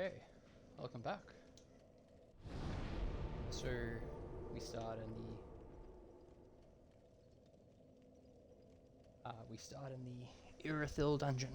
Okay, welcome back. So we start in the Yhorm dungeon.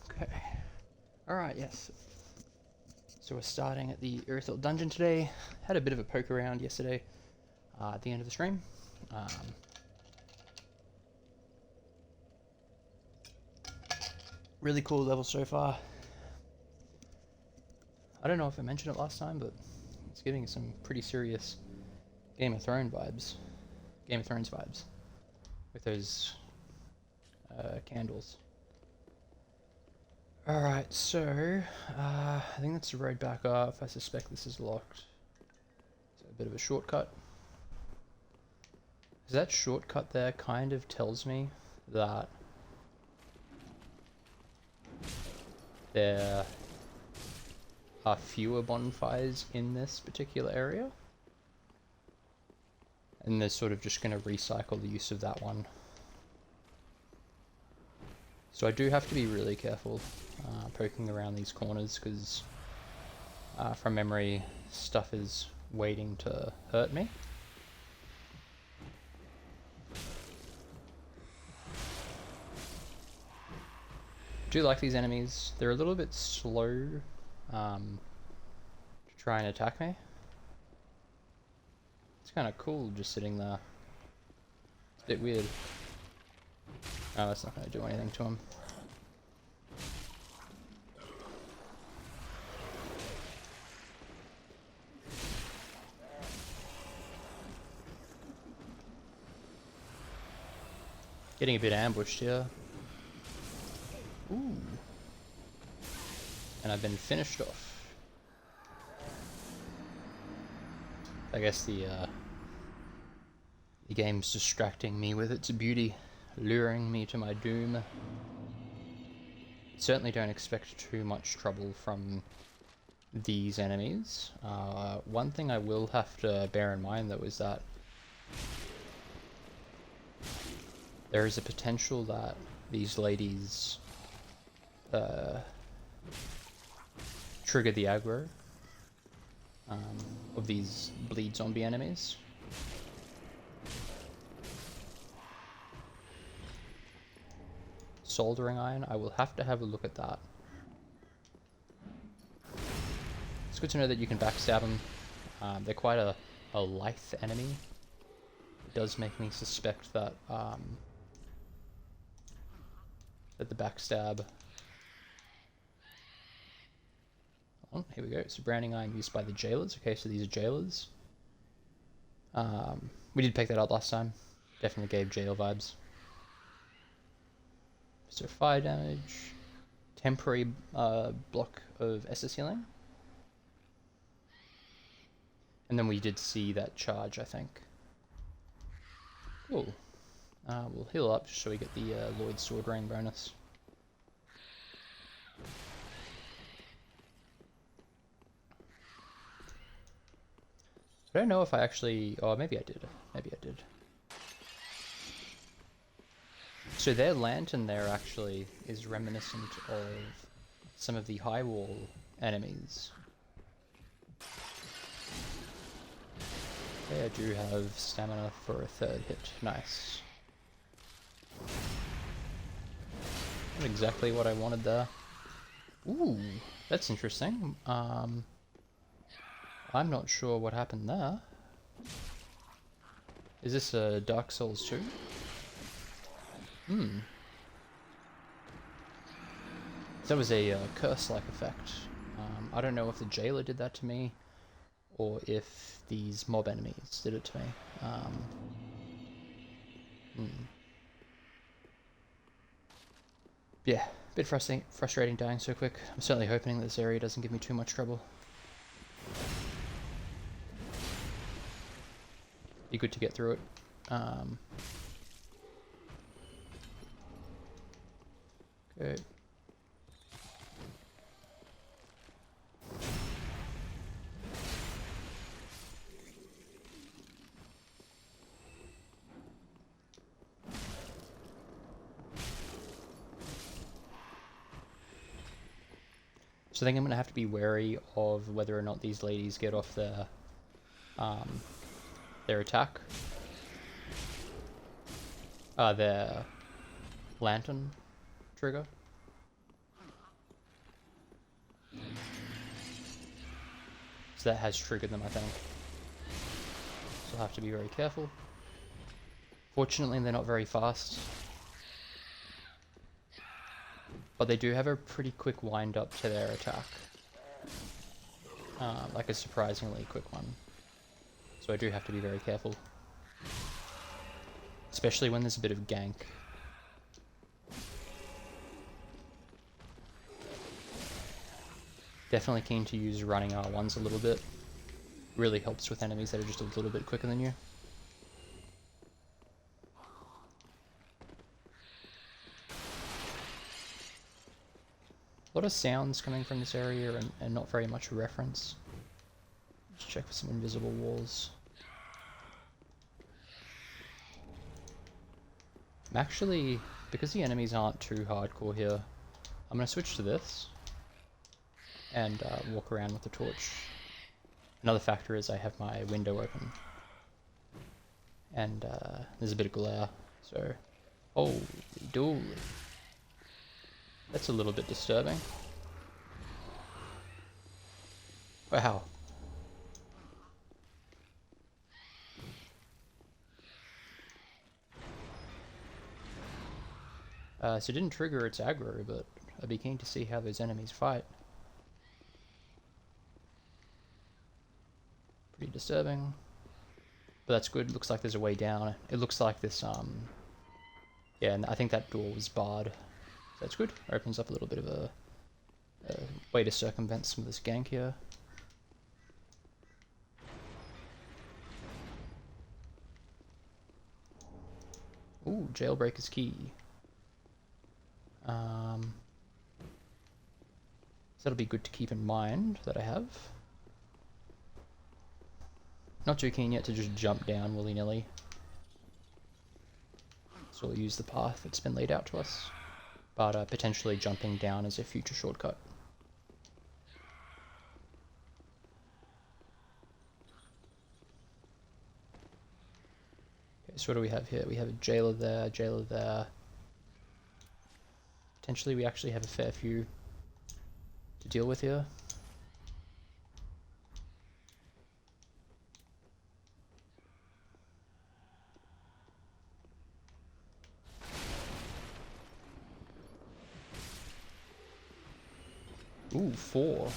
Okay. Alright, yes. So we're starting at the Yhorm dungeon today. Had a bit of a poke around yesterday at the end of the stream. Really cool level so far. I don't know if I mentioned it last time, but it's giving some pretty serious Game of Thrones vibes. With those candles. Alright, so I think that's the road back up. I suspect this is locked. So a bit of a shortcut. That shortcut there kind of tells me that there are fewer bonfires in this particular area. And they're sort of just going to recycle the use of that one. So I do have to be really careful poking around these corners because from memory stuff is waiting to hurt me. Do like these enemies. They're a little bit slow to try and attack me. It's kind of cool just sitting there. It's a bit weird. Oh, that's not going to do anything to him. Getting a bit ambushed here. Ooh. And I've been finished off. I guess the game's distracting me with its beauty, luring me to my doom. Certainly don't expect too much trouble from these enemies. One thing I will have to bear in mind though is that there is a potential that these ladies trigger the aggro of these bleed zombie enemies. Soldering iron, I will have to have a look at that. It's good to know that you can backstab them. They're quite a lithe enemy. It does make me suspect that that the backstab. Oh, here we go. So branding iron used by the jailers. Okay, so these are jailers. We did pick that out last time. Definitely gave jail vibes. So fire damage, temporary block of SS healing. And then we did see that charge, I think. Cool. We'll heal up just so we get the Lloyd sword rain bonus. I don't know if I actually... Oh, maybe I did. Maybe I did. So their lantern there actually is reminiscent of some of the high wall enemies. Okay, I do have stamina for a third hit. Nice. Not exactly what I wanted there. Ooh, that's interesting. I'm not sure what happened there. Is this a Dark Souls 2? That was a curse-like effect. I don't know if the jailer did that to me, or if these mob enemies did it to me. Yeah, a bit frustrating dying so quick. I'm certainly hoping this area doesn't give me too much trouble. Be good to get through it. Okay. So I think I'm going to have to be wary of whether or not these ladies get off their attack. Their lantern trigger. So that has triggered them, I think. So I'll have to be very careful. Fortunately, they're not very fast. But they do have a pretty quick wind up to their attack. Like a surprisingly quick one. So I do have to be very careful. Especially when there's a bit of gank. Definitely keen to use running R1s a little bit. Really helps with enemies that are just a little bit quicker than you. A lot of sounds coming from this area and not very much reference. Let's check for some invisible walls. I'm actually, because the enemies aren't too hardcore here, I'm going to switch to this and walk around with the torch. Another factor is I have my window open and there's a bit of glare, so holy dooly. That's a little bit disturbing. Wow. So it didn't trigger its aggro, but I'd be keen to see how those enemies fight. Pretty disturbing. But that's good, looks like there's a way down. It looks like this, yeah, and I think that door was barred. That's good. Opens up a little bit of a way to circumvent some of this gank here. Ooh, jailbreaker's key. So that'll be good to keep in mind that I have. Not too keen yet to just jump down willy-nilly. So we'll use the path that's been laid out to us. But potentially jumping down as a future shortcut. Okay, so what do we have here? We have a jailer there, jailer there. Potentially we actually have a fair few to deal with here. Ooh, 4.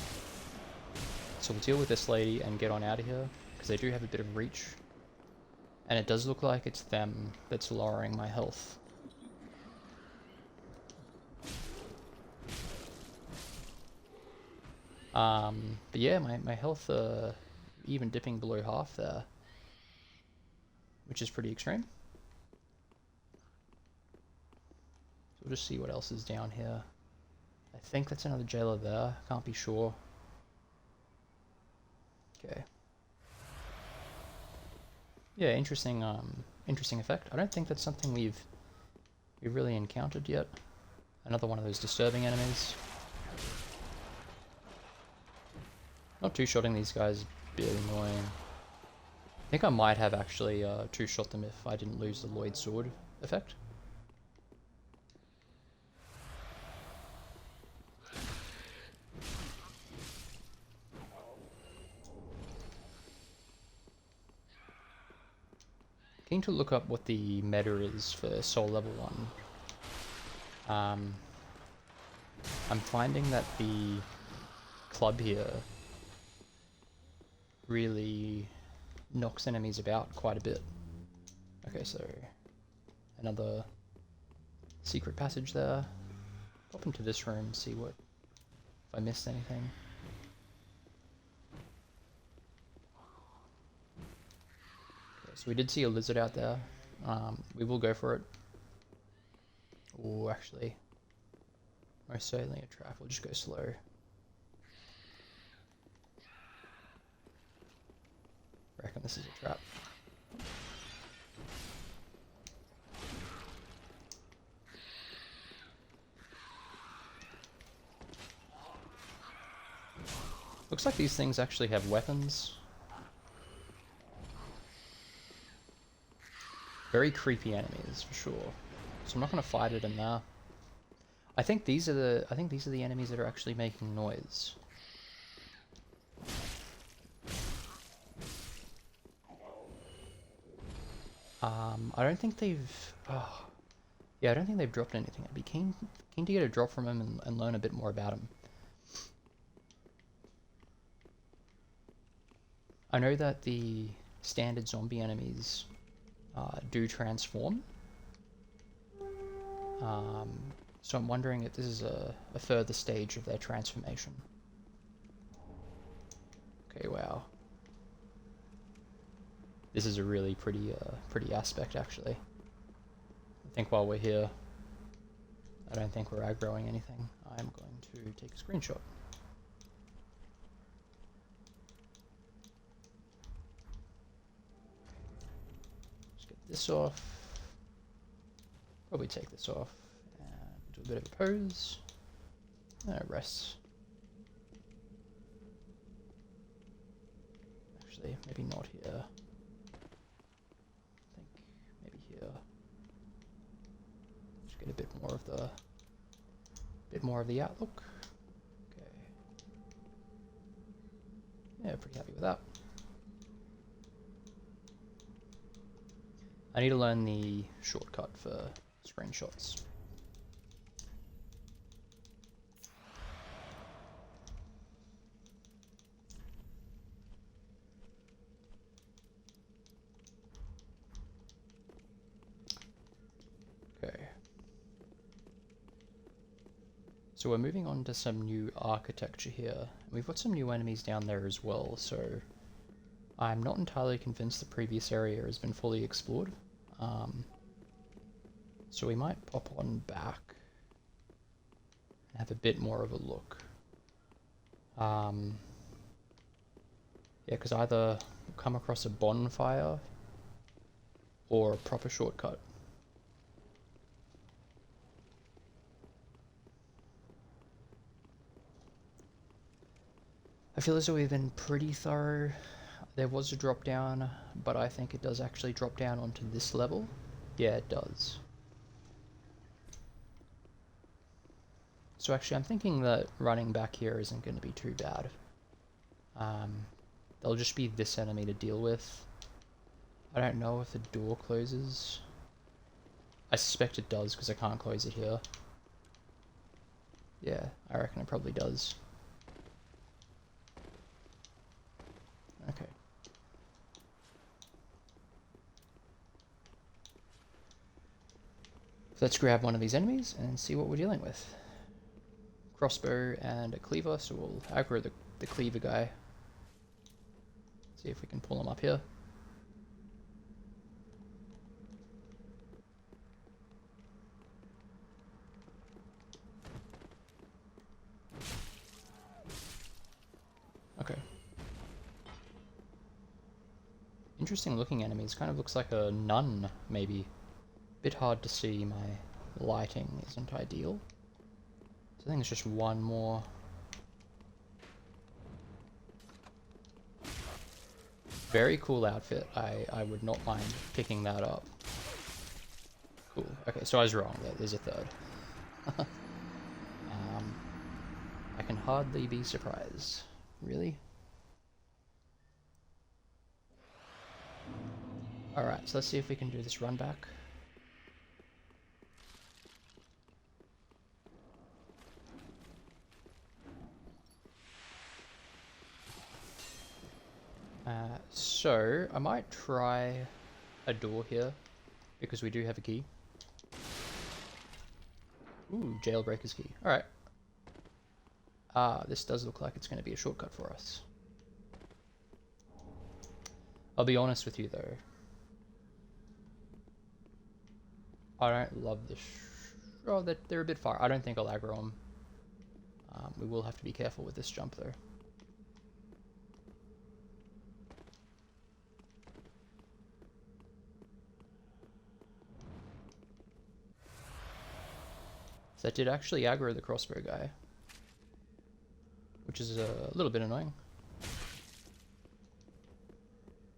So we'll deal with this lady and get on out of here, because they do have a bit of reach. And it does look like it's them that's lowering my health. But yeah, my health even dipping below half there, which is pretty extreme. So we'll just see what else is down here. I think that's another jailer there, can't be sure. Okay. Yeah, interesting effect. I don't think that's something we've really encountered yet. Another one of those disturbing enemies. Not two-shotting these guys is a bit annoying. I think I might have actually two-shot them if I didn't lose the Lloyd sword effect. Keen to look up what the meta is for Soul Level 1. I'm finding that the club here really knocks enemies about quite a bit. Okay, so another secret passage there. Pop into this room, see what if I missed anything. Okay, so we did see a lizard out there. We will go for it. Oh, actually, most certainly a trap. We'll just go slow. I reckon this is a trap. Looks like these things actually have weapons. Very creepy enemies for sure. So I'm not going to fight it in there. I think these are the enemies that are actually making noise. I don't think they've. Oh, yeah, I don't think they've dropped anything. I'd be keen to get a drop from him and learn a bit more about him. I know that the standard zombie enemies do transform. So I'm wondering if this is a further stage of their transformation. Okay, wow. This is a really pretty aspect, actually. I think while we're here, I don't think we're aggroing anything. I'm going to take a screenshot. Let's get this off. Probably take this off and do a bit of a pose. Rest. Actually, maybe not here. I think maybe here. Just get a bit more of the outlook. Okay. Yeah, pretty happy with that. I need to learn the shortcut for screenshots. Okay. So we're moving on to some new architecture here. We've got some new enemies down there as well, so I'm not entirely convinced the previous area has been fully explored. So we might pop on back and have a bit more of a look. Yeah, because either we'll come across a bonfire or a proper shortcut. I feel as though we've been pretty thorough. There was a drop down, but I think it does actually drop down onto this level. Yeah, it does. So actually I'm thinking that running back here isn't going to be too bad. There'll just be this enemy to deal with. I don't know if the door closes. I suspect it does because I can't close it here. Yeah, I reckon it probably does. Okay. So let's grab one of these enemies and see what we're dealing with. Crossbow and a cleaver, so we'll aggro the cleaver guy. See if we can pull him up here. Okay. Interesting looking enemies. Kind of looks like a nun, maybe. Bit hard to see, my lighting isn't ideal. So I think it's just one more. Very cool outfit. I would not mind picking that up. Cool. Okay, so I was wrong. There's a third. I can hardly be surprised. Really? Alright, so let's see if we can do this run back. So I might try a door here because we do have a key. Ooh, jailbreaker's key. Alright. This does look like it's going to be a shortcut for us. I'll be honest with you though. I don't love this. Oh, they're a bit far. I don't think I'll aggro them. We will have to be careful with this jump though. So that did actually aggro the crossbow guy, which is a little bit annoying.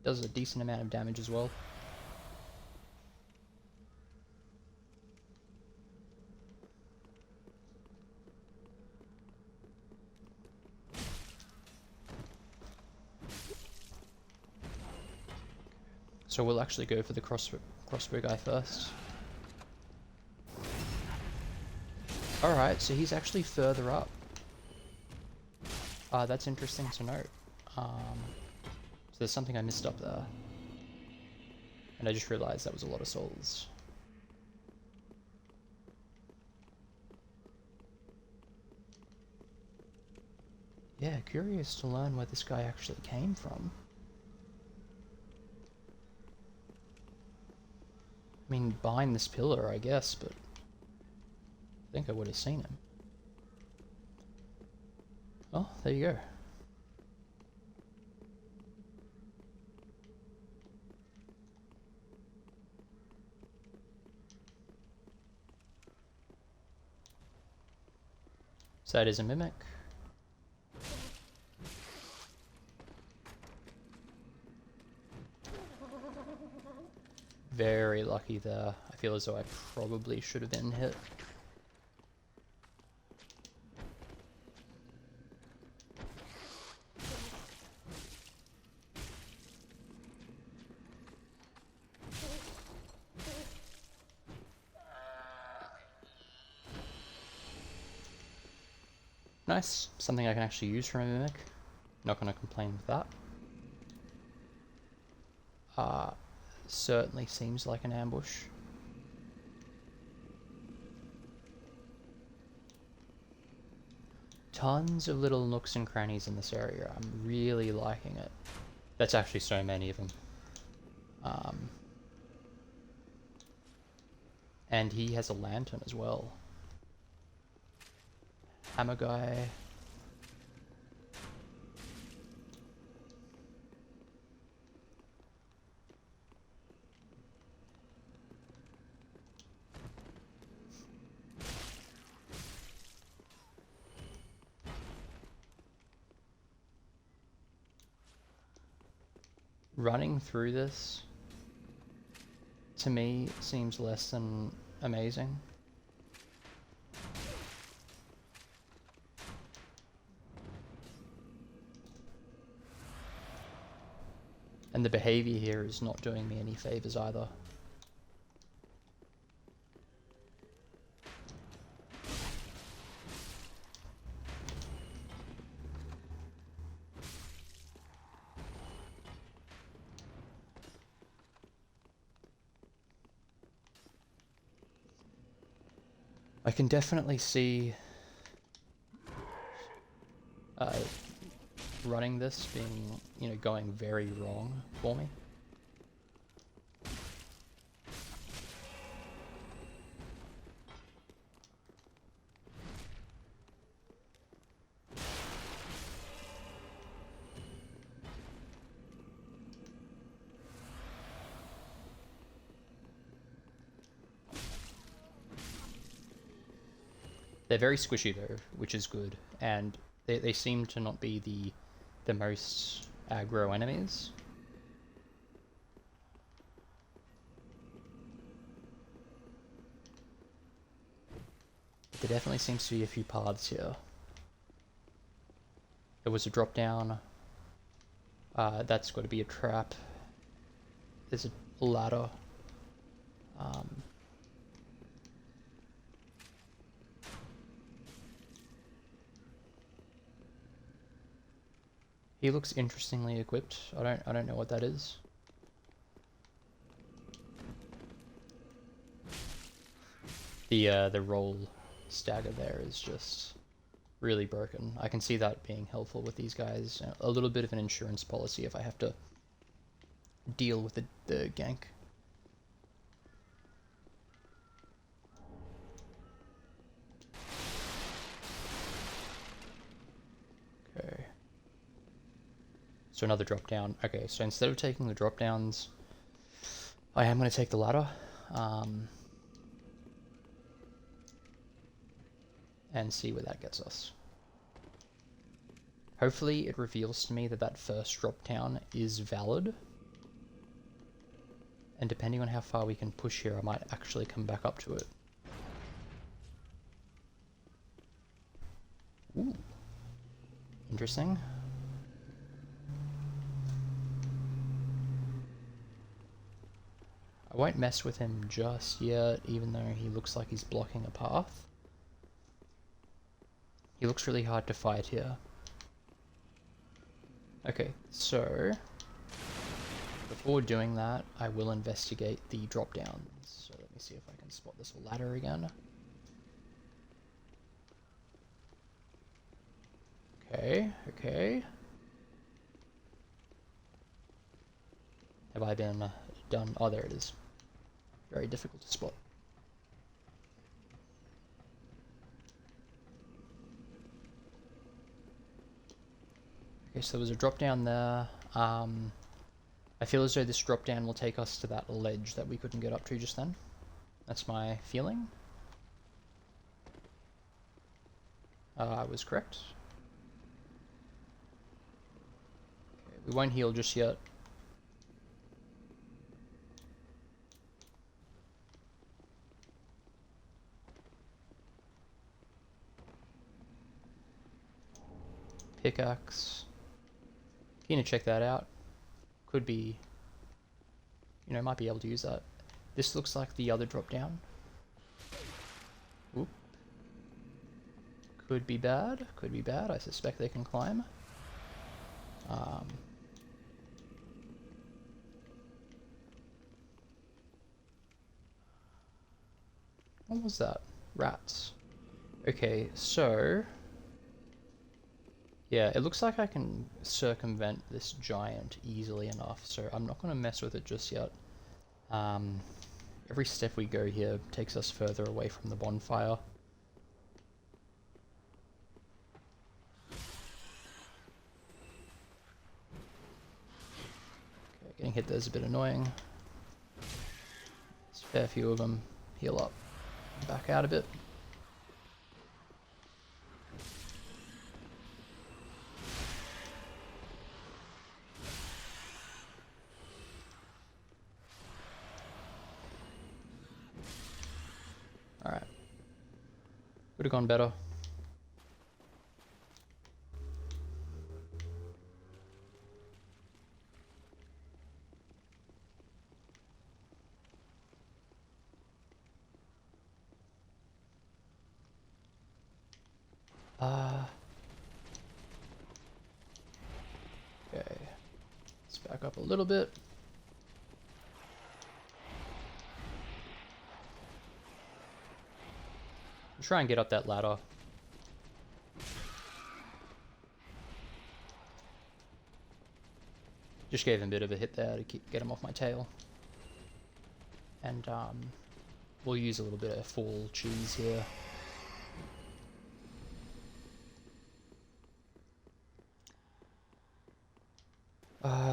Does a decent amount of damage as well. So we'll actually go for the crossbow guy first. Alright, so he's actually further up. That's interesting to note. So there's something I missed up there. And I just realized that was a lot of souls. Yeah, curious to learn where this guy actually came from. I mean, behind this pillar, I guess, but I think I would have seen him. Oh, there you go. So that is a mimic. Very lucky there. I feel as though I probably should have been hit. Nice. Something I can actually use from a mimic. Not going to complain with that. Certainly seems like an ambush. Tons of little nooks and crannies in this area. I'm really liking it. That's actually so many of them. And he has a lantern as well. Hammer guy. Running through this, to me, seems less than amazing. And the behavior here is not doing me any favors either. I can definitely see running this being, you know, going very wrong for me. They're very squishy though, which is good, and they seem to not be the most aggro enemies. There definitely seems to be a few paths here. There was a drop down. That's got to be a trap. There's a ladder. He looks interestingly equipped. I don't know what that is. The roll stagger there is just really broken. I can see that being helpful with these guys. A little bit of an insurance policy if I have to deal with the gank. Okay. So another drop down. Okay, so instead of taking the drop downs, I am going to take the ladder. And see where that gets us. Hopefully it reveals to me that that first drop down is valid. And depending on how far we can push here, I might actually come back up to it. Ooh. Interesting. I won't mess with him just yet, even though he looks like he's blocking a path. He looks really hard to fight here. Okay, so before doing that, I will investigate the drop downs. So let me see if I can spot this ladder again. Okay, okay. Have I been done? Oh, there it is. Very difficult to spot. Okay, so there was a drop down there. I feel as though this drop down will take us to that ledge that we couldn't get up to just then. That's my feeling. I was correct. Okay, we won't heal just yet. Pickaxe. Keen to check that out. Could be, you know, might be able to use that. This looks like the other drop down. Oop. Could be bad. Could be bad. I suspect they can climb. What was that? Rats. Okay, so yeah, it looks like I can circumvent this giant easily enough, so I'm not going to mess with it just yet. Every step we go here takes us further away from the bonfire. Okay, getting hit there is a bit annoying. There's a fair few of them. Heal up. Back out a bit. Alright. Could have gone better. Okay. Let's back up a little bit. Try and get up that ladder. Just gave him a bit of a hit there to get him off my tail. And we'll use a little bit of fall cheese here.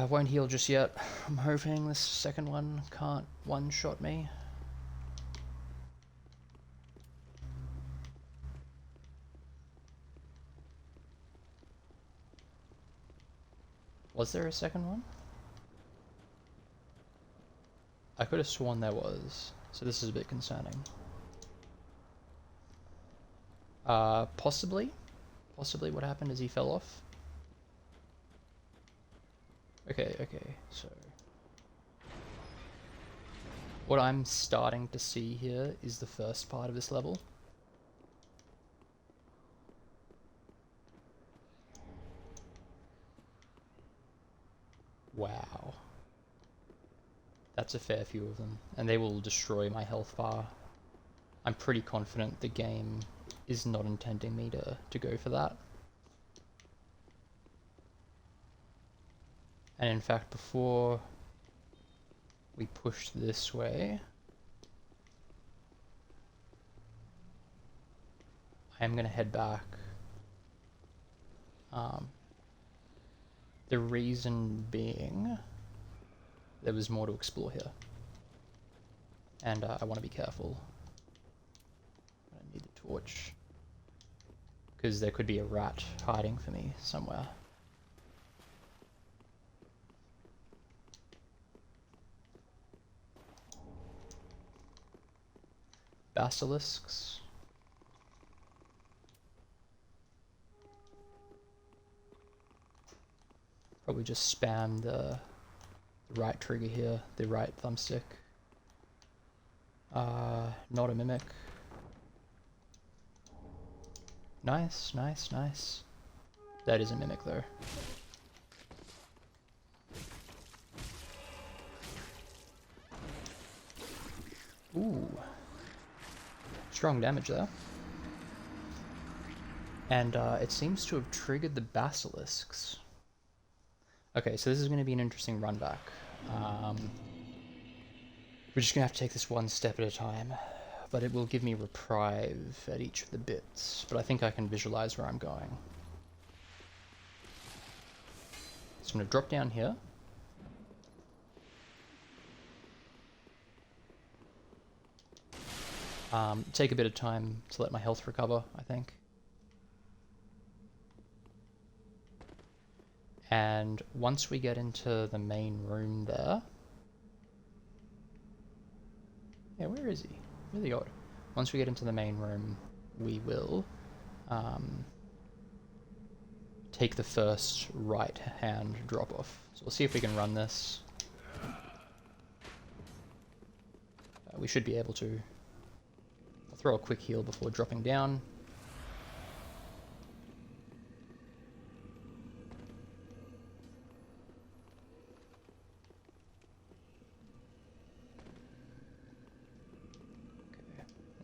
Won't heal just yet. I'm hoping this second one can't one-shot me. Was there a second one? I could have sworn there was, so this is a bit concerning. Possibly. Possibly what happened is he fell off. Okay, okay, so what I'm starting to see here is the first part of this level. Wow. That's a fair few of them. And they will destroy my health bar. I'm pretty confident the game is not intending me to go for that. And in fact, before we push this way, I am going to head back. The reason being, there was more to explore here. And I want to be careful. I need the torch. Because there could be a rat hiding for me somewhere. Basilisks. Probably just spam the right trigger here, the right thumbstick. Not a mimic. Nice, nice, nice. That is a mimic though. Ooh. Strong damage there. And it seems to have triggered the basilisks. Okay, so this is going to be an interesting run back. We're just going to have to take this one step at a time. But it will give me reprieve at each of the bits. But I think I can visualize where I'm going. So I'm going to drop down here. Take a bit of time to let my health recover, I think. And once we get into the main room there... Yeah, where is he? Really odd. Once we get into the main room, we will take the first right hand drop off. So we'll see if we can run this. We should be able to. I'll throw a quick heal before dropping down.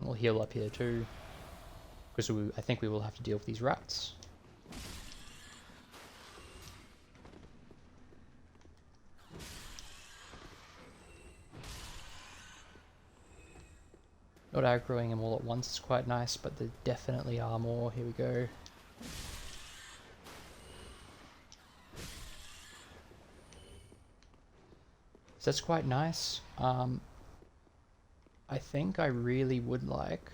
We'll heal up here too, because I think we will have to deal with these rats. Not aggroing them all at once is quite nice, but there definitely are more. Here we go. So that's quite nice. I think I really would like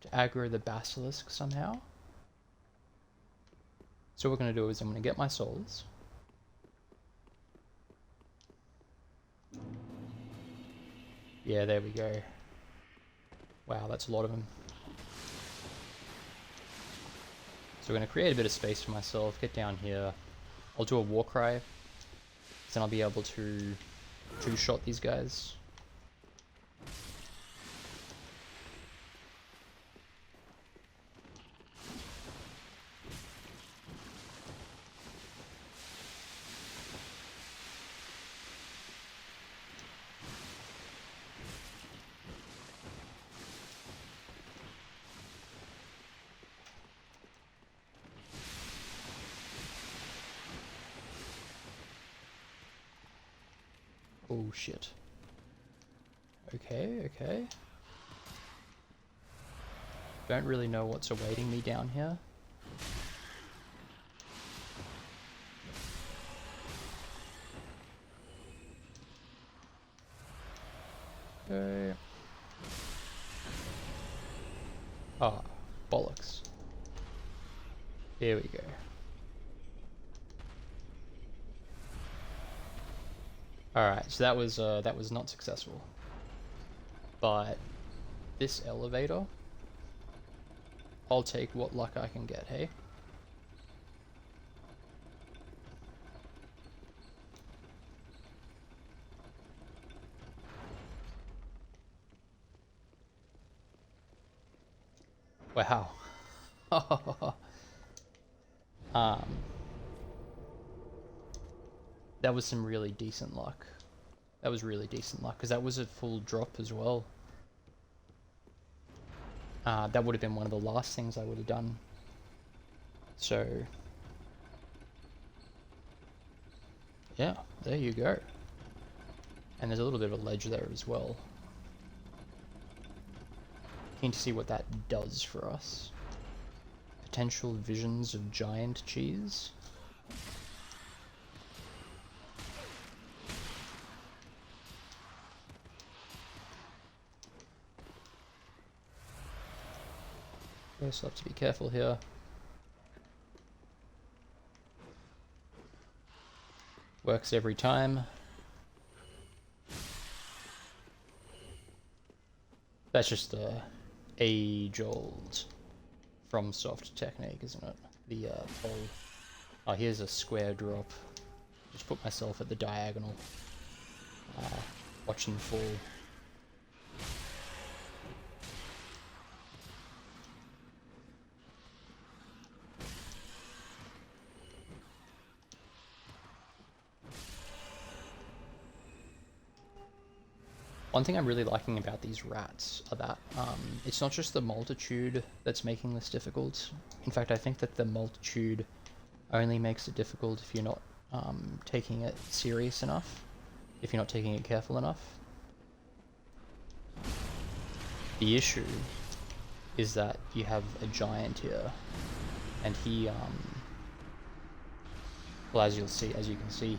to aggro the basilisk somehow. So what we're going to do is I'm going to get my souls. Yeah, there we go. Wow, that's a lot of them. So we're going to create a bit of space for myself, get down here. I'll do a war cry, then I'll be able to two-shot these guys. Oh shit. Okay, okay. Don't really know what's awaiting me down here. Okay. Ah, bollocks. Here we go. Alright, so that was not successful. But this elevator, I'll take what luck I can get, hey? Wow. That was some really decent luck. That was really decent luck, because that was a full drop as well. That would have been one of the last things I would have done. So, yeah, there you go. And there's a little bit of a ledge there as well. Keen to see what that does for us. Potential visions of giant cheese. Okay, so I have to be careful here. Works every time. That's just a age-old FromSoft technique, isn't it? The pole. Oh, here's a square drop. Just put myself at the diagonal. Watch them fall. One thing I'm really liking about these rats are that it's not just the multitude that's making this difficult. In fact, I think that the multitude only makes it difficult if you're not taking it serious enough, if you're not taking it careful enough. The issue is that you have a giant here, and he, well, as you can see,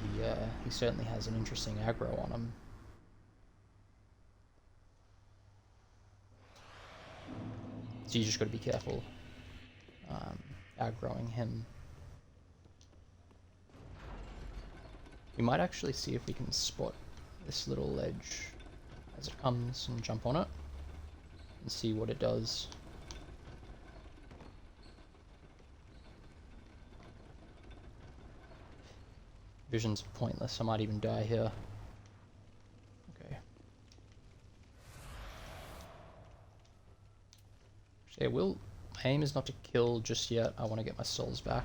he certainly has an interesting aggro on him. So you just got to be careful aggroing him. We might actually see if we can spot this little ledge as it comes and jump on it and see what it does. Vision's pointless, I might even die here. Okay. Yeah, my aim is not to kill just yet. I want to get my souls back.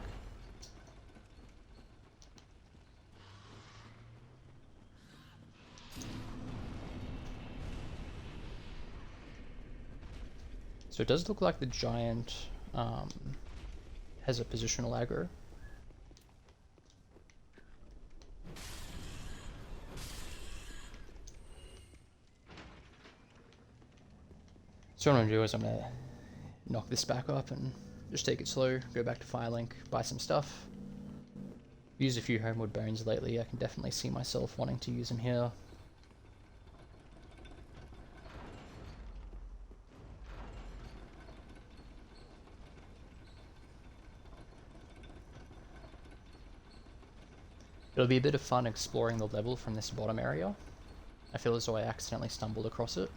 So it does look like the giant has a positional aggro. So what I'm going to do is I'm going to knock this back up and just take it slow, go back to Firelink, buy some stuff. Used a few Homewood Bones lately, I can definitely see myself wanting to use them here. It'll be a bit of fun exploring the level from this bottom area. I feel as though I accidentally stumbled across it.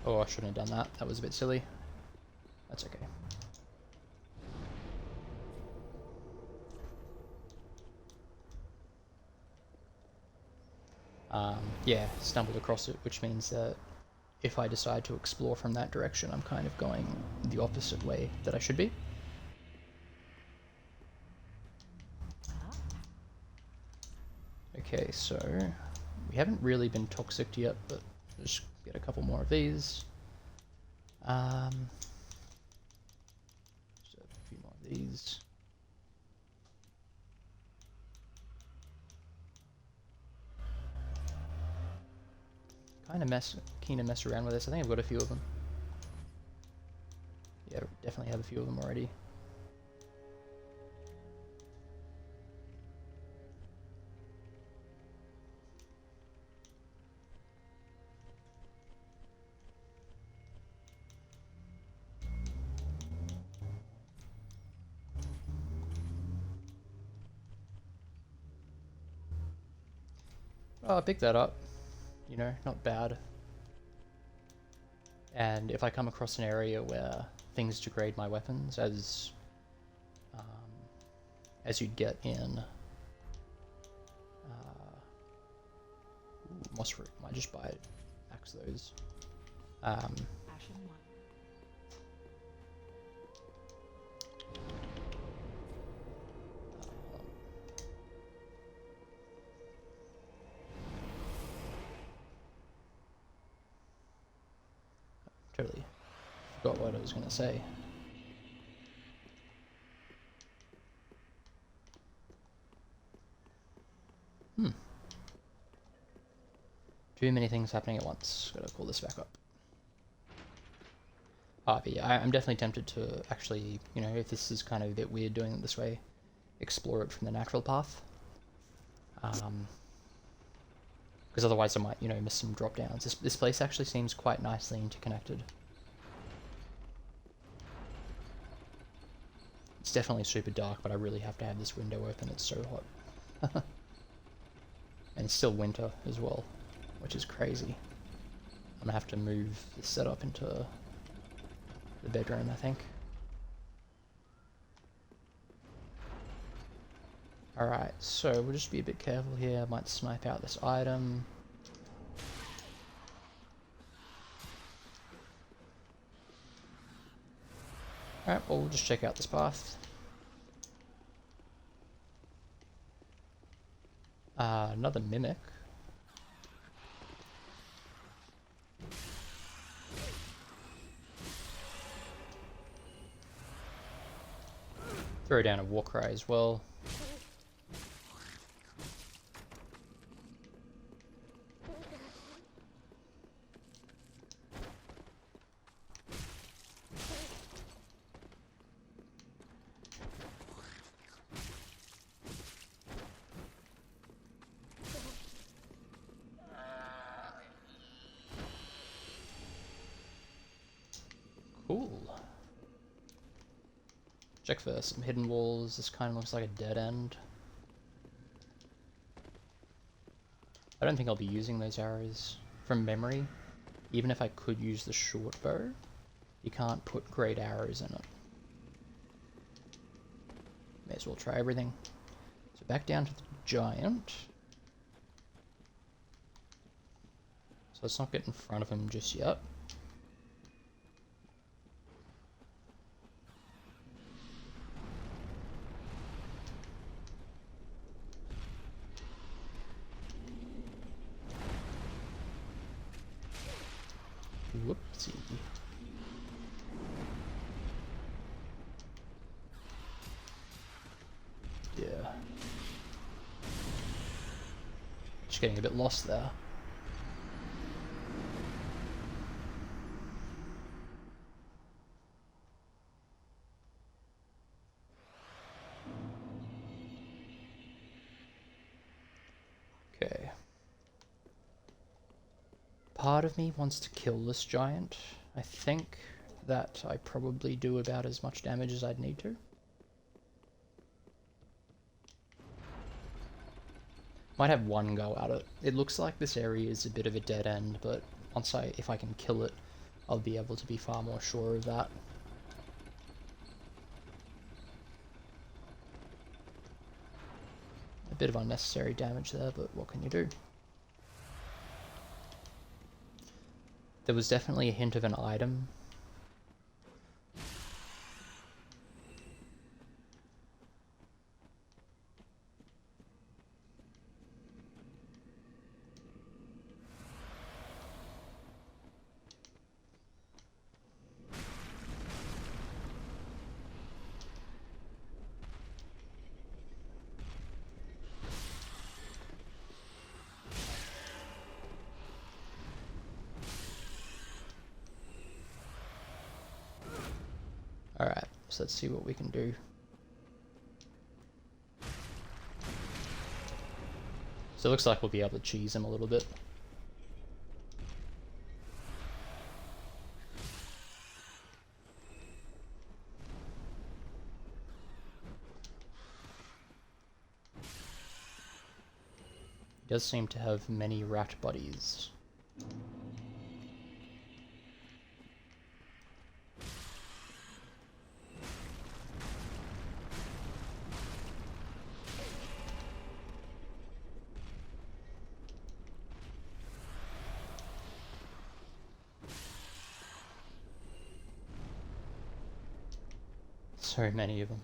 Oh, I shouldn't have done that. That was a bit silly. That's okay. Yeah, stumbled across it, which means that if I decide to explore from that direction, I'm kind of going the opposite way that I should be. Okay, so we haven't really been toxic yet, but just get a couple more of these. Just a few more of these. Kind of keen to mess around with this. I think I've got a few of them. Yeah, definitely have a few of them already. Oh, I picked that up. You know, not bad. And if I come across an area where things degrade my weapons, as you'd get in moss fruit, might just buy it, axe those. Forgot what I was going to say. Too many things happening at once. Gotta pull this back up. But yeah, I'm definitely tempted to actually, you know, if this is kind of a bit weird doing it this way, explore it from the natural path. Because otherwise I might, you know, miss some drop downs. This place actually seems quite nicely interconnected. It's definitely super dark, but I really have to have this window open. It's so hot. And it's still winter as well, which is crazy. I'm gonna have to move this setup into the bedroom, I think. Alright, so we'll just be a bit careful here. I might snipe out this item. Alright, well, we'll just check out this path. Another mimic. Throw down a war cry as well. Cool. Check for some hidden walls. This kind of looks like a dead end. I don't think I'll be using those arrows from memory. Even if I could use the short bow, you can't put great arrows in it. May as well try everything. So back down to the giant. So let's not get in front of him just yet. Whoopsie. Yeah. Just getting a bit lost there. Okay. Part of me wants to kill this giant. I think that I probably do about as much damage as I'd need to. Might have one go at it. It looks like this area is a bit of a dead end, but if I can kill it, I'll be able to be far more sure of that. A bit of unnecessary damage there, but what can you do? There was definitely a hint of an item. Alright, so let's see what we can do. So it looks like we'll be able to cheese him a little bit. He does seem to have many rat buddies. So many of them.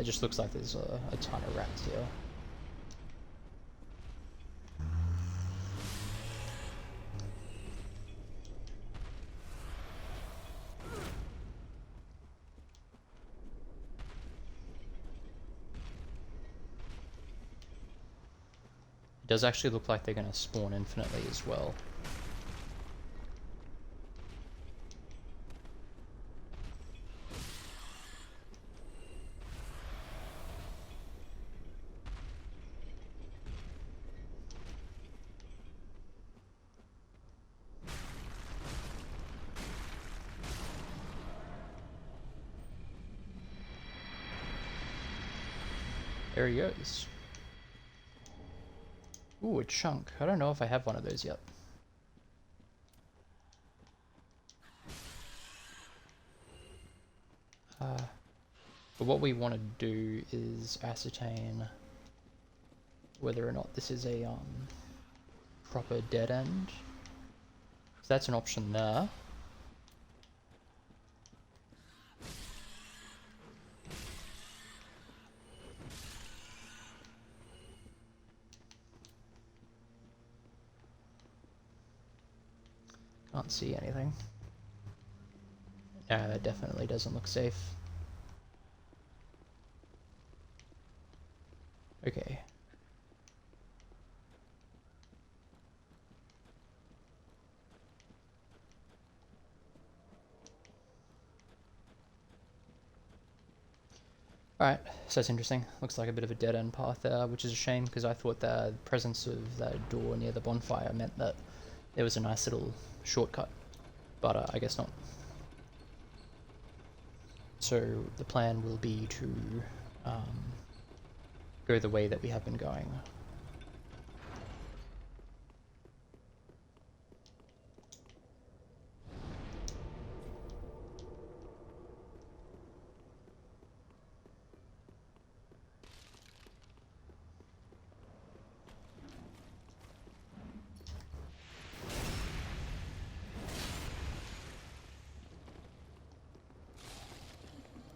it just looks like there's a ton of rats here. It does actually look like they're going to spawn infinitely as well. There he goes. Ooh, a chunk. I don't know if I have one of those yet. But what we want to do is ascertain whether or not this is a proper dead end. So that's an option there. Can't see anything. No, that definitely doesn't look safe. Okay. Alright, so that's interesting. Looks like a bit of a dead-end path there, which is a shame because I thought the presence of that door near the bonfire meant that there was a nice little shortcut, but I guess not. So the plan will be to go the way that we have been going.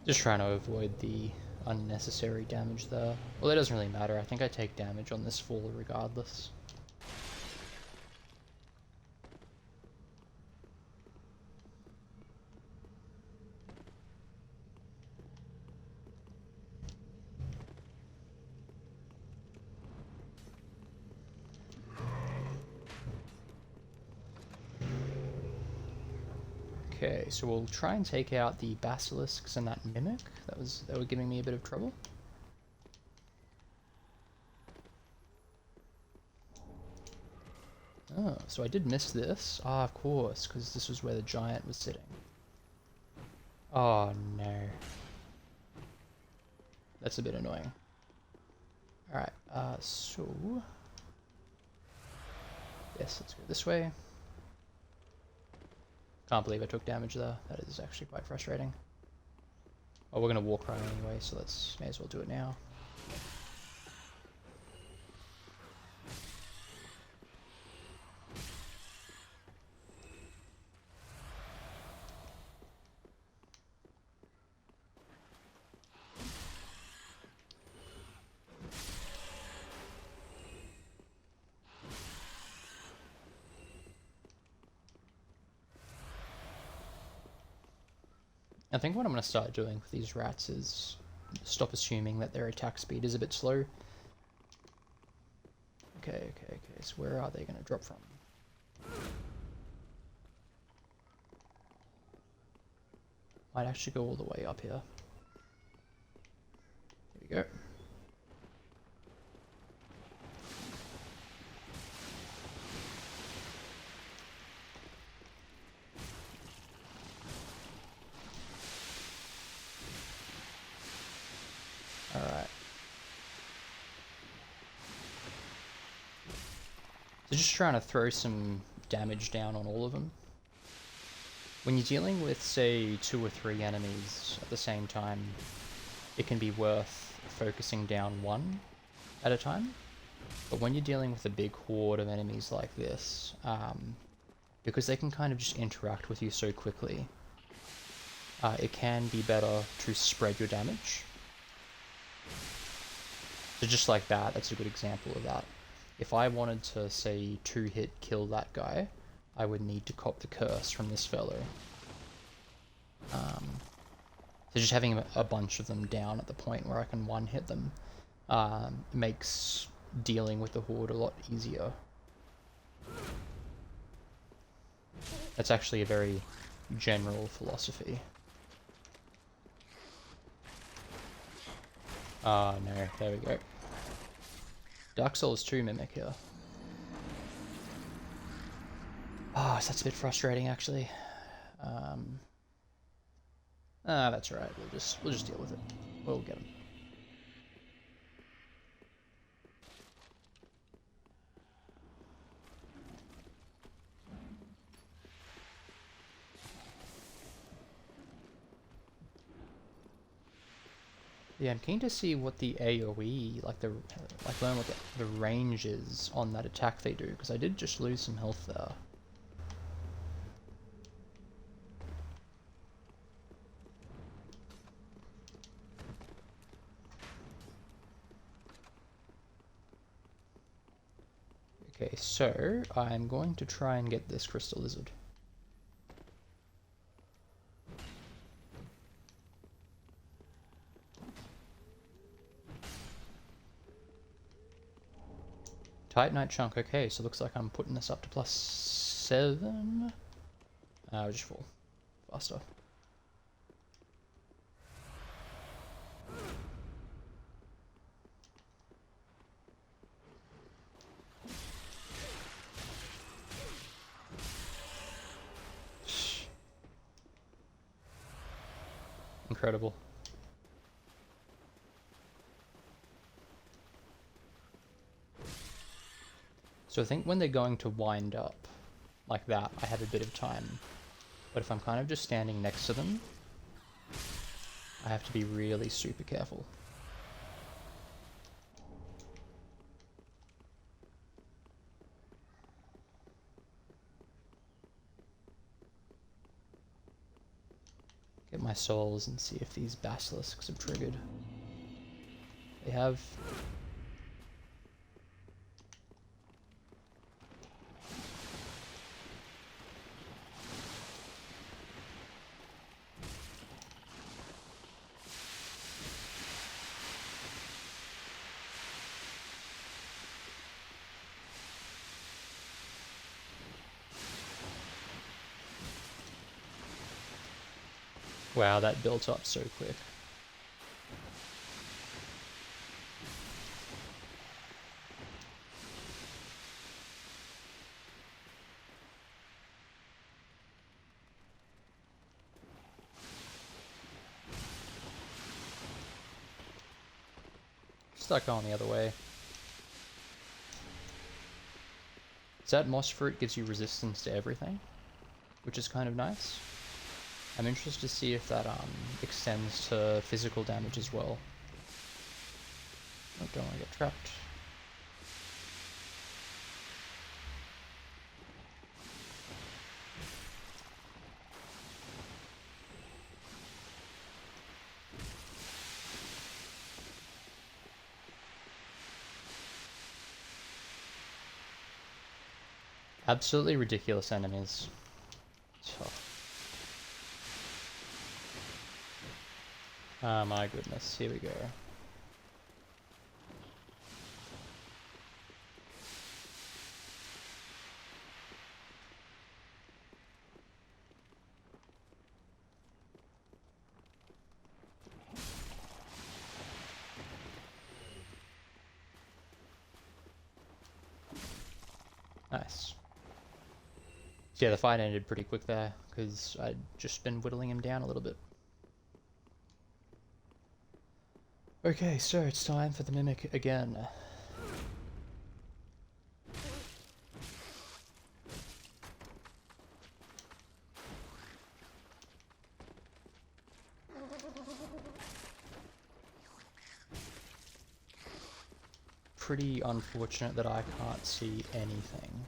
Just trying to avoid the unnecessary damage there. Well, it doesn't really matter. I think I take damage on this fall regardless. Okay, so we'll try and take out the basilisks and that mimic. That were giving me a bit of trouble. Oh, so I did miss this. Ah, of course, because this was where the giant was sitting. Oh no. That's a bit annoying. Alright, so... yes, let's go this way. Can't believe I took damage there. That is actually quite frustrating. Oh, we're gonna walk around anyway, so may as well do it now. I think what I'm going to start doing with these rats is stop assuming that their attack speed is a bit slow. Okay, so where are they going to drop from? Might actually go all the way up here. Here we go. Alright. So just trying to throw some damage down on all of them. When you're dealing with, say, 2 or 3 enemies at the same time, it can be worth focusing down one at a time. But when you're dealing with a big horde of enemies like this, because they can kind of just interact with you so quickly, it can be better to spread your damage. So just like that, that's a good example of that. If I wanted to, say, 2-hit kill that guy, I would need to cop the curse from this fellow. So just having a bunch of them down at the point where I can 1-hit them makes dealing with the horde a lot easier. That's actually a very general philosophy. Oh no, there we go. Dark Souls 2 Mimic here. Oh, so that's a bit frustrating actually. That's alright, we'll just deal with it. We'll get him. Yeah, I'm keen to see what the AoE, learn what the range is on that attack they do, because I did just lose some health there. Okay, so I'm going to try and get this crystal lizard. Titanite chunk, okay, so looks like I'm putting this up to +7. Just fall faster. Incredible. So I think when they're going to wind up like that, I have a bit of time. But if I'm kind of just standing next to them, I have to be really super careful. Get my souls and see if these basilisks have triggered. They have. Wow, that built up so quick. Start going the other way. So that moss fruit gives you resistance to everything, which is kind of nice. I'm interested to see if that extends to physical damage as well. Oh, don't want to get trapped. Absolutely ridiculous enemies. Oh my goodness, here we go. Nice. So yeah, the fight ended pretty quick there, because I'd just been whittling him down a little bit. Okay, so it's time for the Mimic again. Pretty unfortunate that I can't see anything.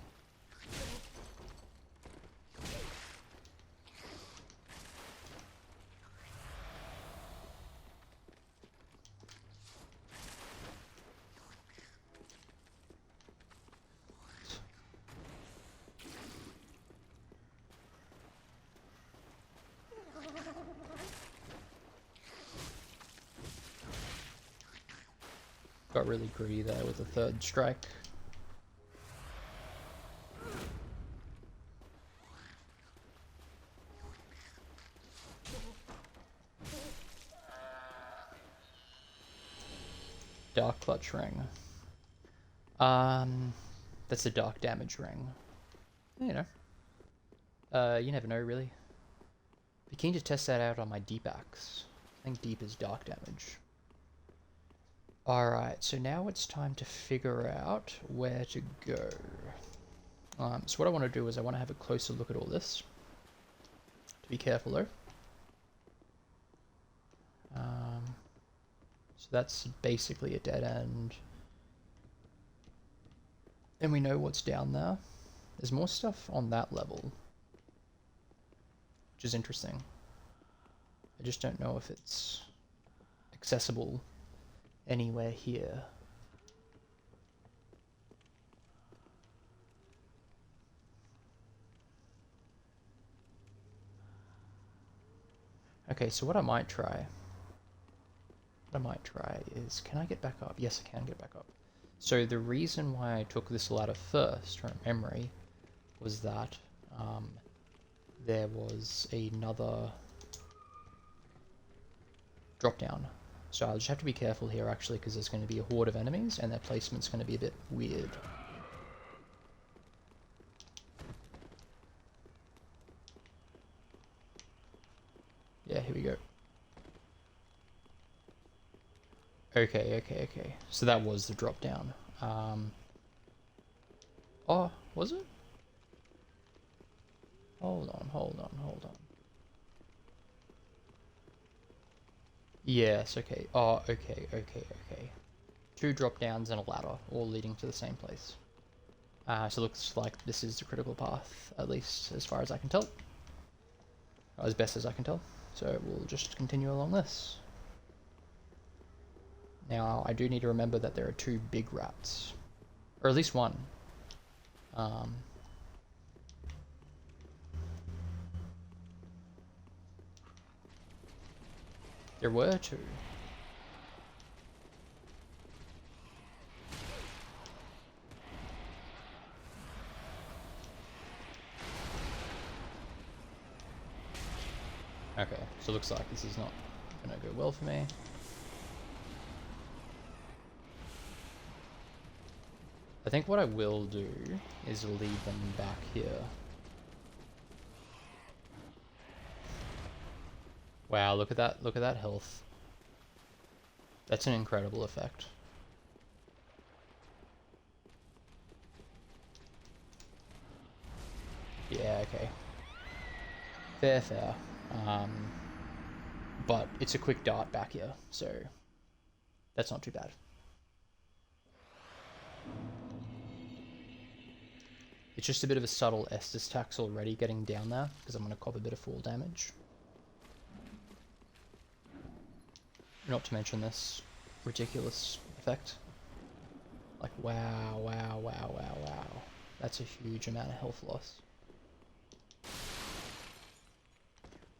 got really greedy there with the third strike. Dark Clutch Ring. That's a dark damage ring. You know. You never know, really. Be keen to test that out on my deep axe. I think deep is dark damage. Alright, so now it's time to figure out where to go. So what I want to do is I want to have a closer look at all this. To be careful though. So that's basically a dead end. And we know what's down there. There's more stuff on that level, which is interesting. I just don't know if it's accessible anywhere here. Okay, so what I might try is, can I get back up? Yes, I can get back up. So the reason why I took this ladder first from memory was that there was another drop down. So I'll just have to be careful here actually, because there's going to be a horde of enemies and their placement's going to be a bit weird. Yeah, here we go. Okay. So that was the drop down. Oh, was it? Hold on. Yes, okay. Oh, okay. 2 drop downs and a ladder, all leading to the same place. So it looks like this is the critical path, at least as far as I can tell. Or as best as I can tell. So we'll just continue along this. Now, I do need to remember that there are 2 big rats. Or at least 1. There were 2. Okay, so it looks like this is not gonna go well for me. I think what I will do is leave them back here. Wow, look at that health. That's an incredible effect. Yeah, okay. Fair. But it's a quick dart back here, so that's not too bad. It's just a bit of a subtle Estus tax already getting down there, because I'm going to cop a bit of fall damage. Not to mention this ridiculous effect. Like, wow. That's a huge amount of health loss. I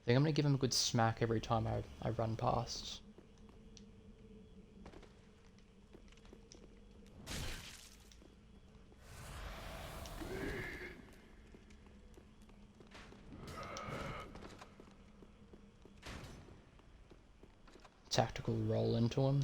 think I'm going to give him a good smack every time I run past. Tactical roll into him.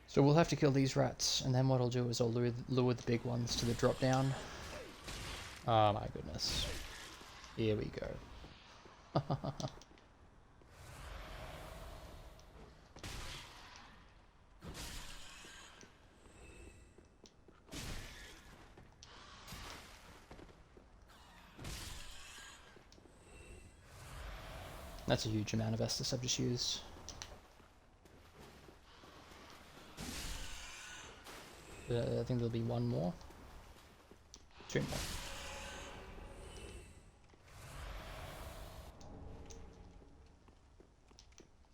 So we'll have to kill these rats, and then what I'll do is I'll lure the big ones to the drop down. Oh my goodness. Here we go. That's a huge amount of Estus I've just used. I think there'll be 1 more. 2 more.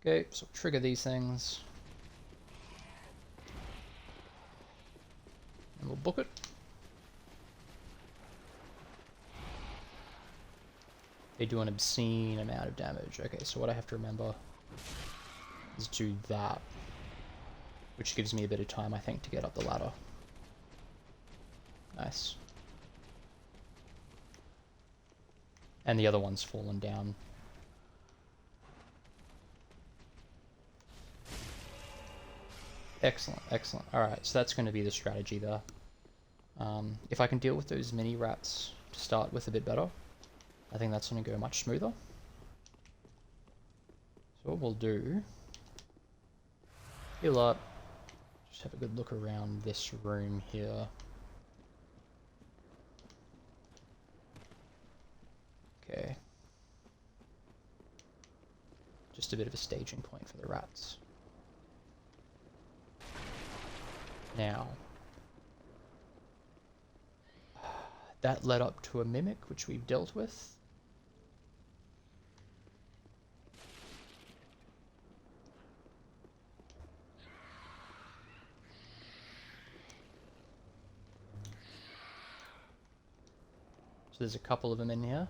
Okay, so trigger these things. They do an obscene amount of damage. Okay, so what I have to remember is do that, which gives me a bit of time, I think, to get up the ladder. Nice. And the other one's fallen down. Excellent, excellent. Alright, so that's going to be the strategy there. If I can deal with those mini rats to start with a bit better, I think that's going to go much smoother. So what we'll do, heal up, just have a good look around this room here. Okay. Just a bit of a staging point for the rats. Now, that led up to a mimic, which we've dealt with. So there's a couple of them in here.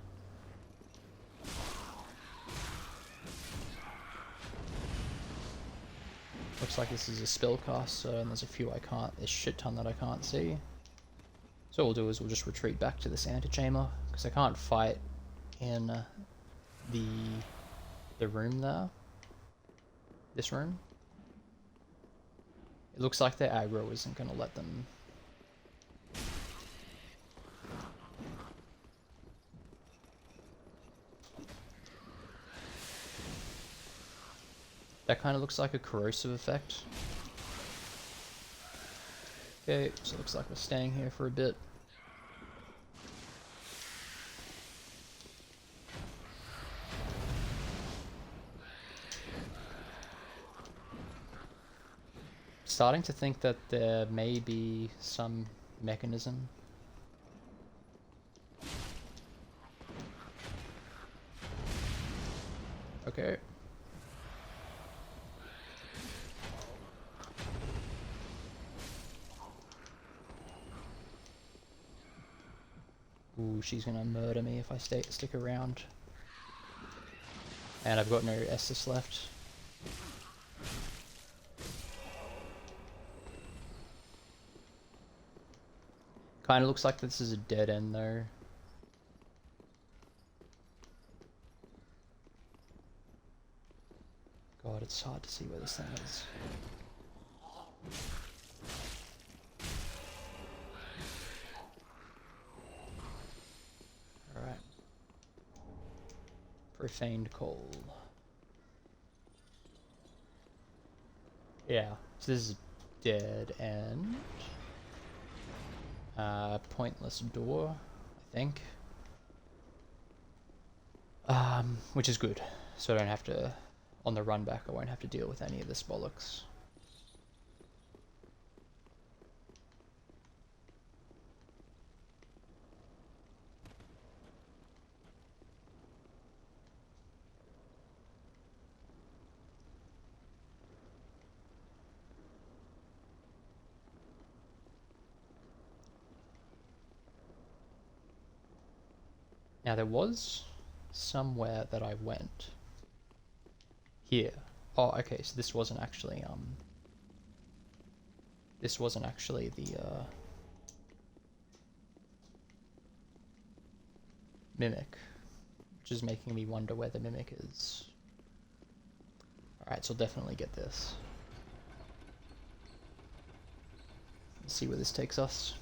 Looks like this is a spellcaster, and there's a few I can't, there's a shit ton that I can't see. So what we'll do is we'll just retreat back to this antechamber, because I can't fight in the room there. This room. It looks like their aggro isn't going to let them. That kind of looks like a corrosive effect. Okay, so it looks like we're staying here for a bit. Starting to think that there may be some mechanism. Okay. Ooh, she's gonna murder me if I stick around. And I've got no Estus left. Kinda looks like this is a dead end though. God, it's hard to see where this thing is. Alright. Profaned coal. Yeah, so this is dead end. Pointless door, I think. Which is good. So I don't have to, on the run back, I won't have to deal with any of this bollocks. Now there was somewhere that I went. Here. Oh, okay, so this wasn't actually the mimic, which is making me wonder where the mimic is. Alright, so I'll definitely get this. Let's see where this takes us.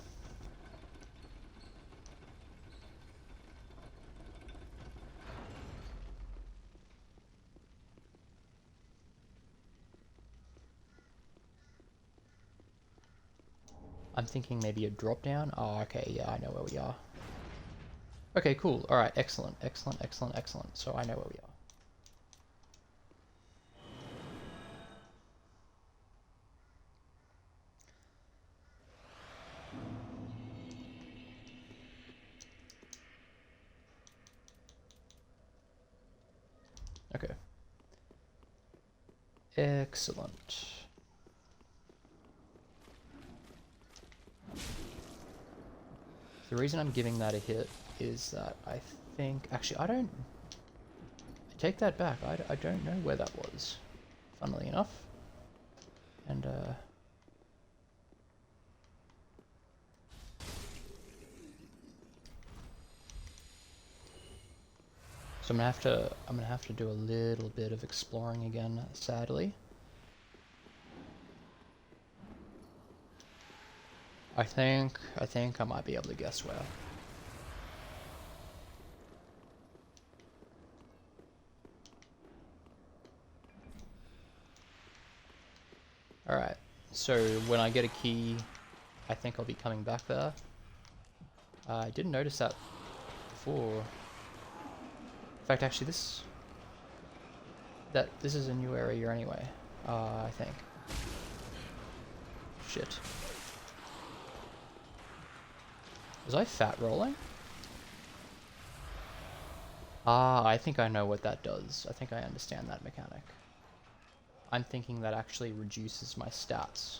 I'm thinking maybe a drop down. Oh, okay, yeah, I know where we are. Okay, cool. Alright, excellent, excellent, excellent, excellent. So I know where we are. Okay. Excellent. The reason I'm giving that a hit is that I think... Actually, I don't take that back. I don't know where that was, funnily enough. And, so I'm gonna have to do a little bit of exploring again, sadly. I think I might be able to guess where. Alright, so when I get a key, I think I'll be coming back there. I didn't notice that before. In fact, actually, this is a new area anyway. I think. Shit. Was I fat rolling? Ah, I think I know what that does. I think I understand that mechanic. I'm thinking that actually reduces my stats.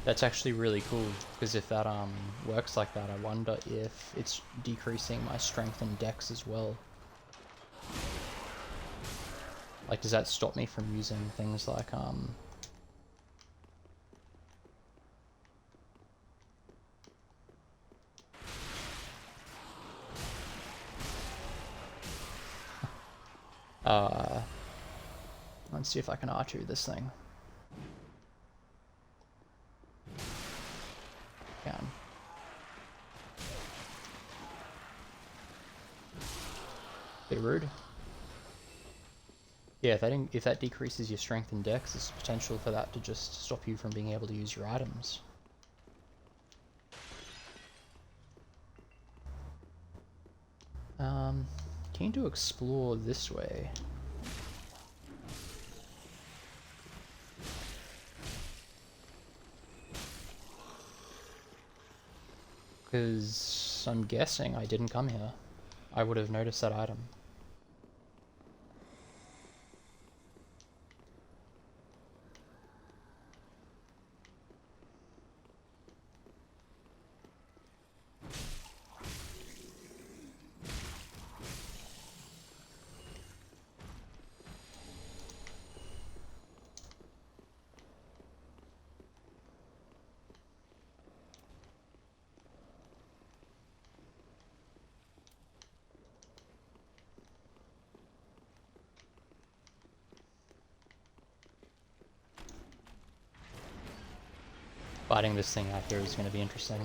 That's actually really cool, because if that works like that, I wonder if it's decreasing my strength and dex as well. Like, does that stop me from using things like let's see if I can R2 this thing. Can. Bit rude. Yeah, if that decreases your strength and dex, there's potential for that to just stop you from being able to use your items. Keen to explore this way. Because I'm guessing I didn't come here. I would have noticed that item. Fighting this thing out here is going to be interesting.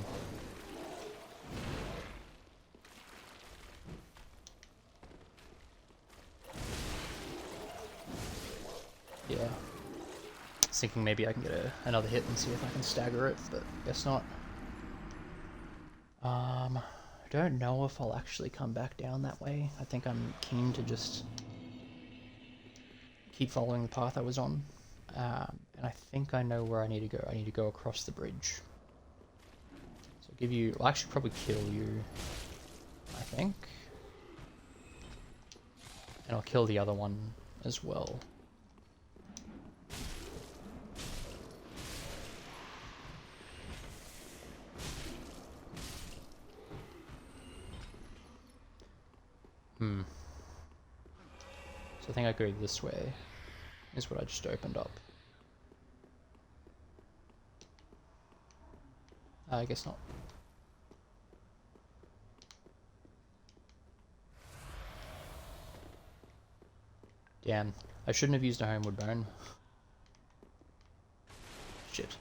Yeah. I was thinking maybe I can get another hit and see if I can stagger it, but guess not. I don't know if I'll actually come back down that way. I think I'm keen to just keep following the path I was on. And I think I know where I need to go. I need to go across the bridge. So I'll give you... I'll actually probably kill you, I think. And I'll kill the other one as well. So I think I go this way, is what I just opened up. I guess not. Damn, I shouldn't have used a homeward bone. Shit.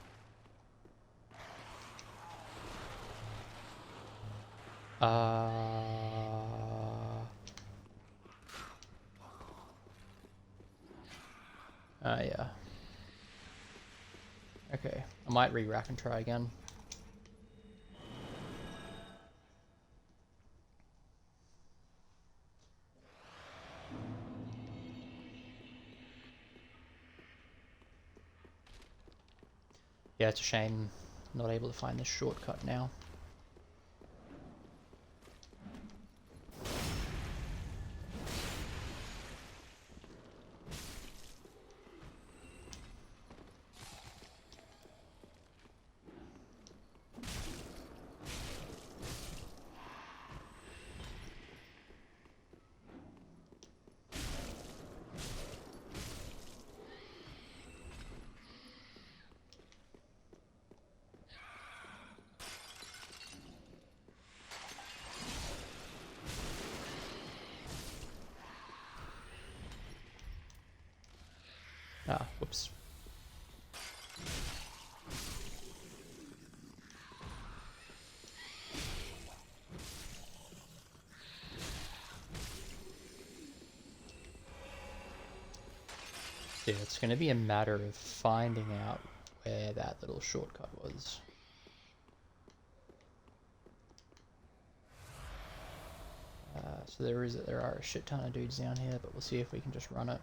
Yeah. Okay, I might re-rack and try again. Yeah, it's a shame not able to find this shortcut now. Ah, whoops. Yeah, it's going to be a matter of finding out where that little shortcut was. So there are a shit ton of dudes down here, but we'll see if we can just run it.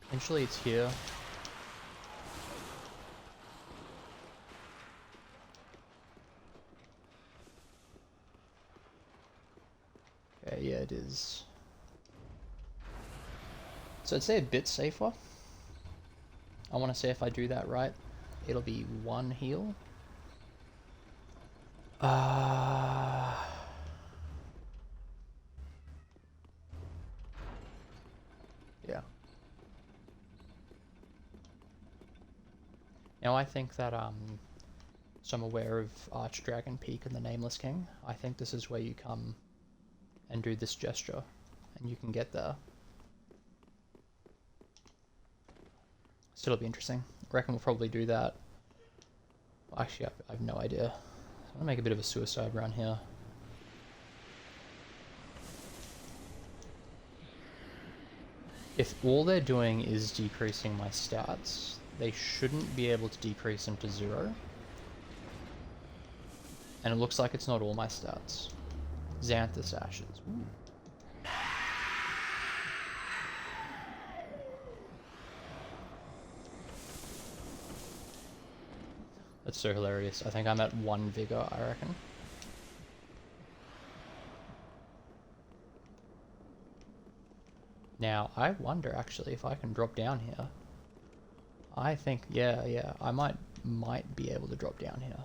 Eventually it's here. Okay, yeah, it is. So I'd say a bit safer. I want to say if I do that right, it'll be 1 heal. Yeah. Now I think that so I'm aware of Archdragon Peak and the Nameless King. I think this is where you come and do this gesture, and you can get there. So it'll be interesting. I reckon we'll probably do that. Actually, I have no idea. So I'm gonna make a bit of a suicide run here. If all they're doing is decreasing my stats, they shouldn't be able to decrease them to 0. And it looks like it's not all my stats. Xanthus Ashes. Ooh. That's so hilarious. I think I'm at 1 vigor, I reckon. Now, I wonder actually if I can drop down here. I think, yeah, I might be able to drop down here.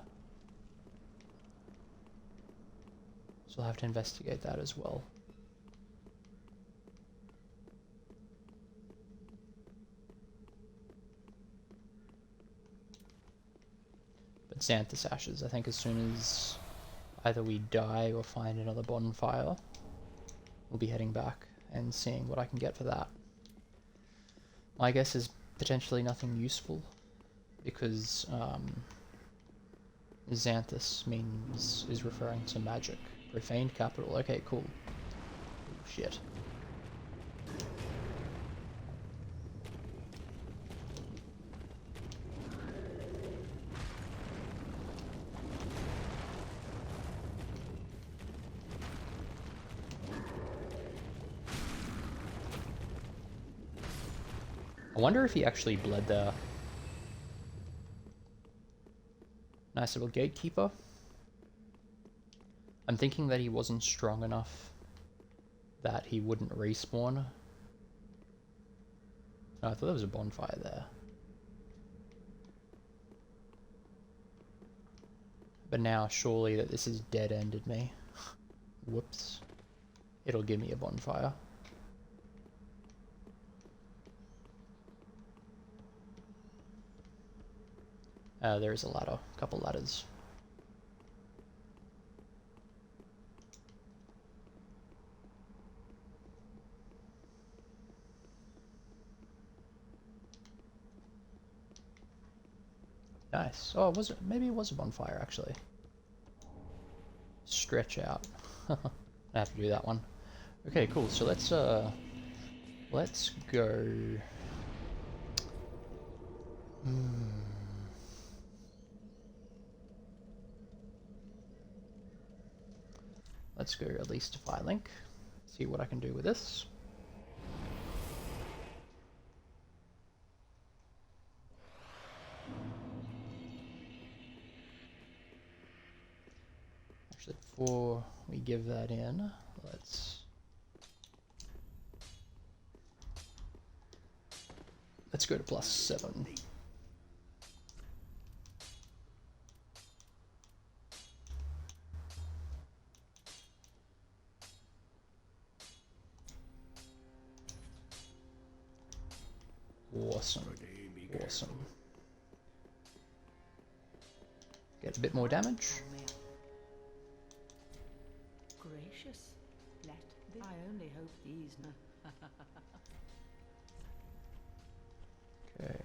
So I'll have to investigate that as well. But Xanthus Ashes, I think as soon as either we die or find another bonfire, we'll be heading back and seeing what I can get for that. My guess is potentially nothing useful, because Xanthus is referring to magic. Profaned capital, okay, cool. Oh, shit. I wonder if he actually bled there. Nice little gatekeeper. I'm thinking that he wasn't strong enough that he wouldn't respawn. Oh, I thought there was a bonfire there. But now, surely that this has dead-ended me. Whoops. It'll give me a bonfire. There is a ladder. A couple ladders. Nice. Oh, was it? Maybe it was a bonfire, actually. Stretch out. I have to do that one. Okay, cool. So let's go. Let's go at least to Firelink. See what I can do with this. Actually, before we give that in, let's go to +7. Awesome. Awesome. Get a bit more damage. Gracious, I only hope these. Okay.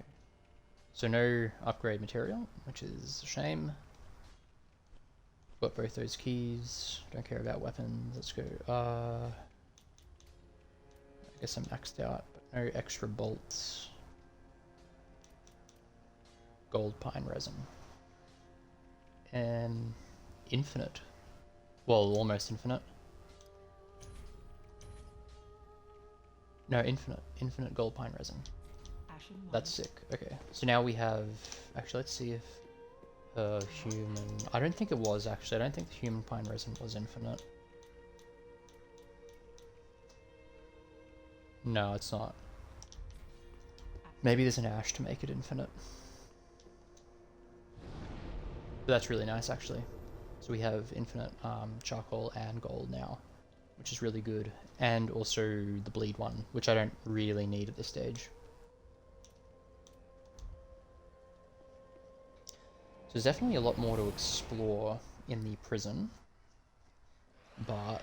So no upgrade material, which is a shame. Got both those keys. Don't care about weapons. Let's go. I guess I'm maxed out, but no extra bolts. Gold pine resin. And infinite. Well, almost infinite. No, infinite. Infinite gold pine resin. That's sick. Okay, so now we have... Actually, let's see if human... I don't think it was, actually. I don't think the human pine resin was infinite. No, it's not. Maybe there's an ash to make it infinite. But that's really nice, actually. So we have infinite charcoal and gold now, which is really good. And also the bleed one, which I don't really need at this stage. So there's definitely a lot more to explore in the prison, but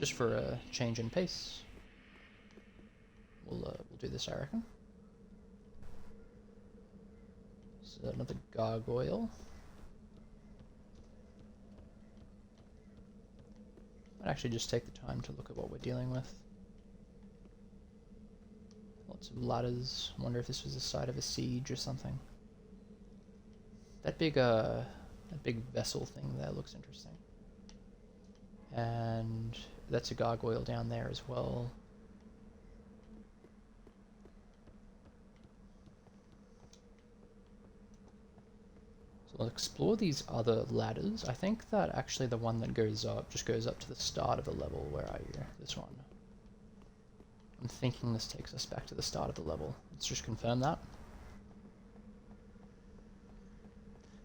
just for a change in pace, we'll do this, I reckon. So another gargoyle. I'd actually just take the time to look at what we're dealing with. Lots of ladders. I wonder if this was the site of a siege or something. That big vessel thing there looks interesting. And that's a gargoyle down there as well. So we'll explore these other ladders. I think that actually the one that goes up just goes up to the start of the level. Where are you? This one. I'm thinking this takes us back to the start of the level. Let's just confirm that.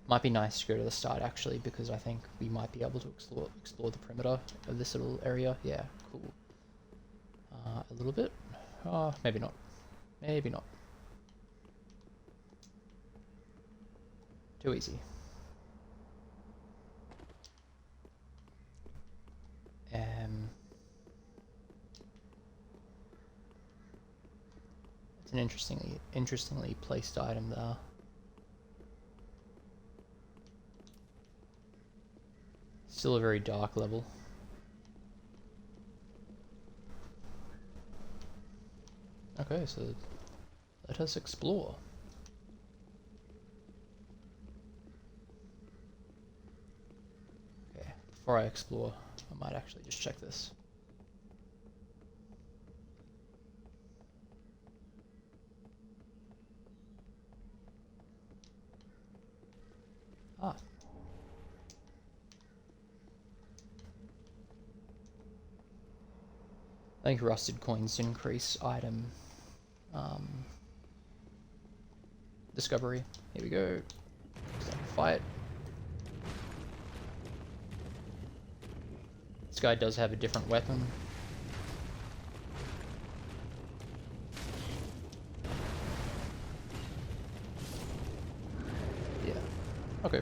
Might be nice to go to the start actually, because I think we might be able to explore the perimeter of this little area. Yeah, cool. A little bit. Oh, maybe not. Maybe not. Too easy. It's an interestingly placed item there. Still a very dark level. Okay, so let us explore. Okay, before I explore, I might actually just check this. Ah. I think rusted coins increase item discovery. Here we go. Fight. This guy does have a different weapon. Yeah. Okay.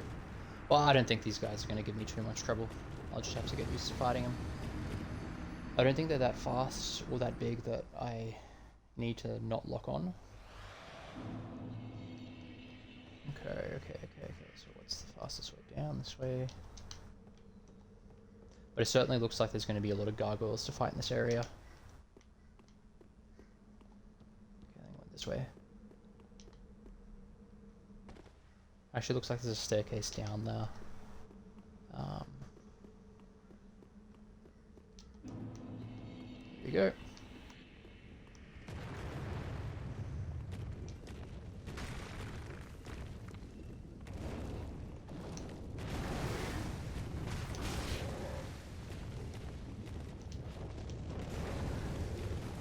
Well, I don't think these guys are going to give me too much trouble. I'll just have to get used to fighting them. I don't think they're that fast or that big that I need to not lock on. Okay. So what's the fastest way down? This way. But it certainly looks like there's going to be a lot of gargoyles to fight in this area. Okay, I think I went this way. Actually, looks like there's a staircase down there. Here we go.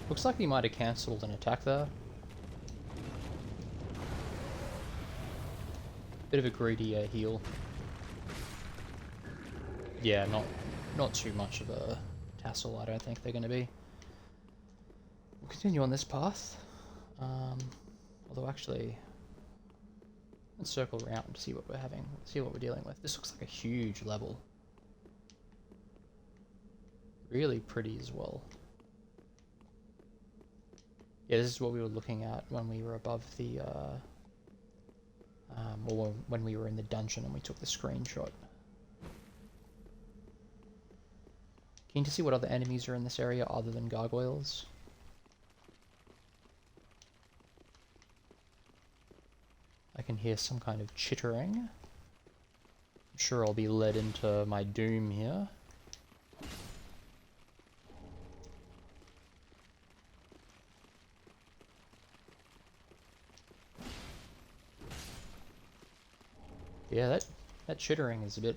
Looks like he might have cancelled an attack there. Bit of a greedy heal. Yeah, not too much of a tassel, I don't think they're going to be. We'll continue on this path. Although actually, let's circle around to see what we're dealing with. This looks like a huge level. Really pretty as well. Yeah, this is what we were looking at when we were above the, or when we were in the dungeon and we took the screenshot. Keen to see what other enemies are in this area other than gargoyles. I can hear some kind of chittering. I'm sure I'll be led into my doom here. Yeah, that chittering is a bit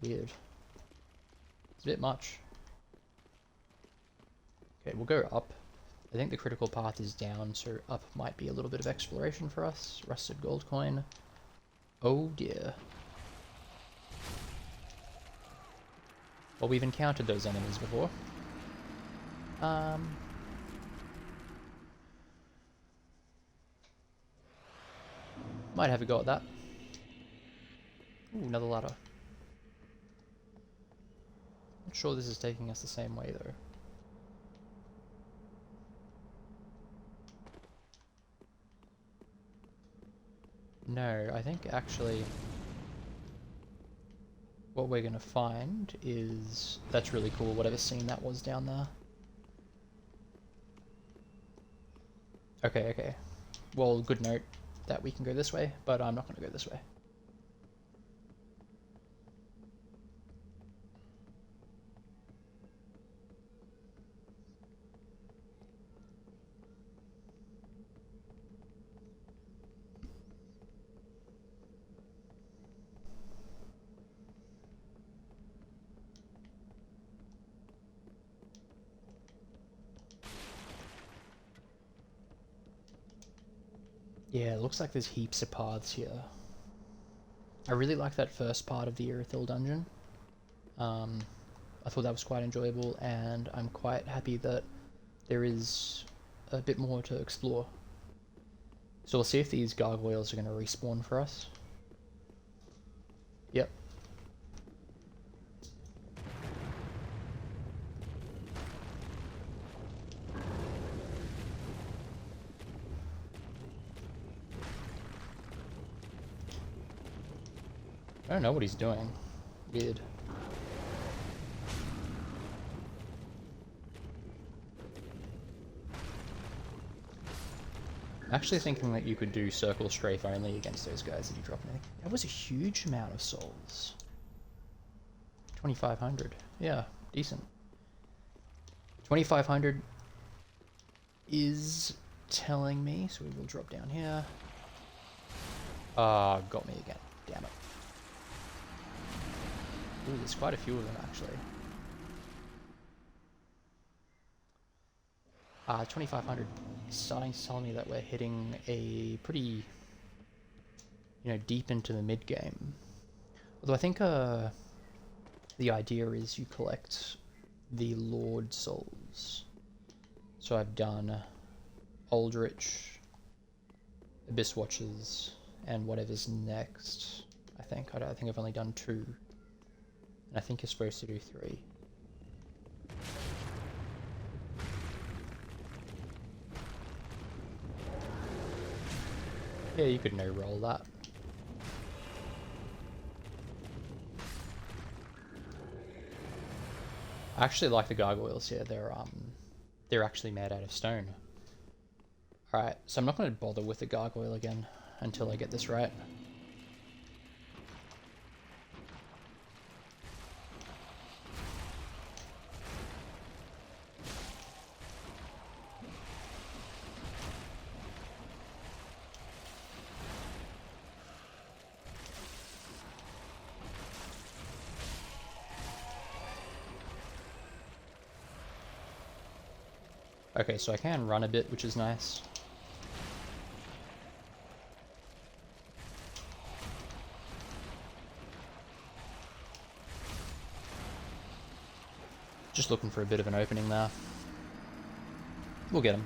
weird. It's a bit much. Okay, we'll go up. I think the critical path is down, so up might be a little bit of exploration for us. Rusted gold coin. Oh dear. Well, we've encountered those enemies before. Might have a go at that. Ooh, another ladder. Not sure this is taking us the same way though. No, I think actually what we're gonna find is... That's really cool, whatever scene that was down there. Okay, okay. Well, good note that we can go this way, but I'm not gonna go this way. Yeah, it looks like there's heaps of paths here. I really like that first part of the Irithyll dungeon. I thought that was quite enjoyable, and I'm quite happy that there is a bit more to explore. So we'll see if these gargoyles are going to respawn for us. Yep. I don't know what he's doing. Weird. I'm actually thinking that you could do circle strafe only against those guys if you drop anything. That was a huge amount of souls. 2,500. Yeah, decent. 2,500 is telling me, so we will drop down here. Ah, got me again. Damn it. Ooh, there's quite a few of them actually. 2,500 is starting to tell me that we're hitting a pretty, deep into the mid game. Although I think the idea is you collect the Lord souls. So I've done Aldrich, Abyss Watchers, and whatever's next. I think I've only done 2, and I think you're supposed to do 3. Yeah, you could no-roll that. I actually like the gargoyles here. They're actually made out of stone. Alright, so I'm not going to bother with the gargoyle again until I get this right. Okay, so I can run a bit, which is nice. Just looking for a bit of an opening there. We'll get him.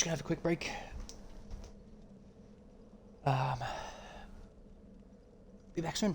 just gonna have a quick break. Be back soon.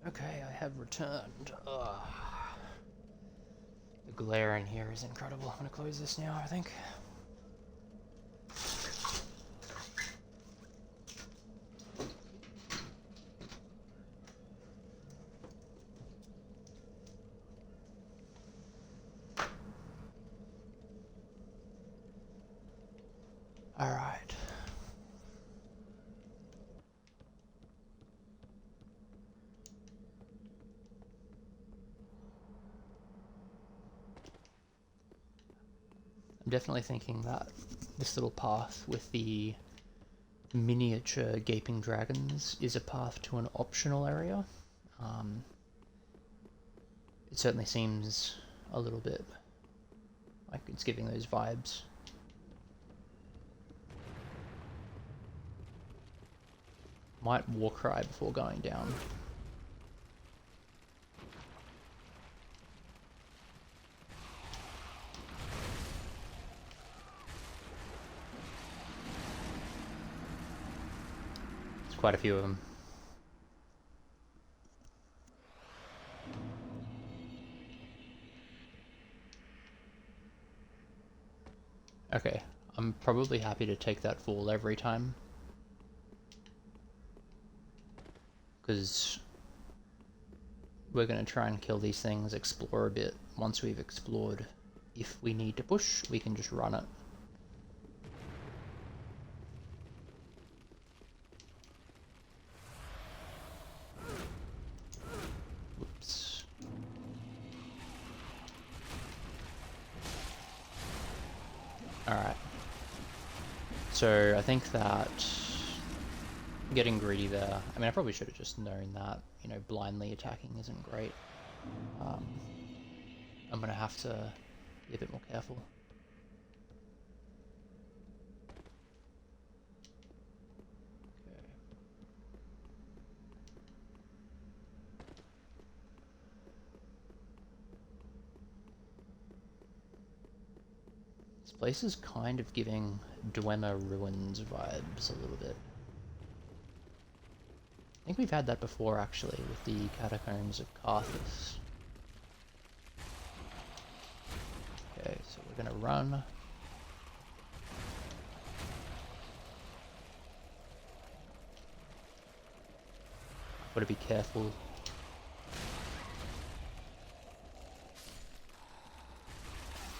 Okay, I have returned. Ugh. The glare in here is incredible. I'm gonna close this now, I think. Alright. I'm definitely thinking that this little path with the miniature gaping dragons is a path to an optional area. It certainly seems a little bit like it's giving those vibes. Might war cry before going down. There's quite a few of them. Okay, I'm probably happy to take that fall every time. Because we're going to try and kill these things, explore a bit. Once we've explored, if we need to push, we can just run it. Oops. Alright. So I think that getting greedy there, I mean I probably should have just known that, you know, blindly attacking isn't great. I'm gonna have to be a bit more careful. Okay. This place is kind of giving Dwemer Ruins vibes a little bit. I think we've had that before actually with the Catacombs of Carthus. Okay, so we're gonna run. Gotta be careful.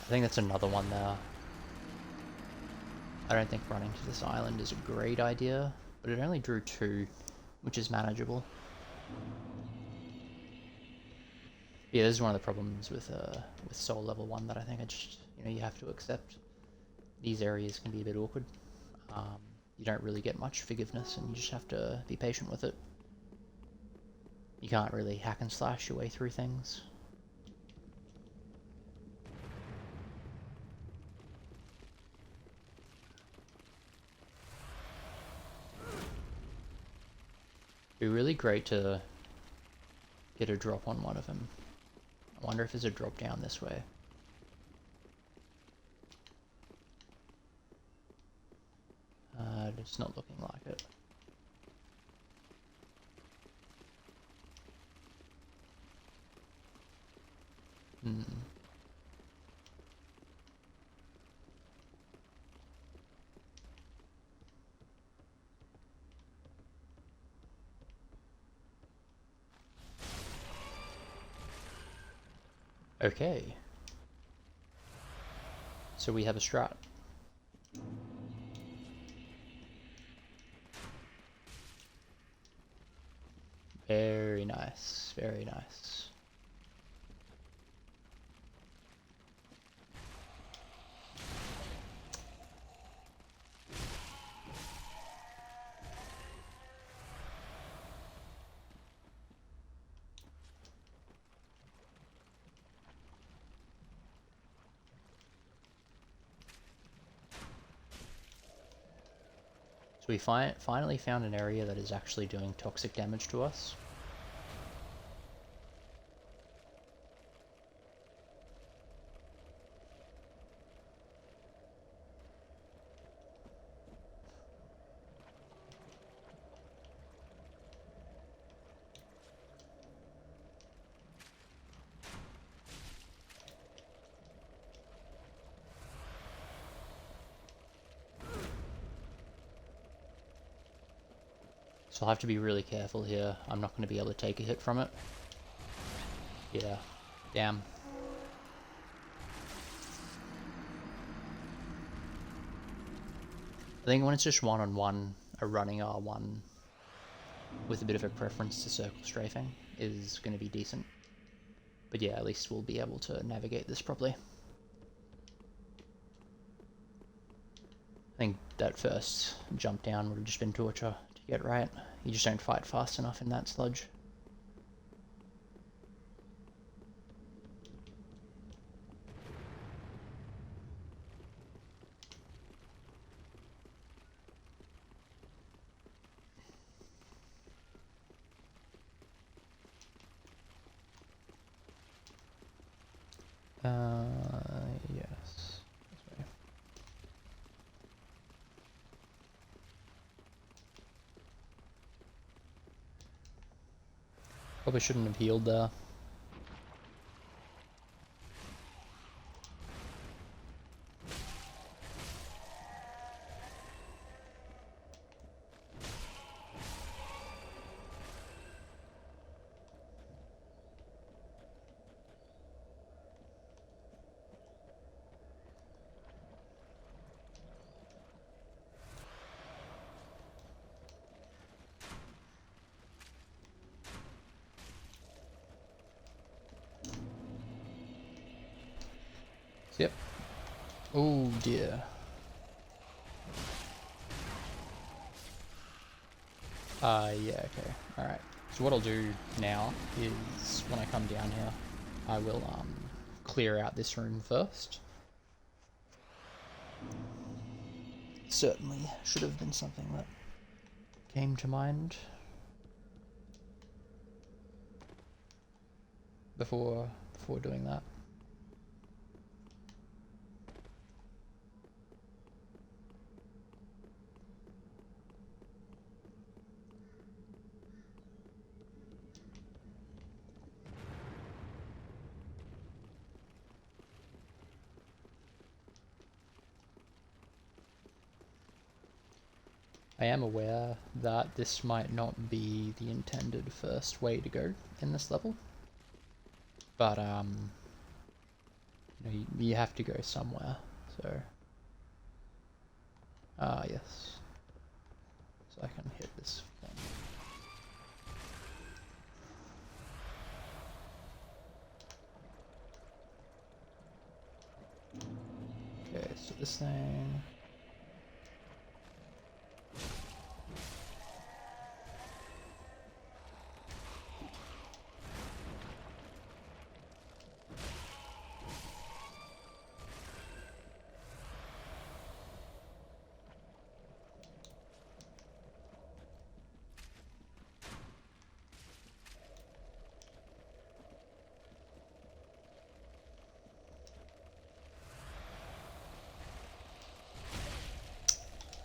I think that's another one there. I don't think running to this island is a great idea, but it only drew 2, which is manageable. Yeah, this is one of the problems with Soul Level 1 that I think I just, you know, you have to accept. These areas can be a bit awkward. You don't really get much forgiveness, and you just have to be patient with it. You can't really hack and slash your way through things. It'd be really great to get a drop on one of them. I wonder if there's a drop down this way. It's not looking like it. Okay. So we have a strat. Very nice, very nice. So we finally found an area that is actually doing toxic damage to us. So I'll have to be really careful here. I'm not going to be able to take a hit from it. Yeah, damn. I think when it's just one-on-one, a running R1 with a bit of a preference to circle strafing is going to be decent. But yeah, at least we'll be able to navigate this properly. I think that first jump down would have just been torture to get right. You just don't fight fast enough in that sludge. Yes. This way. Probably shouldn't have healed there. Yep. Oh dear. Yeah, okay. Alright. So what I'll do now is, when I come down here, I will, clear out this room first. Certainly should have been something that came to mind before doing that. I am aware that this might not be the intended first way to go in this level, but you know, you have to go somewhere, so yes, so I can hit this thing. Okay, so this thing.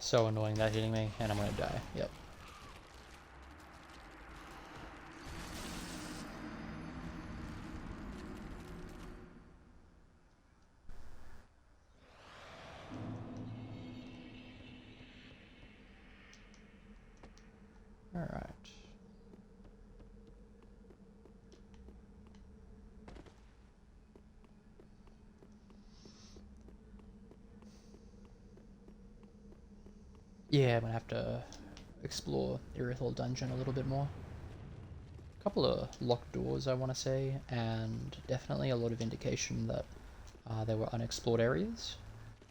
So annoying that hitting me, and I'm gonna die. Yep. All right. Yeah, I'm gonna have to explore Irithel Dungeon a little bit more. A couple of locked doors, I want to say, and definitely a lot of indication that there were unexplored areas.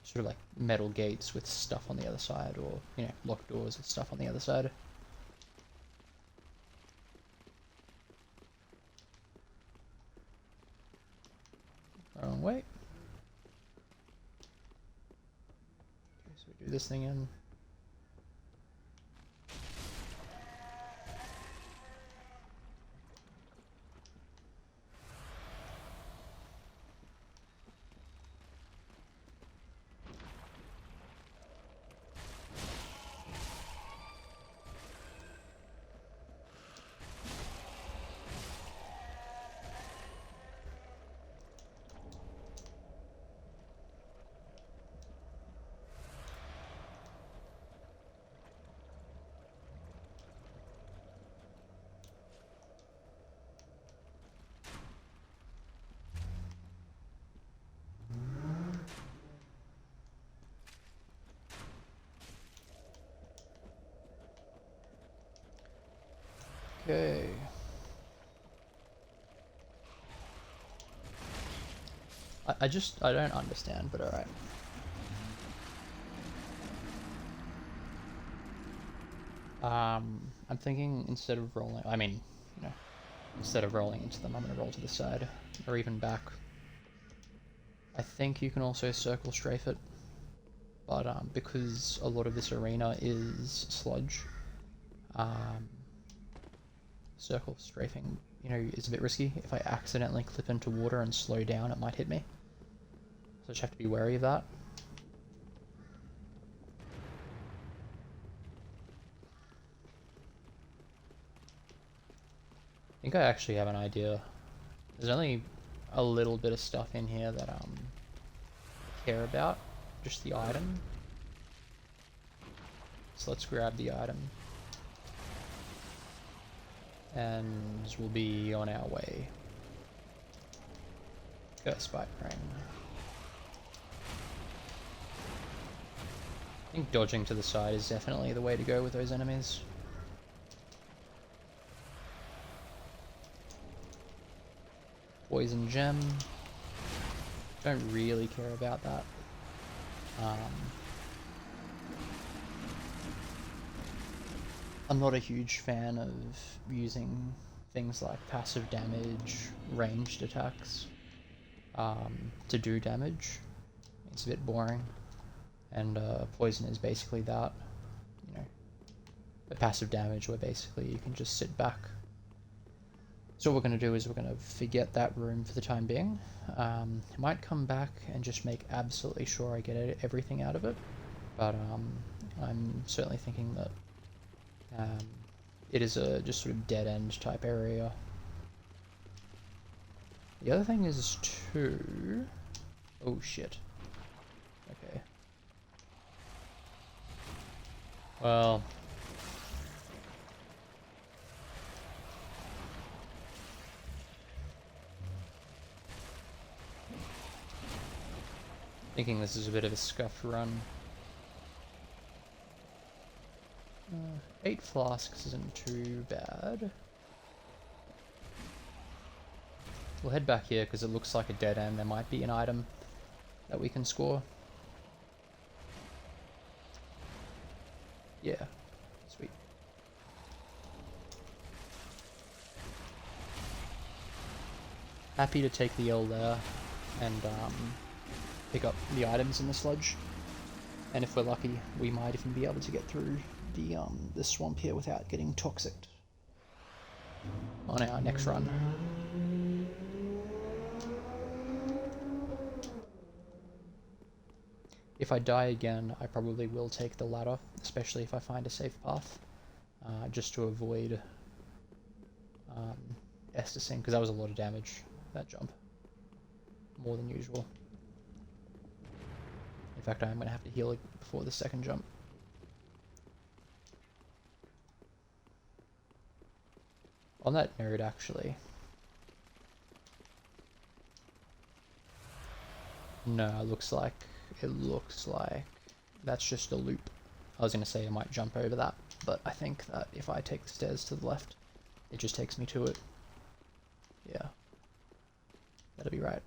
Sort of like metal gates with stuff on the other side, or, you know, locked doors with stuff on the other side. Wrong way. Okay, so we do this thing in. Okay. I don't understand, but alright. I'm thinking instead of rolling, I mean, you know, instead of rolling into them, I'm gonna roll to the side, or even back. I think you can also circle strafe it, but because a lot of this arena is sludge, circle strafing, you know, is a bit risky. If I accidentally clip into water and slow down, it might hit me. So I just have to be wary of that. I think I actually have an idea. There's only a little bit of stuff in here that I care about, just the item. So let's grab the item. And we'll be on our way. Got a spike ring. I think dodging to the side is definitely the way to go with those enemies. Poison gem. Don't really care about that. I'm not a huge fan of using things like passive damage, ranged attacks to do damage. It's a bit boring, and poison is basically that. You know, the passive damage where basically you can just sit back. So what we're going to do is we're going to forget that room for the time being. I might come back and just make absolutely sure I get everything out of it, but I'm certainly thinking that it is a just sort of dead-end type area. The other thing is too... Oh shit. Okay. Well... Thinking this is a bit of a scuffed run. 8 flasks isn't too bad. We'll head back here because it looks like a dead end. There might be an item that we can score. Yeah, sweet. Happy to take the L there and pick up the items in the sludge. And if we're lucky, we might even be able to get through the swamp here without getting toxic on our next run. If I die again, I probably will take the ladder, especially if I find a safe path, just to avoid estusing, because that was a lot of damage, that jump. More than usual. In fact, I'm going to have to heal it before the second jump. On that note, actually... No, it looks like that's just a loop. I was going to say I might jump over that, but I think that if I take the stairs to the left, it just takes me to it. Yeah. That'll be right.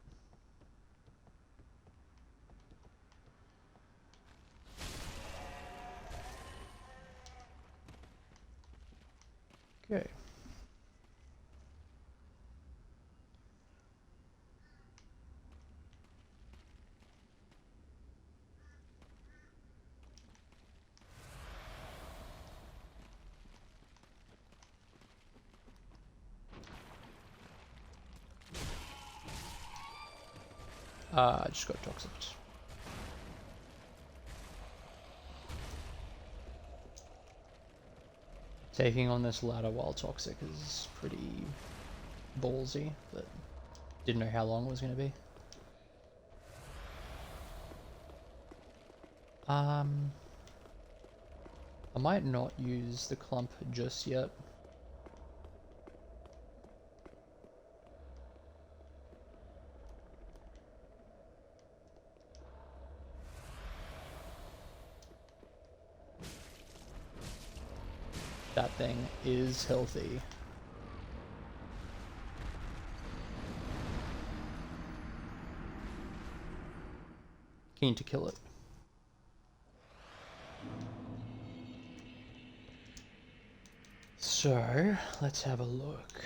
Okay. I just got toxic. Taking on this ladder while toxic is pretty ballsy, but didn't know how long it was going to be. I might not use the clump just yet. That thing is healthy. Keen to kill it. So, let's have a look.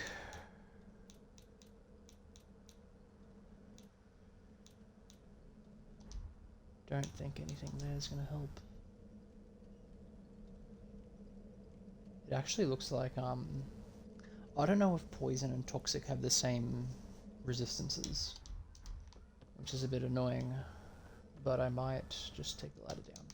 Don't think anything there is going to help. It actually looks like, I don't know if poison and toxic have the same resistances, which is a bit annoying, but I might just take the ladder down.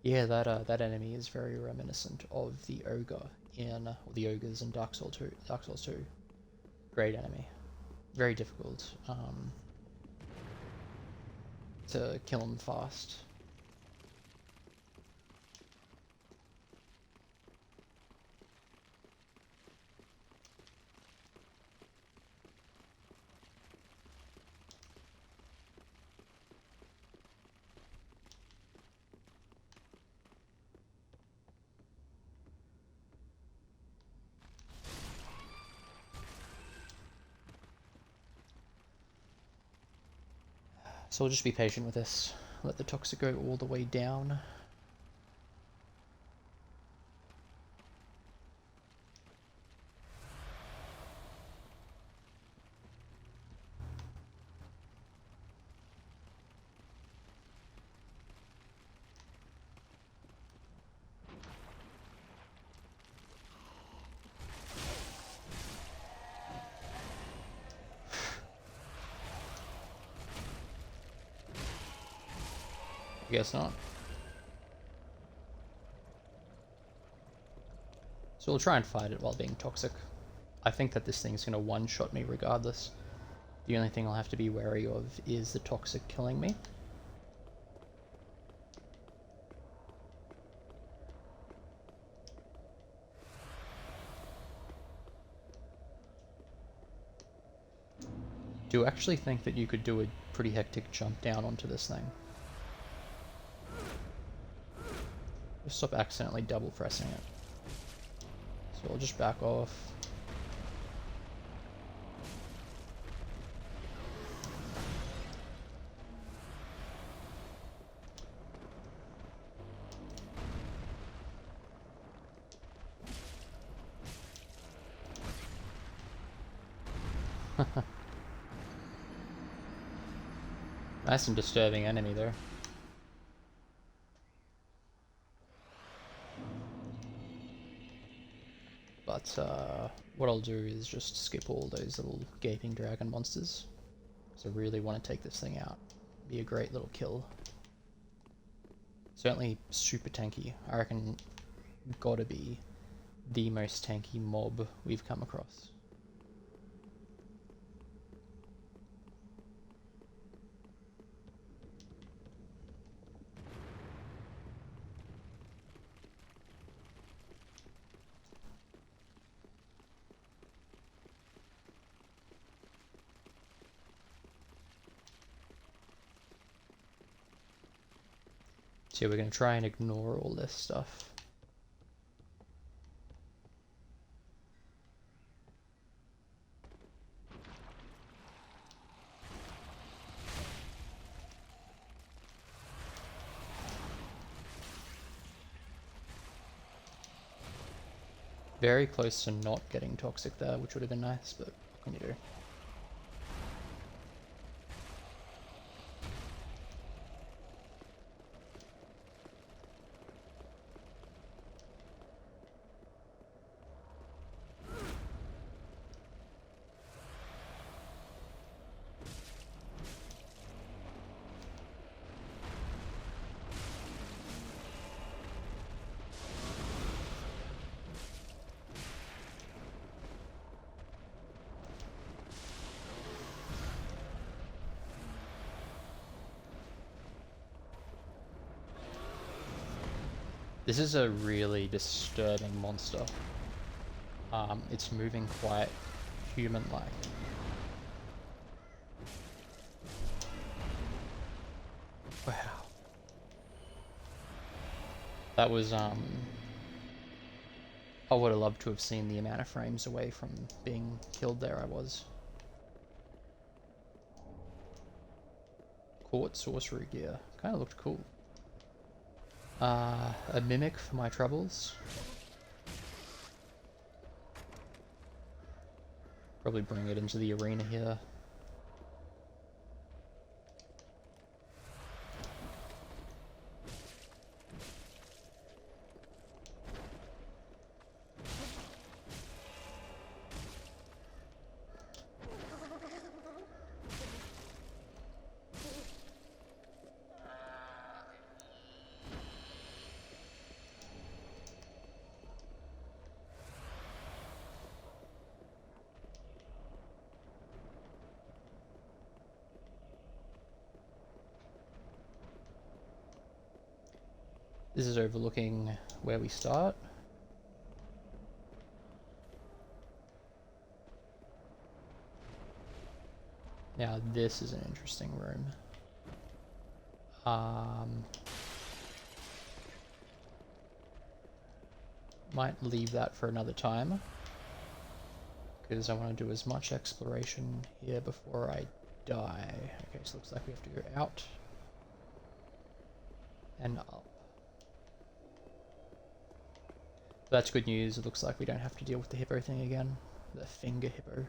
Yeah, that enemy is very reminiscent of the ogre in, or the ogres in Dark Souls 2. Dark Souls 2. Great enemy. Very difficult to kill him fast. So we'll just be patient with this. Let the toxic go all the way down. I guess not. So we'll try and fight it while being toxic. I think that this thing's going to one-shot me regardless. The only thing I'll have to be wary of is the toxic killing me. Do actually think that you could do a pretty hectic jump down onto this thing. Just stop accidentally double pressing it. So I'll just back off. Nice and disturbing enemy there. But what I'll do is just skip all those little gaping dragon monsters. So I really want to take this thing out. Be a great little kill. Certainly super tanky. I reckon gotta be the most tanky mob we've come across. So we're going to try and ignore all this stuff. Very close to not getting toxic there, which would have been nice, but what can you do? This is a really disturbing monster. It's moving quite human-like. Wow. That was, I would have loved to have seen the amount of frames away from being killed there I was. Court sorcery gear. Kinda looked cool. A mimic for my troubles. Probably bring it into the arena here. This is overlooking where we start. Now this is an interesting room. Might leave that for another time, because I want to do as much exploration here before I die. Okay, so looks like we have to go out and up. That's good news. It looks like we don't have to deal with the hippo thing again. The finger hippo.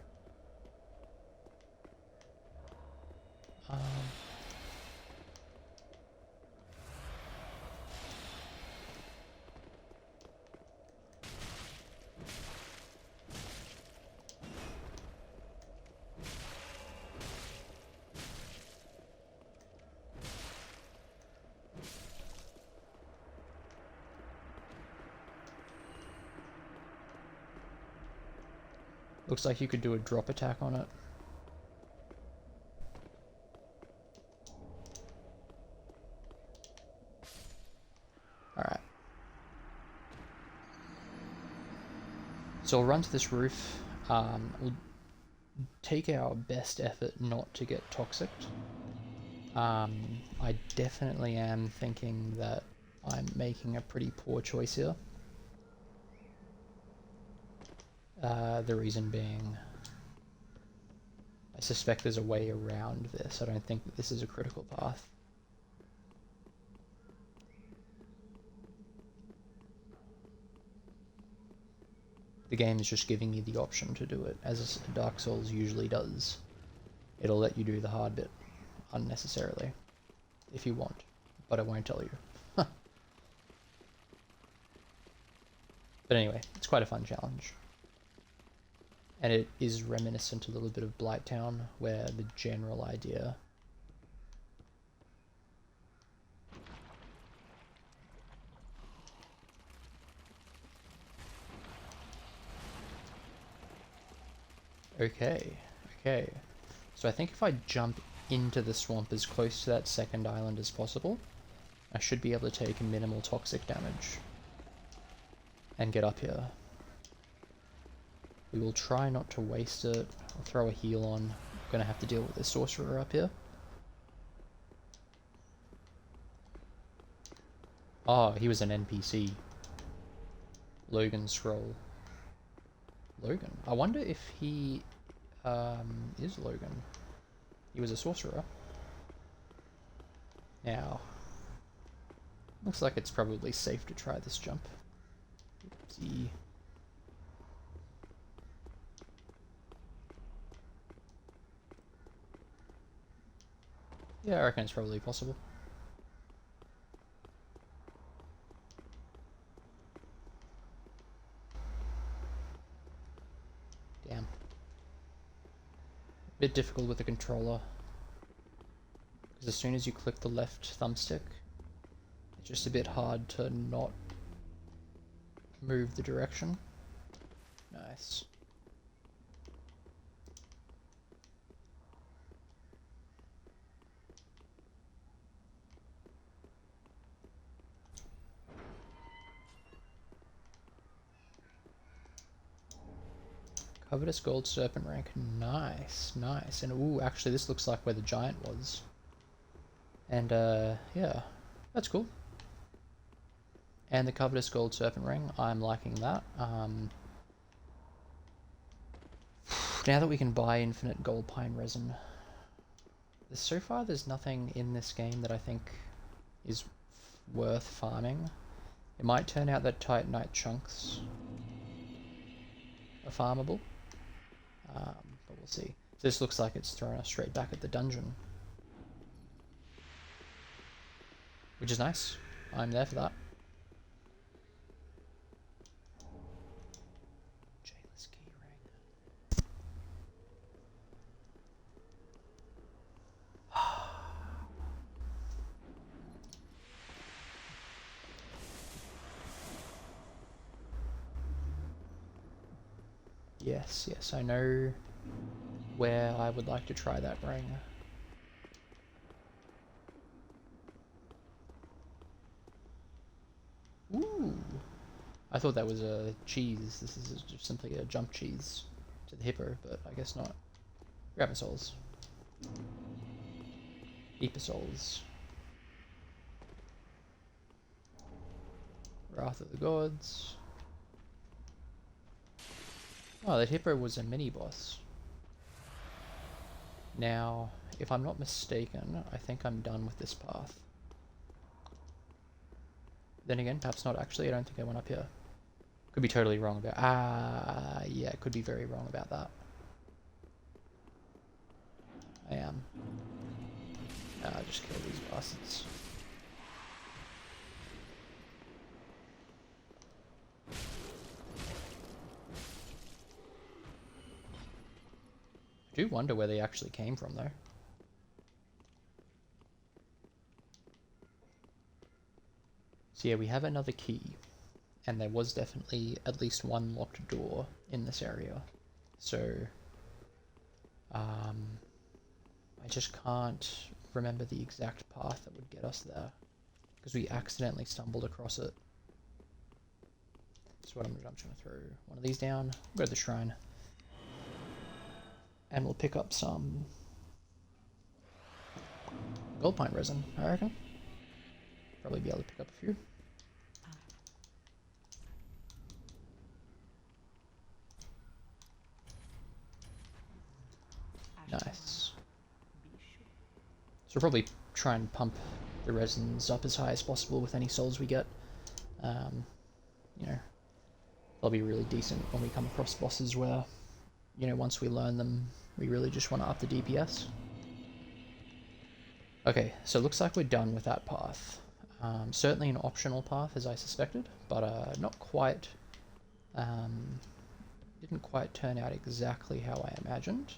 Looks like you could do a drop attack on it. Alright. So we'll run to this roof. We'll take our best effort not to get toxic. I definitely am thinking that I'm making a pretty poor choice here. The reason being, I suspect there's a way around this. I don't think that this is a critical path. The game is just giving you the option to do it, as Dark Souls usually does. It'll let you do the hard bit unnecessarily, if you want, but it won't tell you. But anyway, it's quite a fun challenge. And it is reminiscent a little bit of Blighttown, where the general idea Okay. So I think if I jump into the swamp as close to that second island as possible, I should be able to take minimal toxic damage and get up here. We will try not to waste it. I'll throw a heal on. I'm gonna have to deal with this sorcerer up here. Oh, he was an NPC. Logan Scroll. Logan. I wonder if he is Logan. He was a sorcerer. Now, looks like it's probably safe to try this jump. Oopsie. Yeah, I reckon it's probably possible. Damn. Bit difficult with the controller, because as soon as you click the left thumbstick, it's just a bit hard to not move the direction. Nice. Covetous gold serpent rank. Nice. And ooh, actually this looks like where the giant was. And yeah, that's cool. And the covetous gold serpent ring, I'm liking that. Now that we can buy infinite gold pine resin, so far there's nothing in this game that I think is worth farming. It might turn out that titanite chunks are farmable. But we'll see. This looks like it's throwing us straight back at the dungeon, which is nice. I'm there for that. Jailers key ring. Yes, I know where I would like to try that ring. Ooh! I thought that was a cheese. This is just simply a jump cheese to the hippo, but I guess not. Grab souls. Souls. Wrath of the Gods. Oh, that hippo was a mini-boss. Now, if I'm not mistaken, I think I'm done with this path. Then again, perhaps not actually. I don't think I went up here. Could be totally wrong about... yeah, could be very wrong about that. I am. Just kill these bastards. I do wonder where they actually came from, though. So yeah, we have another key. And there was definitely at least one locked door in this area. So... I just can't remember the exact path that would get us there. Because we accidentally stumbled across it. So what I'm just gonna throw one of these down, go to the shrine. And we'll pick up some gold pine resin, I reckon. Probably be able to pick up a few. Nice. So we'll probably try and pump the resins up as high as possible with any souls we get. You know, they'll be really decent when we come across bosses where, you know, once we learn them, we really just want to up the DPS. Okay, so it looks like we're done with that path. Certainly an optional path, as I suspected, but not quite. Didn't quite turn out exactly how I imagined.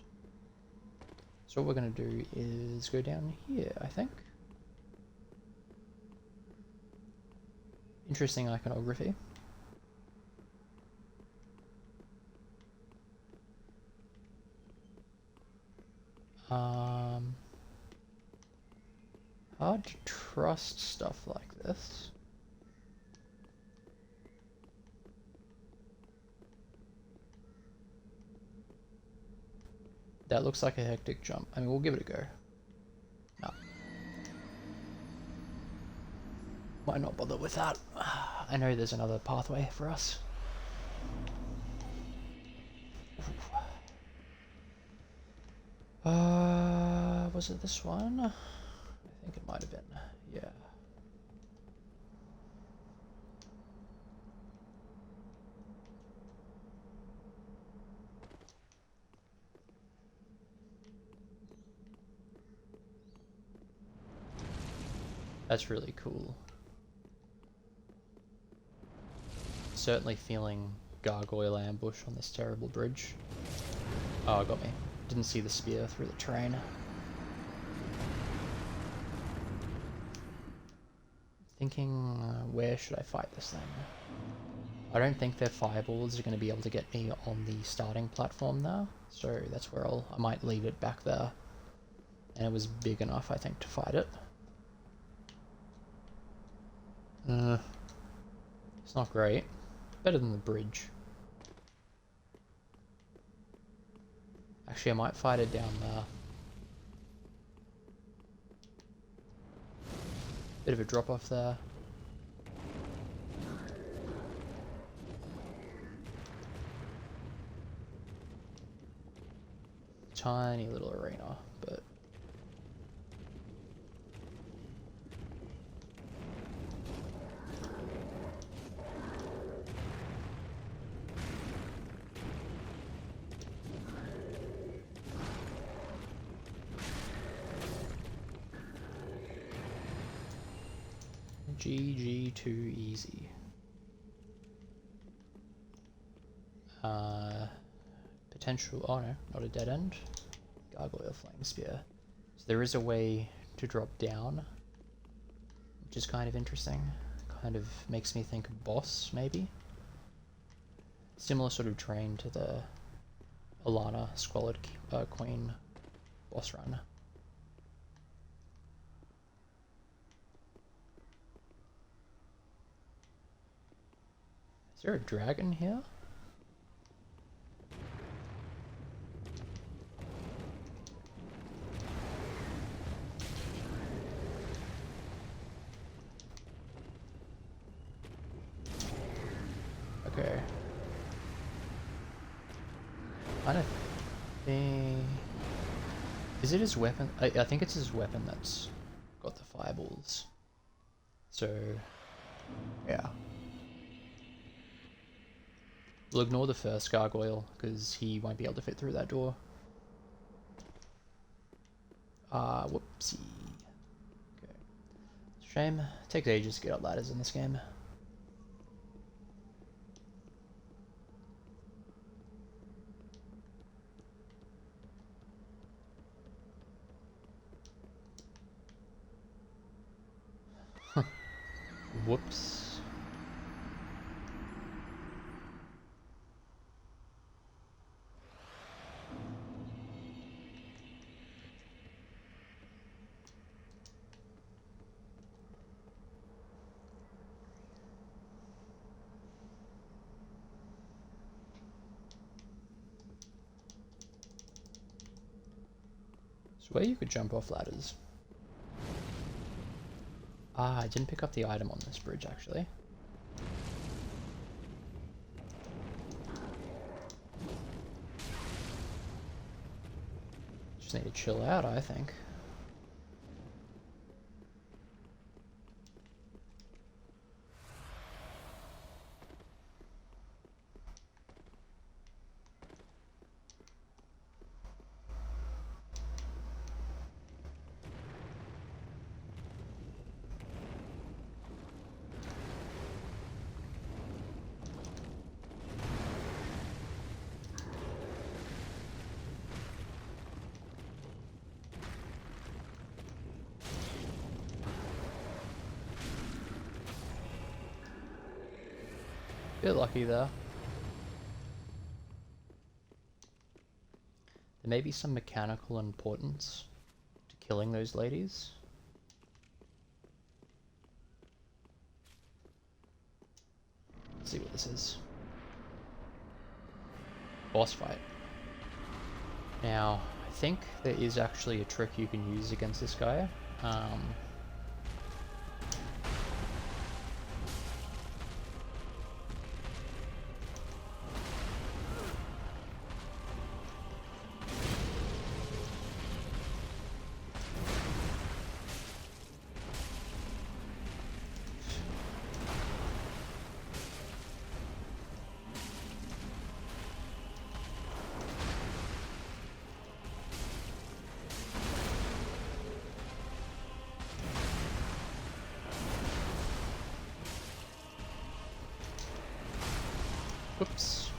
So what we're going to do is go down here, I think. Interesting iconography. Hard to trust stuff like this. That looks like a hectic jump. I mean, we'll give it a go. No. Might not bother with that. I know there's another pathway for us. Was it this one? I think it might have been. Yeah. That's really cool. Certainly feeling gargoyle ambush on this terrible bridge. Oh, it got me. Didn't see the spear through the terrain. Thinking, where should I fight this thing? I don't think their fireballs are going to be able to get me on the starting platform there, so that's where I might leave it back there. And it was big enough, I think, to fight it. It's not great. Better than the bridge. Actually, I might fight it down there. Bit of a drop off there. Tiny little arena, but GG too easy. Potential, oh no, not a dead end. Gargoyle flame spear. So there is a way to drop down, which is kind of interesting. Kind of makes me think boss, maybe. Similar sort of terrain to the Alana Squalid Queen boss run. Is there a dragon here? Okay. I don't think... Is it his weapon? I think it's his weapon that's got the fireballs. So, yeah. We'll ignore the first gargoyle, because he won't be able to fit through that door. Whoopsie. Okay. Shame. It takes ages to get up ladders in this game. Whoops. Where you could jump off ladders. Ah, I didn't pick up the item on this bridge actually. Just need to chill out, I think. Bit lucky there. There may be some mechanical importance to killing those ladies. Let's see what this is. Boss fight. Now, I think there is actually a trick you can use against this guy. Whoops.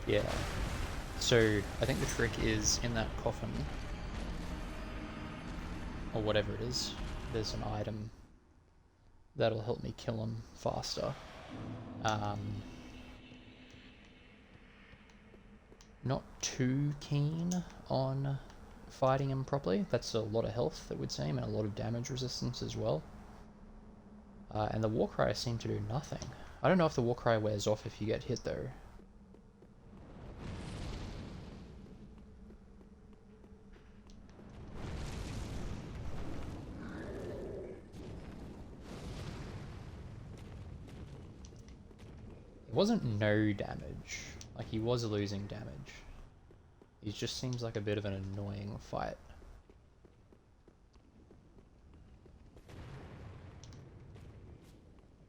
Yeah. So, I think the trick is in that coffin, or whatever it is, there's an item that'll help me kill him faster. Not too keen on fighting him properly. That's a lot of health, it would seem, and a lot of damage resistance as well. And the Warcry seemed to do nothing. I don't know if the Warcry wears off if you get hit though. It wasn't no damage, like he was losing damage. He just seems like a bit of an annoying fight.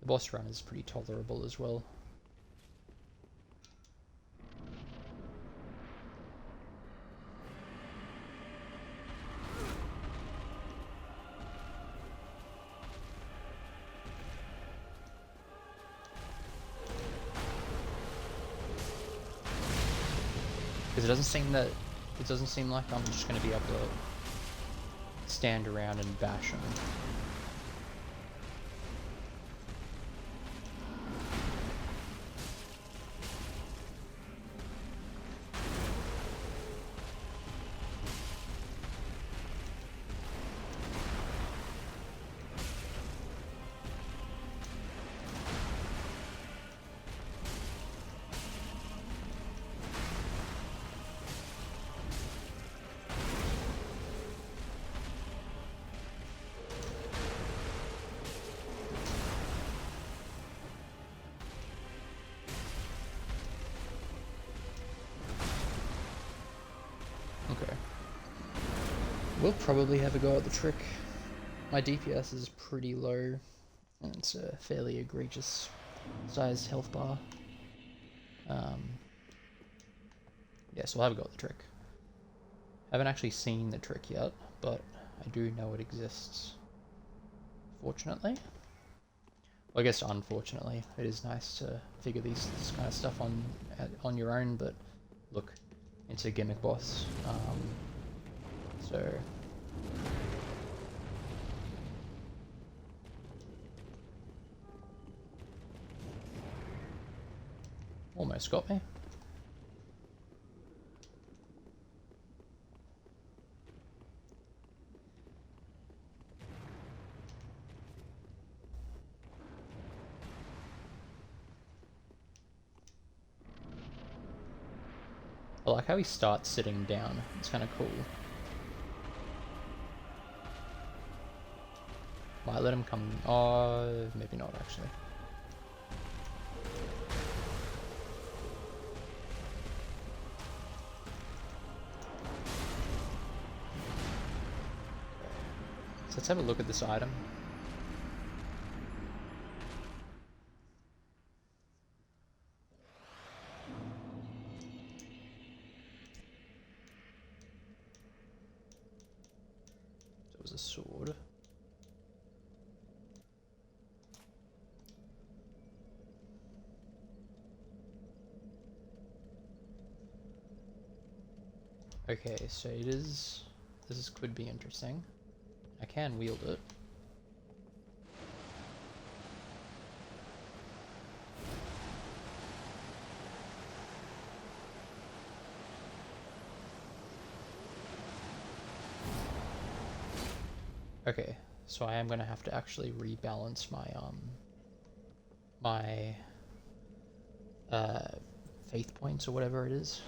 The boss run is pretty tolerable as well. Because it doesn't seem like I'm just going to be able to stand around and bash him. Okay. We'll probably have a go at the trick. My DPS is pretty low, and it's a fairly egregious sized health bar. Yeah, so we'll have a go at the trick. Haven't actually seen the trick yet, but I do know it exists. Fortunately. Well, I guess unfortunately, it is nice to figure this kind of stuff on your own, but look, it's a gimmick boss. So almost got me. I like how he starts sitting down. It's kind of cool. Might let him come. Oh, maybe not actually. So let's have a look at this item. So it was a sword. Okay, so it is. This could be interesting. I can wield it. Okay, so I am gonna have to actually rebalance my faith points or whatever it is.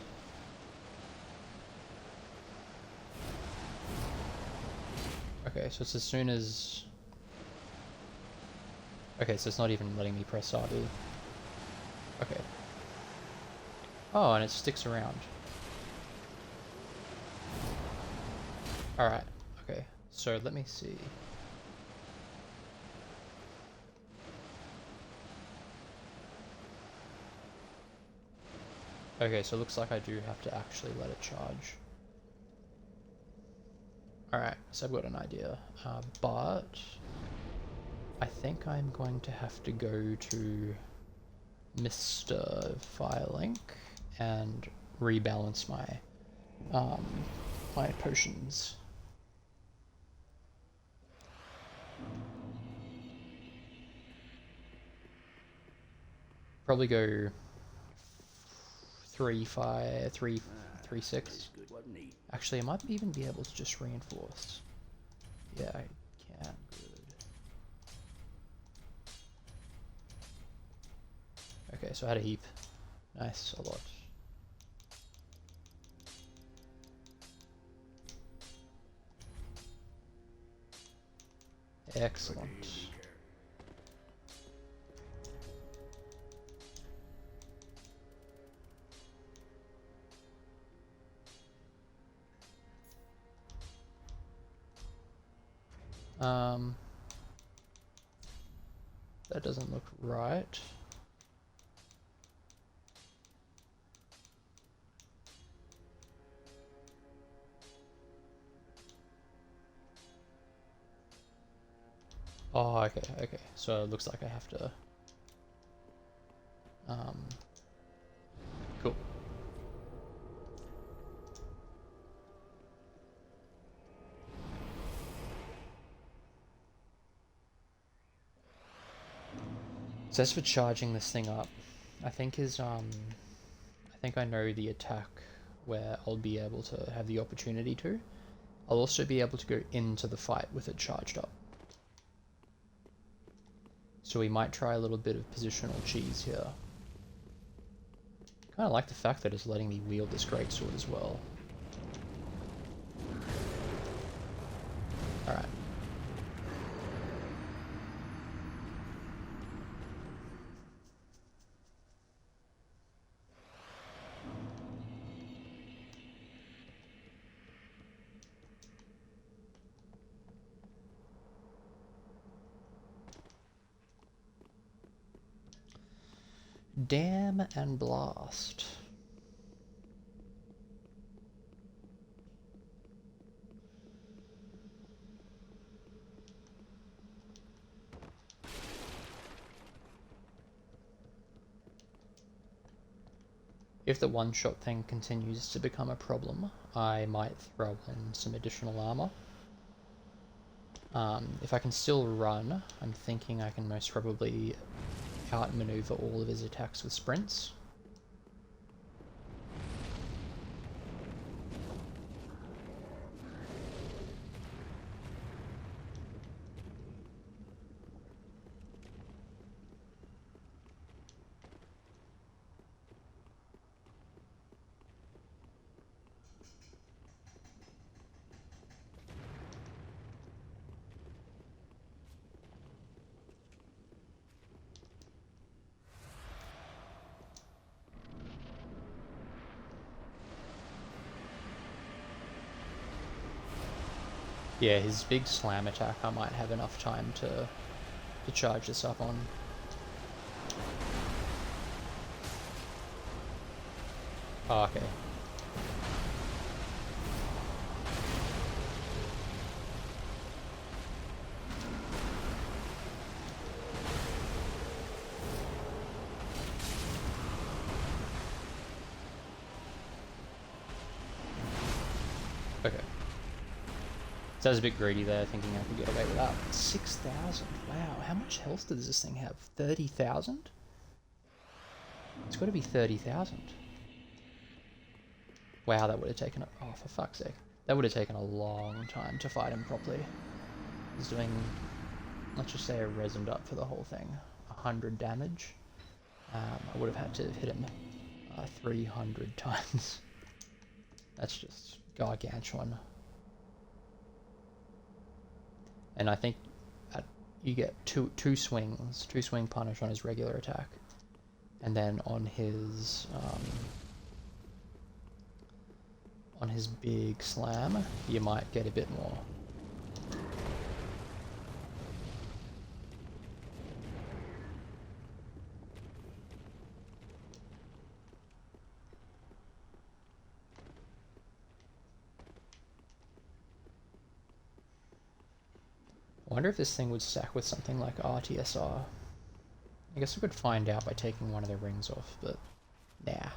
Okay, so it's as soon as... Okay, so it's not even letting me press RB. Okay. Oh, and it sticks around. Alright, okay. So let me see. Okay, so it looks like I do have to actually let it charge. Alright, so I've got an idea. But I think I'm going to have to go to Mr. Firelink and rebalance my my potions. Probably go 3-5-3-3-6. Actually, I might even be able to just reinforce. Yeah, I can. Good. Okay, so I had a heap. Nice, a lot. Excellent. That doesn't look right. Oh, okay, okay. So it looks like I have to... Cool. So as for charging this thing up, I think I think I know the attack where I'll be able to have the opportunity to. I'll also be able to go into the fight with it charged up. So we might try a little bit of positional cheese here. Kind of like the fact that it's letting me wield this greatsword as well. Alright. Damn and blast. If the one-shot thing continues to become a problem, I might throw in some additional armor. If I can still run, I'm thinking I can most probably outmaneuver all of his attacks with sprints. Yeah, his big slam attack I might have enough time to charge this up on. Oh, okay. Okay. So I was a bit greedy there, thinking I could get away with that. 6,000. Wow, how much health does this thing have? 30,000? It's got to be 30,000. Wow, that would have taken oh, for fuck's sake. That would have taken a long time to fight him properly. He's doing, let's just say I resined up for the whole thing. 100 damage. I would have had to hit him 300 times. That's just gargantuan. And I think you get two swing punish on his regular attack, and then on his big slam, you might get a bit more. I wonder if this thing would stack with something like RTSR. I guess we could find out by taking one of the rings off, but nah.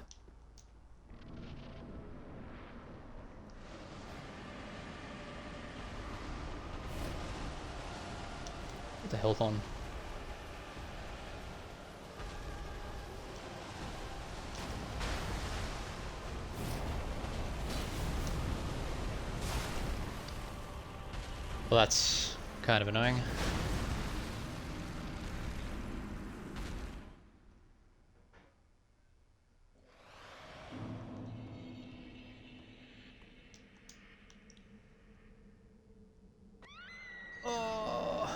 Put the health on. Well, that's kind of annoying. Oh.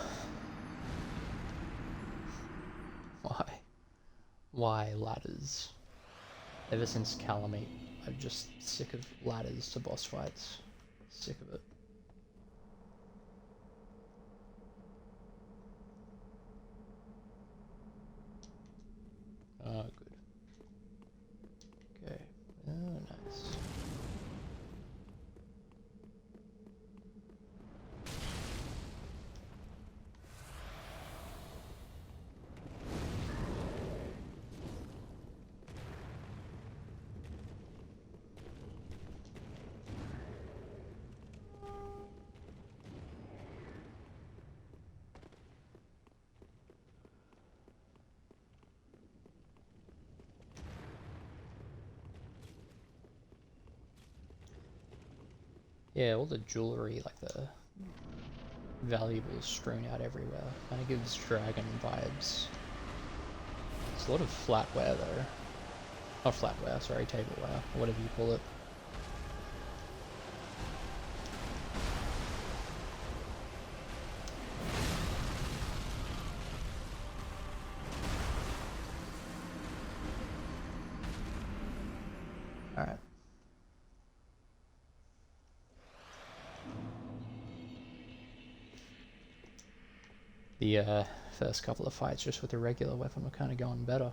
Why ladders? Ever since Calamite, I'm just sick of ladders to boss fights. Sick of it. Oh, good. Okay. Oh, nice. Yeah, all the jewelry, like the valuables strewn out everywhere, kind of gives dragon vibes. It's a lot of flatware though. Not flatware, sorry, tableware, or whatever you call it. Alright. The first couple of fights just with the regular weapon were kind of going better.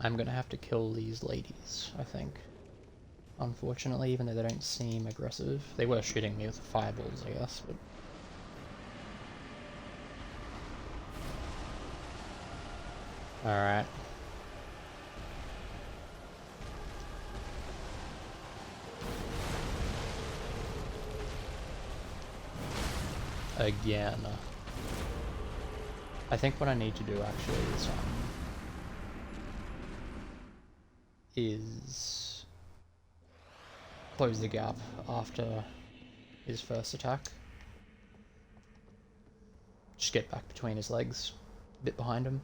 I'm gonna have to kill these ladies, I think. Unfortunately, even though they don't seem aggressive. They were shooting me with fireballs, I guess, but... Alright. Again. I think what I need to do actually is close the gap after his first attack. Just get back between his legs, a bit behind him,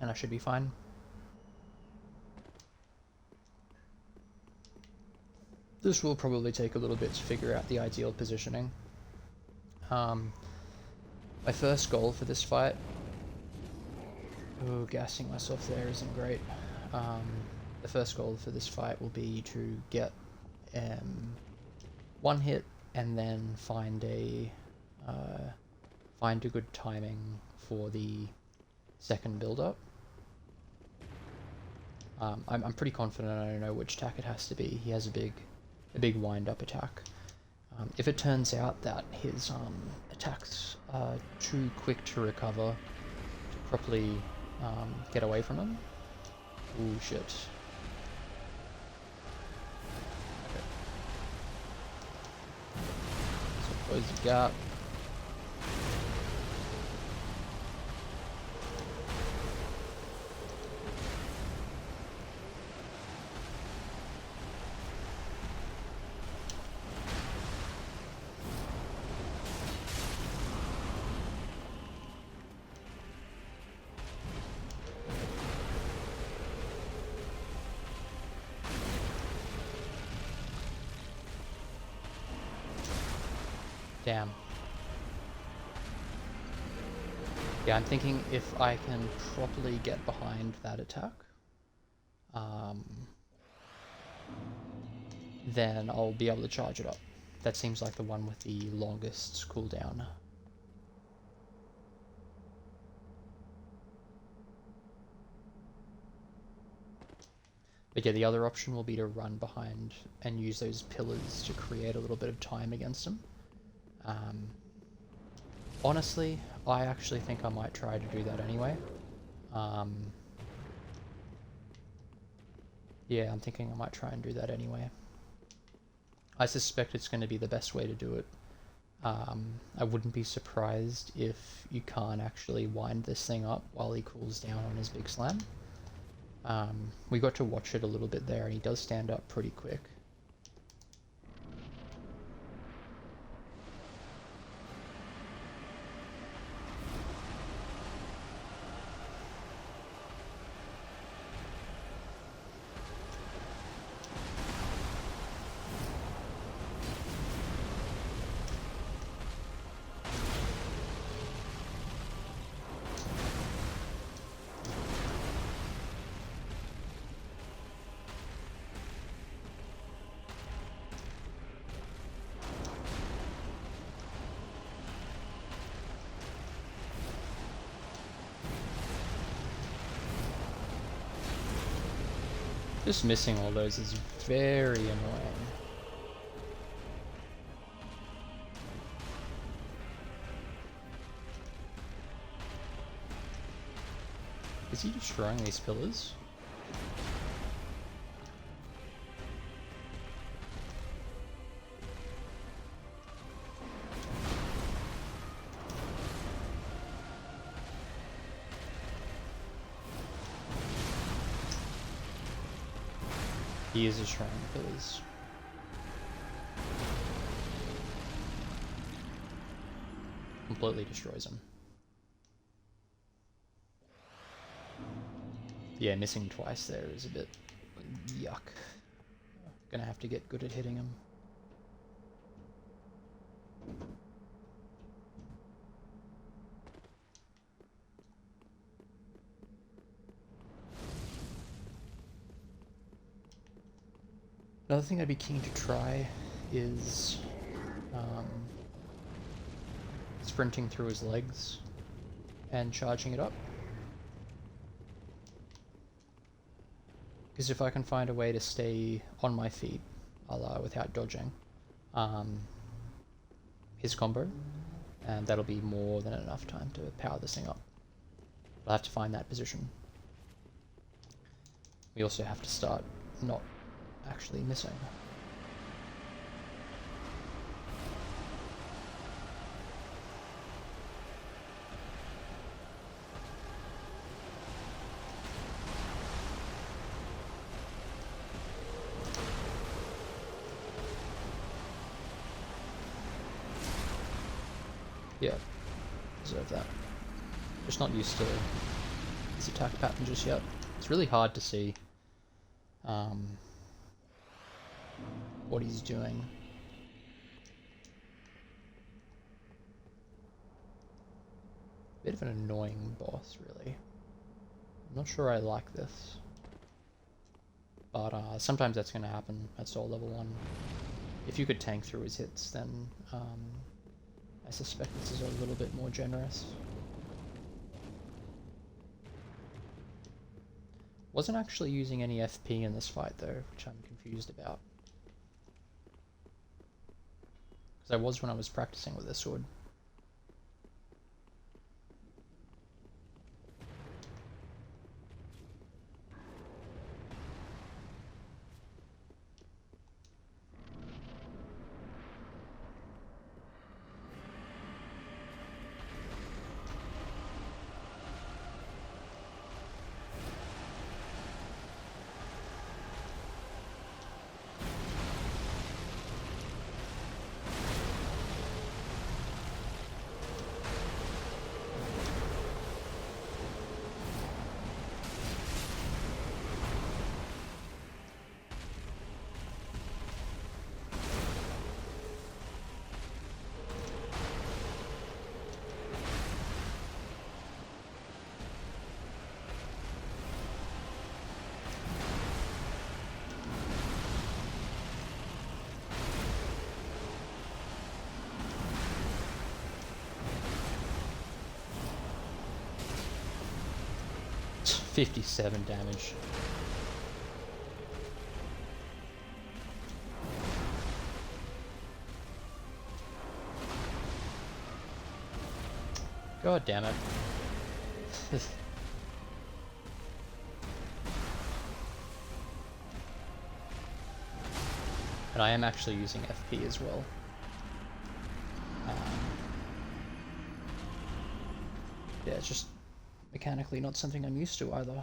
and I should be fine. This will probably take a little bit to figure out the ideal positioning. My first goal for this fight... Oh, gassing myself there isn't great. The first goal for this fight will be to get one hit and then find a good timing for the second build-up. I'm pretty confident I know which attack it has to be. He has a big wind-up attack. If it turns out that his attacks are too quick to recover to properly get away from him... Ooh, shit. Okay. So close the gap. Damn. Yeah, I'm thinking if I can properly get behind that attack, then I'll be able to charge it up. That seems like the one with the longest cooldown. But yeah, the other option will be to run behind and use those pillars to create a little bit of time against him. Honestly, I actually think I might try to do that anyway. Yeah, I'm thinking I might try and do that anyway. I suspect it's going to be the best way to do it. I wouldn't be surprised if you can't actually wind this thing up while he cools down on his big slam. We got to watch it a little bit there, and he does stand up pretty quick. Just missing all those is very annoying. Is he destroying these pillars? He is destroying the pillars. Completely destroys them. Yeah, missing twice there is a bit yuck. Gonna have to get good at hitting him. Another thing I'd be keen to try is sprinting through his legs and charging it up. Because if I can find a way to stay on my feet, without dodging, his combo, and that'll be more than enough time to power this thing up. I'll have to find that position. We also have to start not actually missing. Yeah, deserve that. Just not used to his attack pattern just yet. It's really hard to see what he's doing. Bit of an annoying boss, really. I'm not sure I like this. But sometimes that's going to happen at Soul Level 1. If you could tank through his hits, then I suspect this is a little bit more generous. Wasn't actually using any FP in this fight though, which I'm confused about. Because I was when I was practicing with this sword. It's 57 damage. God damn it. And I am actually using FP as well. Yeah, it's just mechanically not something I'm used to either.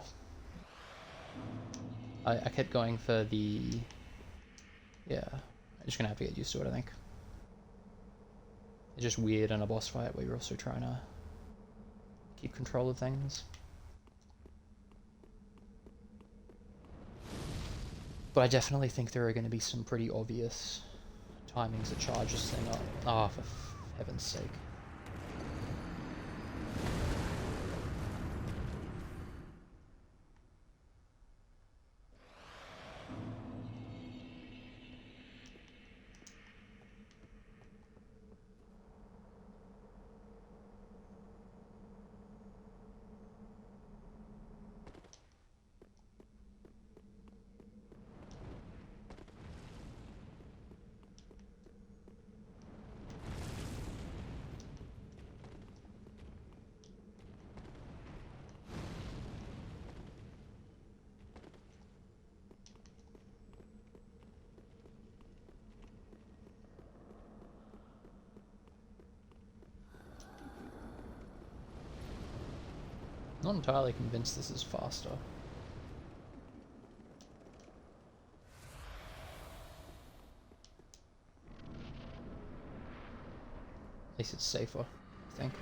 I kept going for the... Yeah, I'm just gonna have to get used to it, I think. It's just weird in a boss fight where you're also trying to keep control of things. But I definitely think there are going to be some pretty obvious timings that charge this thing up. Ah, oh, for heaven's sake. Not entirely convinced this is faster. At least it's safer, I think.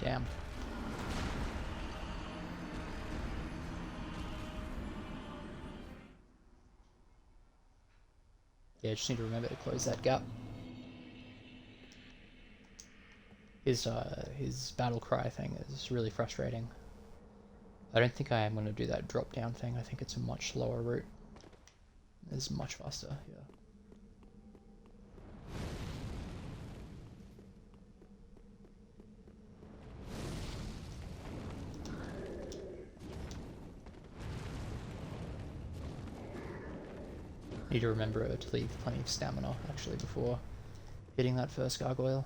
Damn. Yeah, just need to remember to close that gap. His battle cry thing is really frustrating. I don't think I am going to do that drop down thing. I think it's a much slower route. It's much faster, yeah. Need to remember to leave plenty of stamina actually before hitting that first gargoyle.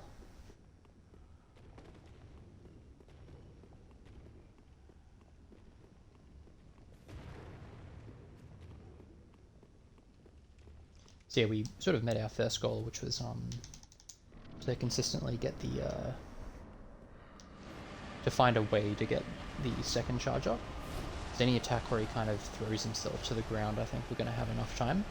So yeah, we sort of met our first goal, which was to consistently get the to find a way to get the second charge up. So any attack where he kind of throws himself to the ground, I think we're going to have enough time.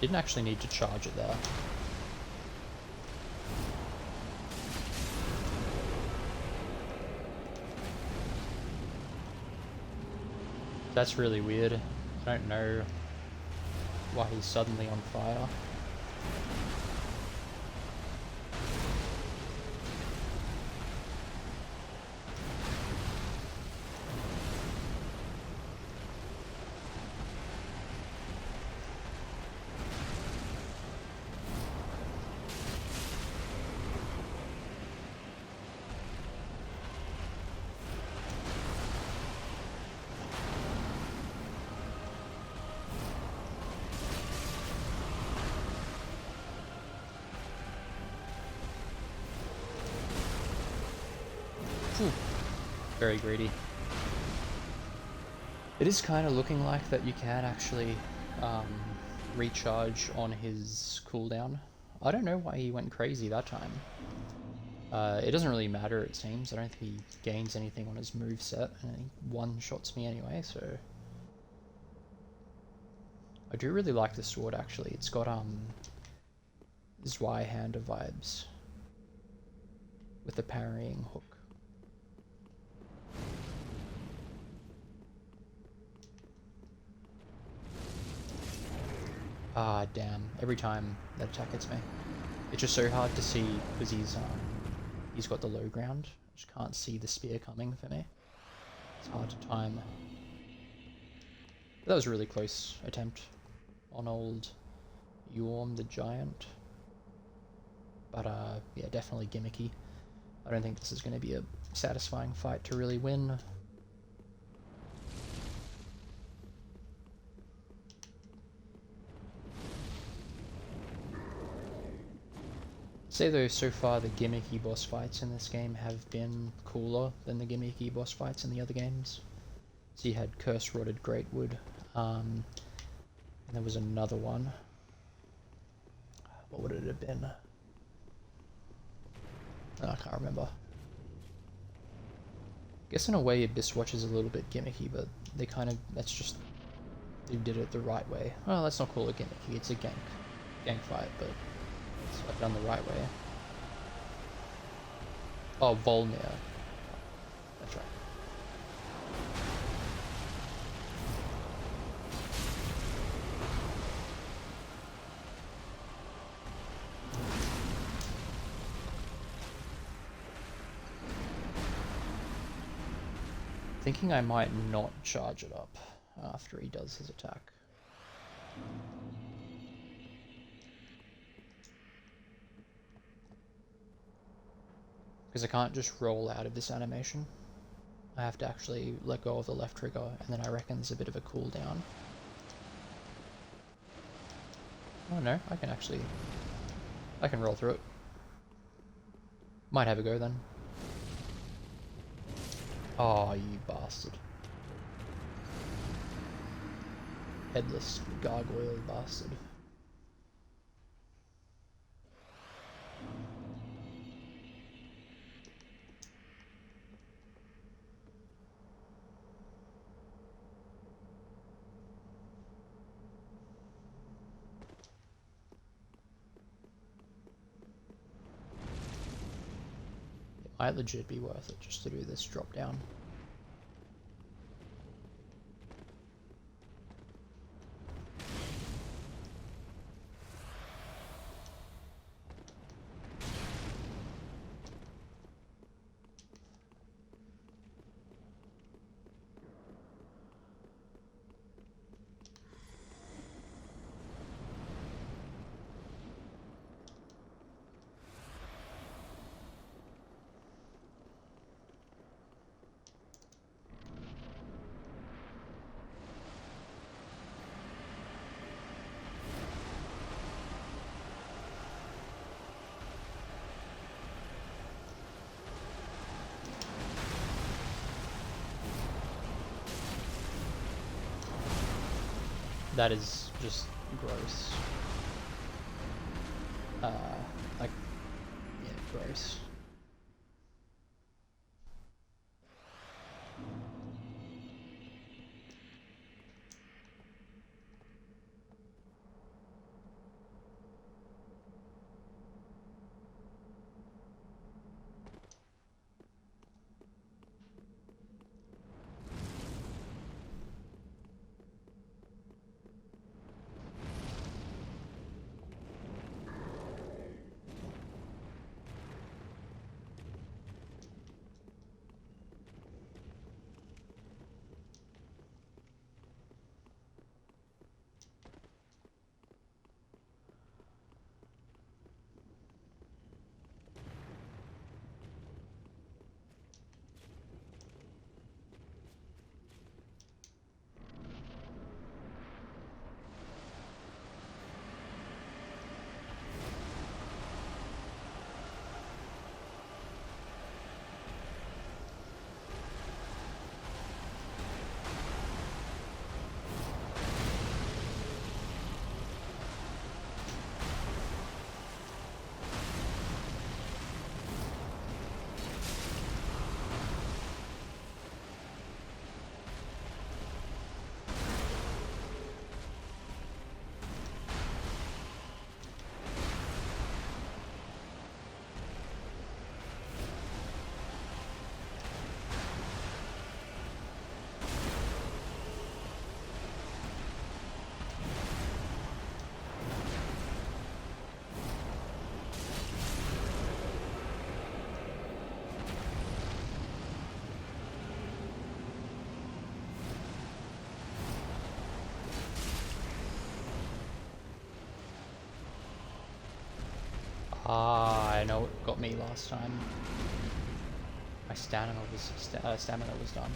Didn't actually need to charge it there. That's really weird. I don't know why he's suddenly on fire. Whew. Very greedy. It is kind of looking like that you can actually recharge on his cooldown. I don't know why he went crazy that time. It doesn't really matter, it seems. I don't think he gains anything on his moveset, and he one-shots me anyway, so... I do really like this sword, actually. It's got Zweihander vibes with the parrying hook. Ah, damn. Every time that attack hits me. It's just so hard to see because he's got the low ground. I just can't see the spear coming for me. It's hard to time. But that was a really close attempt on old Yhorm the Giant. But yeah, definitely gimmicky. I don't think this is going to be a satisfying fight to really win. Say though, so far the gimmicky boss fights in this game have been cooler than the gimmicky boss fights in the other games. So you had Curse Rotted Greatwood, and there was another one. What would it have been? Oh, I can't remember. I guess in a way Abyss Watch is a little bit gimmicky, but they kind of, that's just, they did it the right way. Well, let's not call it gimmicky, it's a gank fight, but so I've done the right way. Oh, Volnir. That's right. Thinking I might not charge it up after he does his attack. Because I can't just roll out of this animation. I have to actually let go of the left trigger, and then I reckon there's a bit of a cooldown. Oh no, I can roll through it. Might have a go then. Oh, you bastard. Headless gargoyle bastard. Might legit be worth it just to do this drop down. That is just gross. Like, yeah, gross. Ah, I know what got me last time. My stamina was done.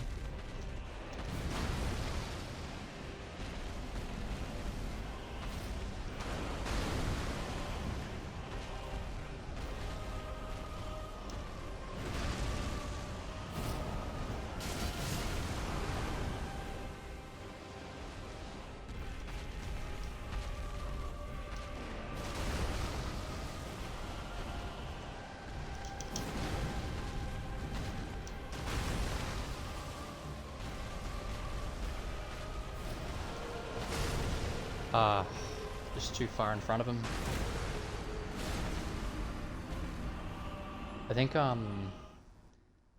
Ah, just too far in front of him. I think,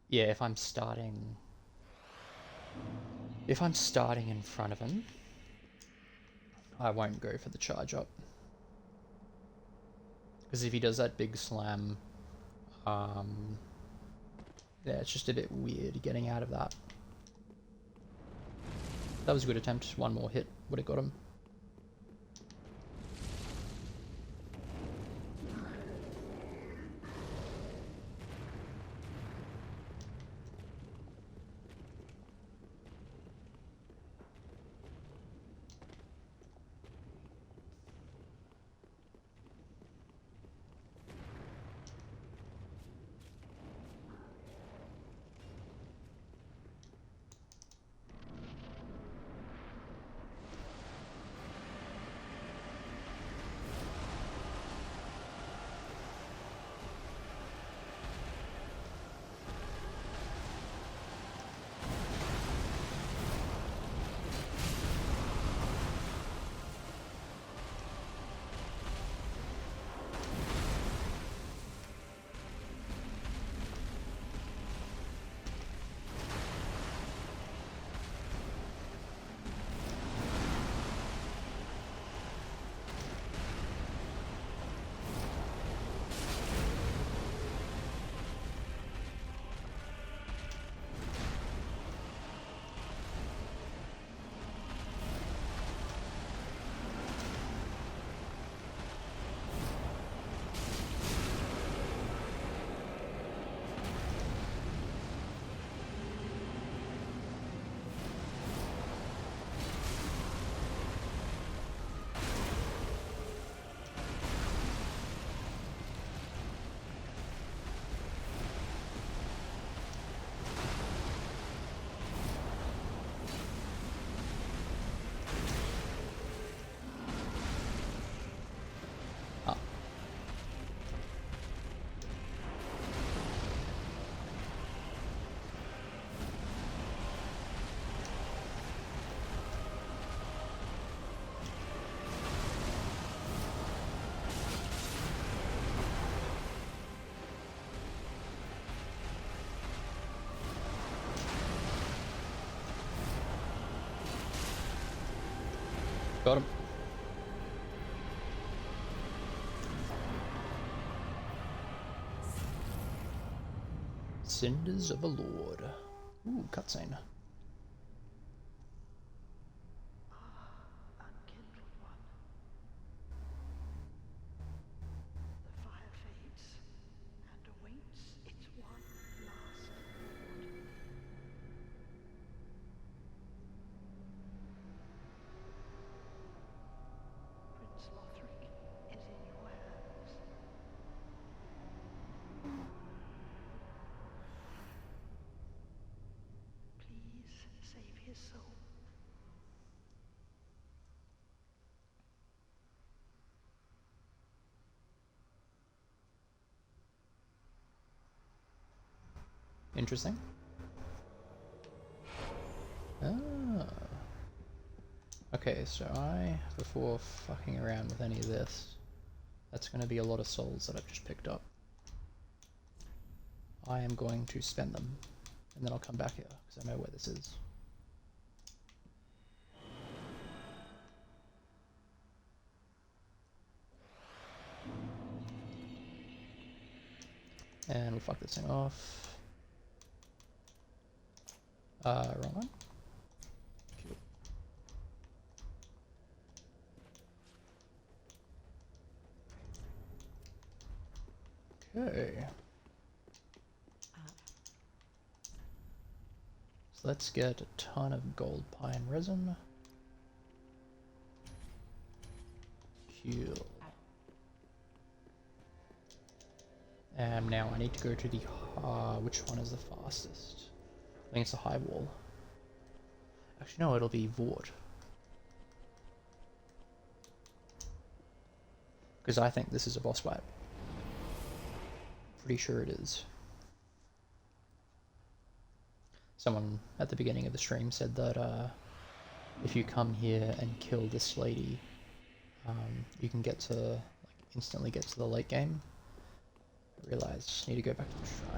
yeah, if I'm starting in front of him, I won't go for the charge up. Because if he does that big slam, yeah, it's just a bit weird getting out of that. That was a good attempt. One more hit would have got him. Got him. Cinders of a Lord. Ooh, cutscene. Interesting. Ah. Okay, so before fucking around with any of this, that's going to be a lot of souls that I've just picked up. I am going to spend them, and then I'll come back here, because I know where this is. And we'll fuck this thing off. Wrong one. Okay. So let's get a ton of gold pine resin. Cool. And now I need to go to the which one is the fastest? I think it's the high wall. Actually, no, it'll be Vort. Because I think this is a boss fight. Pretty sure it is. Someone at the beginning of the stream said that if you come here and kill this lady, you can get to, like, instantly get to the late game. I realized I need to go back to the shrine.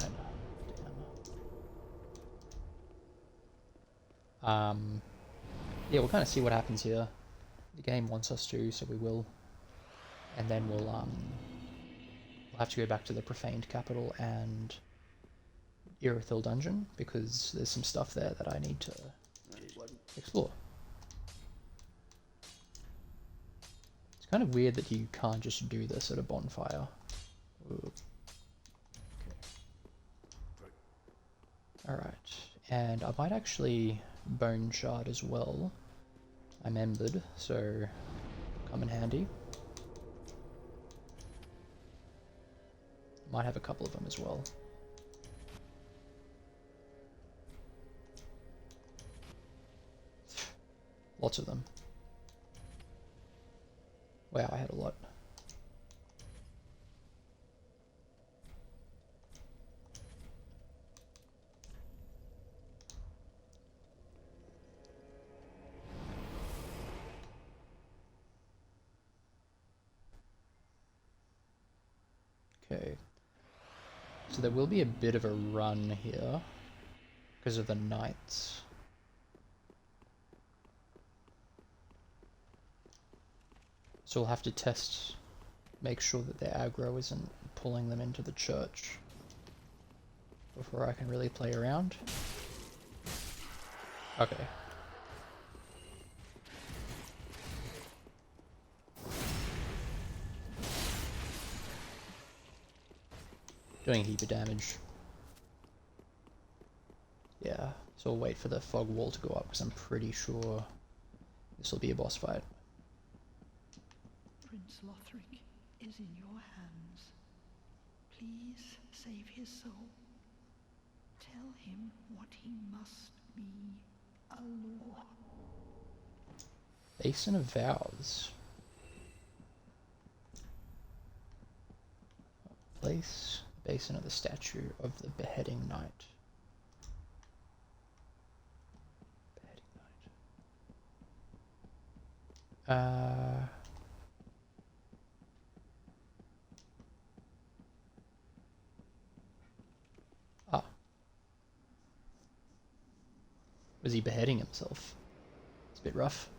Damn. Yeah, we'll kind of see what happens here. The game wants us to, so we will. And then we'll have to go back to the profaned capital and Irithyll dungeon, because there's some stuff there that I need to explore. It's kind of weird that you can't just do this at a bonfire. Ooh. Okay. Alright, and I might actually bone shard as well. I'm embered, so come in handy. Might have a couple of them as well. Lots of them. Wow, I had a lot. Okay. So there will be a bit of a run here because of the knights. So we'll have to test, make sure that their aggro isn't pulling them into the church before I can really play around. Okay. Doing a heap of damage. Yeah, so we'll wait for the fog wall to go up because I'm pretty sure this will be a boss fight. Prince Lothric is in your hands. Please save his soul. Tell him what he must be, a law. Basin of Vows. Place the basin of the statue of the beheading knight. Beheading knight. Was he beheading himself? It's a bit rough.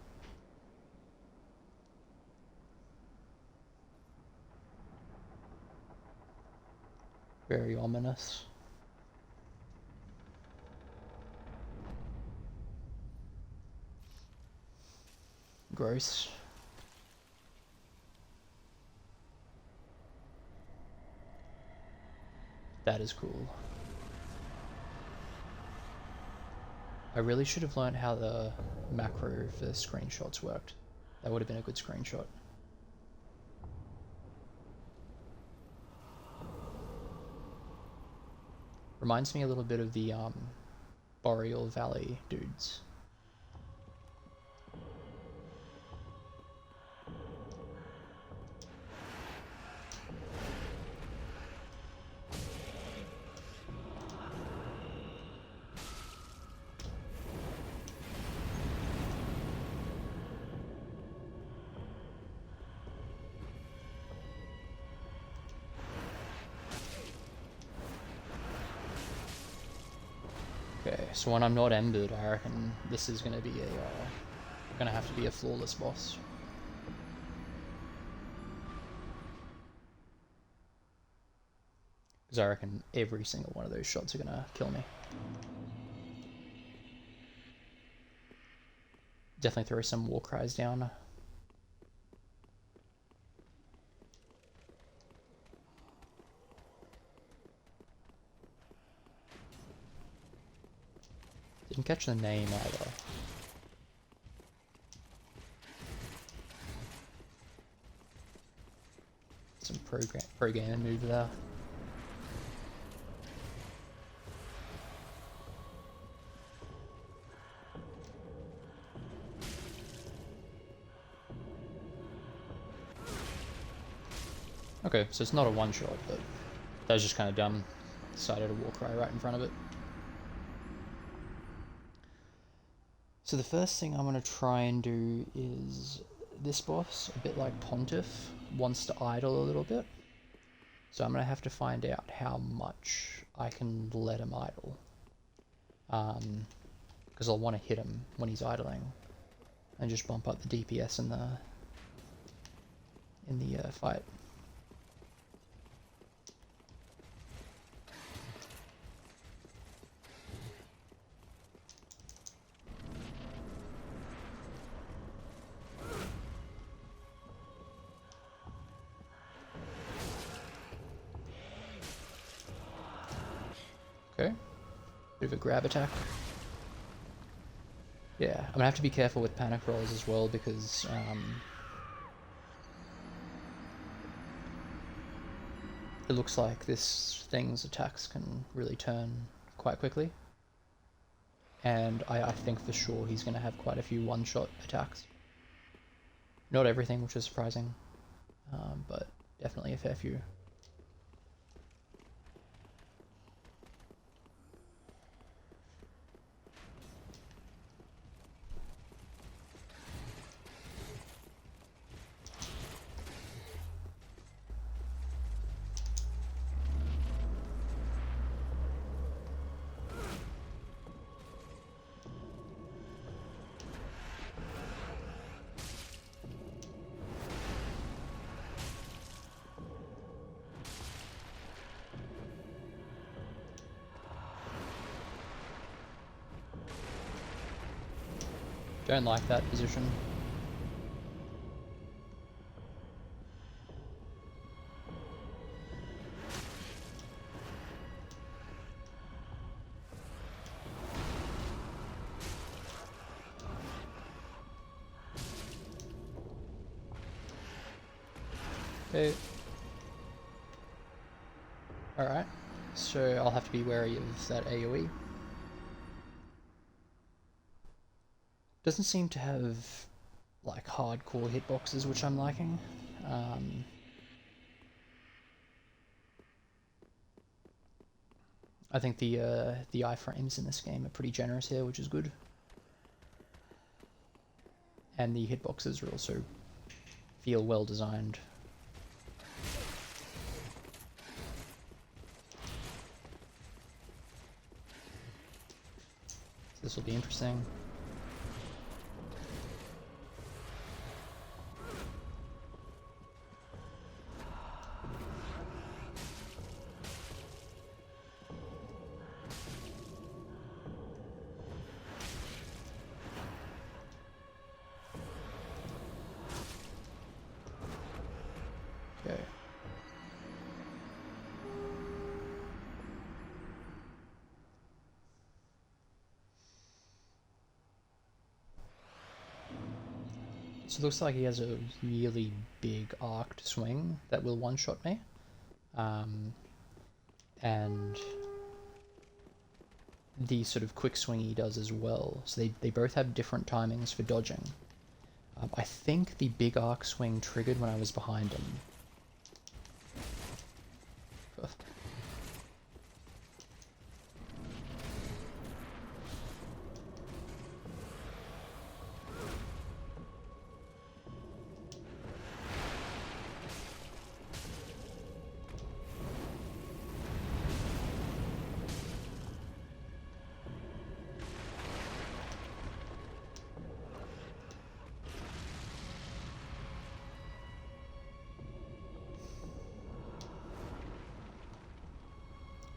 Very ominous. Gross. That is cool. I really should have learned how the macro for screenshots worked. That would have been a good screenshot. Reminds me a little bit of the Boreal Valley dudes. Okay, so when I'm not embered, I reckon this is gonna be gonna have to be a flawless boss. Because I reckon every single one of those shots are gonna kill me. Definitely throw some war cries down. Didn't catch the name either. Some pro-gamer move there. Okay, so it's not a one-shot, but that was just kind of dumb. Decided a war cry right in front of it. So the first thing I'm going to try and do is this boss, a bit like Pontiff, wants to idle a little bit. So I'm going to have to find out how much I can let him idle. Because I'll want to hit him when he's idling and just bump up the DPS in the fight. Okay, bit of a grab attack. Yeah, I'm gonna have to be careful with panic rolls as well because it looks like this thing's attacks can really turn quite quickly. And I think for sure he's gonna have quite a few one-shot attacks. Not everything, which is surprising, but definitely a fair few. Don't like that position. Okay. Alright, so I'll have to be wary of that AoE. Doesn't seem to have like hardcore hitboxes, which I'm liking. I think the iframes in this game are pretty generous here, which is good. And the hitboxes are also feel well designed. So this will be interesting. So it looks like he has a really big arced swing that will one-shot me. And the sort of quick swing he does as well. So they both have different timings for dodging. I think the big arc swing triggered when I was behind him.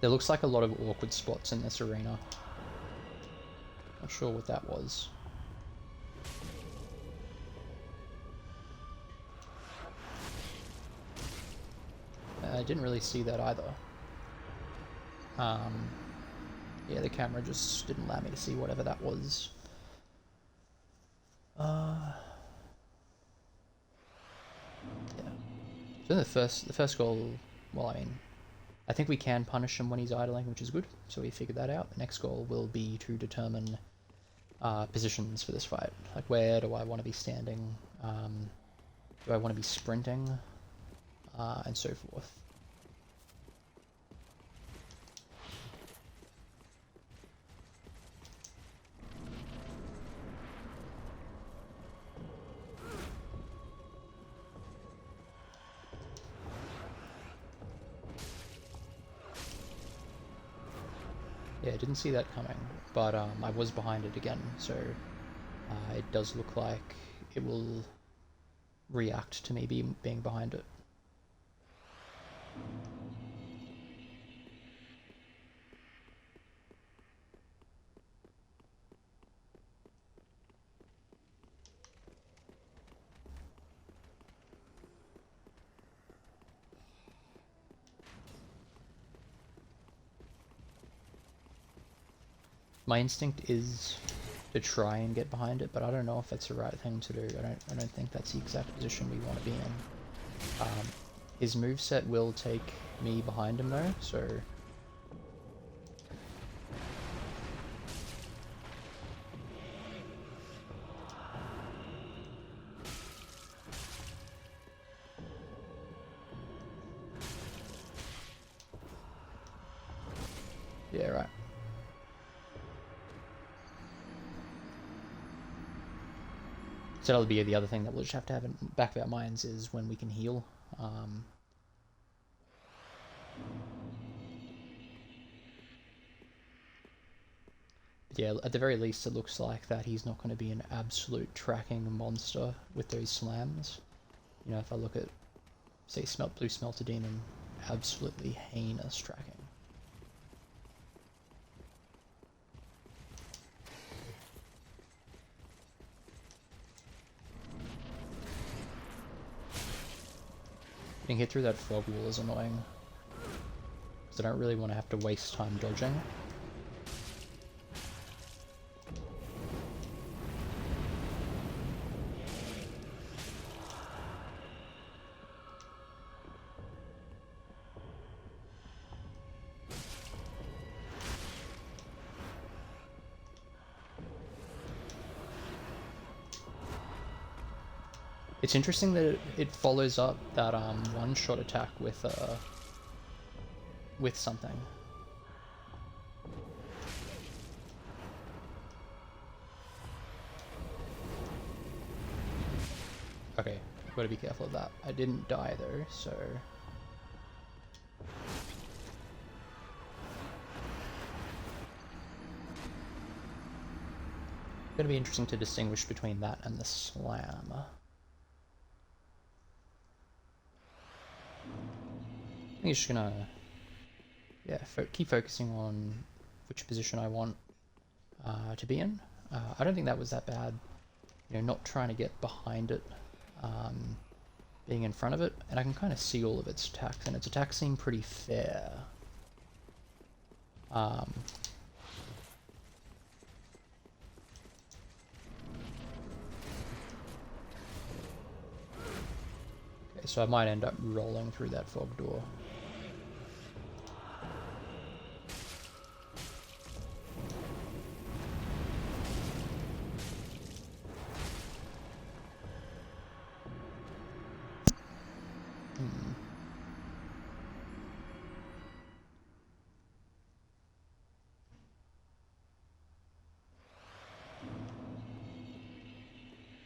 There looks like a lot of awkward spots in this arena. Not sure what that was. I didn't really see that either. Yeah, the camera just didn't allow me to see whatever that was. Yeah. So the first goal, well, I mean, I think we can punish him when he's idling, which is good. So we figured that out. The next goal will be to determine positions for this fight. Like, where do I want to be standing? Do I want to be sprinting? And so forth. Yeah, I didn't see that coming, but I was behind it again, so it does look like it will react to me being behind it. My instinct is to try and get behind it, but I don't know if that's the right thing to do. I don't think that's the exact position we want to be in. His moveset will take me behind him though, so yeah, right. So that'll be the other thing that we'll just have to have in the back of our minds is when we can heal. But yeah, at the very least it looks like that he's not going to be an absolute tracking monster with those slams. You know, if I look at, say, Blue Smelter Demon, absolutely heinous tracking. Getting hit through that fog wall is annoying, because I don't really want to have to waste time dodging. It's interesting that it follows up that one-shot attack with something. Okay, gotta be careful of that. I didn't die though, so gonna be interesting to distinguish between that and the slam. I think it's just gonna, yeah, keep focusing on which position I want to be in. I don't think that was that bad, you know, not trying to get behind it, being in front of it, and I can kind of see all of its attacks, and its attacks seem pretty fair. so I might end up rolling through that fog door.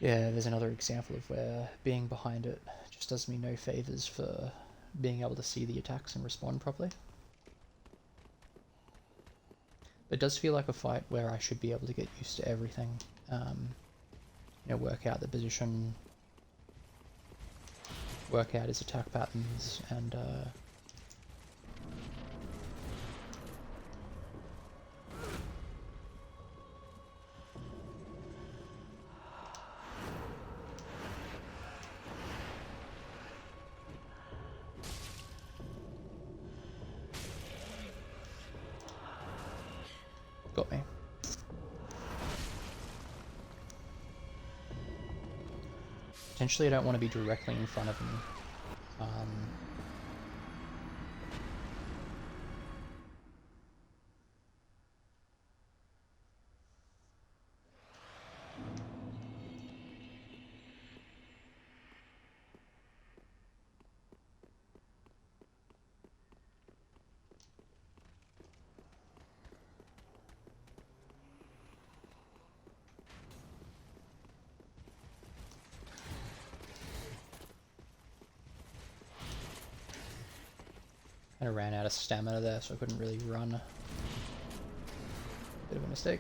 Yeah, there's another example of where being behind it just does me no favors for being able to see the attacks and respond properly. It does feel like a fight where I should be able to get used to everything. You know, work out the position, work out his attack patterns, and got me. Potentially I don't want to be directly in front of him. Kind of ran out of stamina there, so I couldn't really run. Bit of a mistake.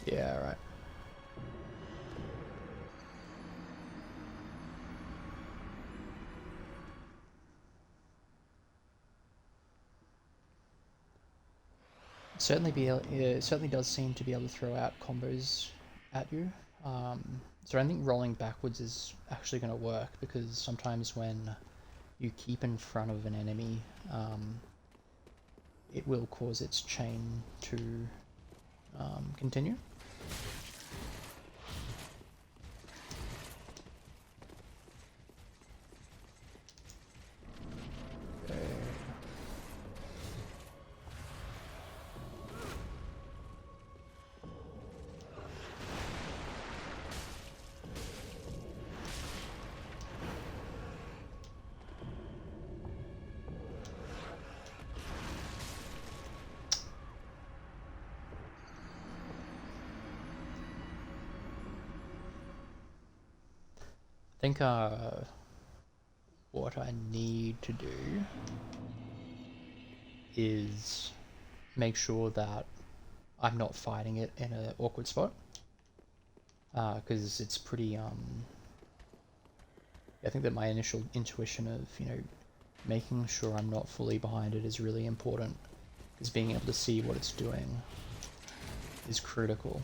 Yeah, right. It certainly does seem to be able to throw out combos at you. So I don't think rolling backwards is actually going to work, because sometimes when you keep in front of an enemy, it will cause its chain to continue. I think what I need to do is make sure that I'm not fighting it in an awkward spot, because it's pretty I think that my initial intuition of, you know, making sure I'm not fully behind it is really important, because being able to see what it's doing is critical,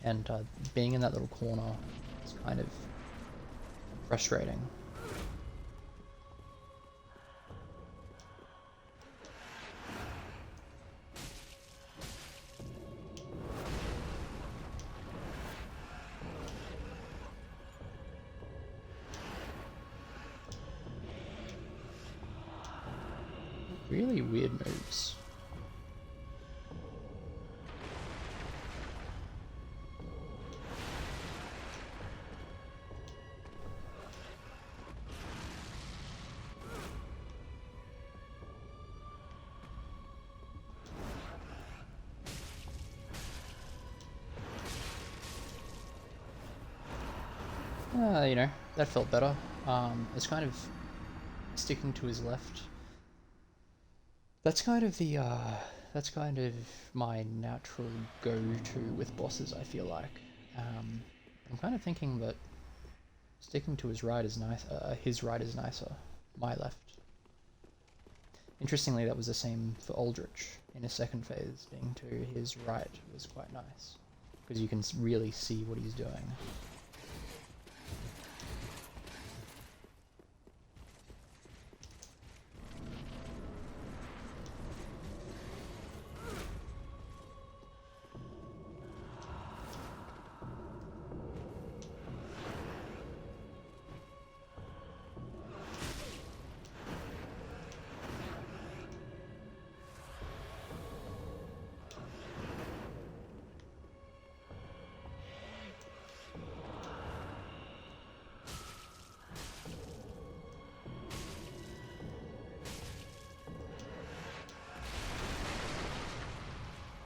and being in that little corner is kind of frustrating. Really weird moves. You know, that felt better. It's kind of sticking to his left. That's kind of the, that's kind of my natural go-to with bosses, I feel like. I'm kind of thinking that sticking to his right is nice, his right is nicer. My left. Interestingly, that was the same for Aldrich in his second phase. Being to his right was quite nice, because you can really see what he's doing.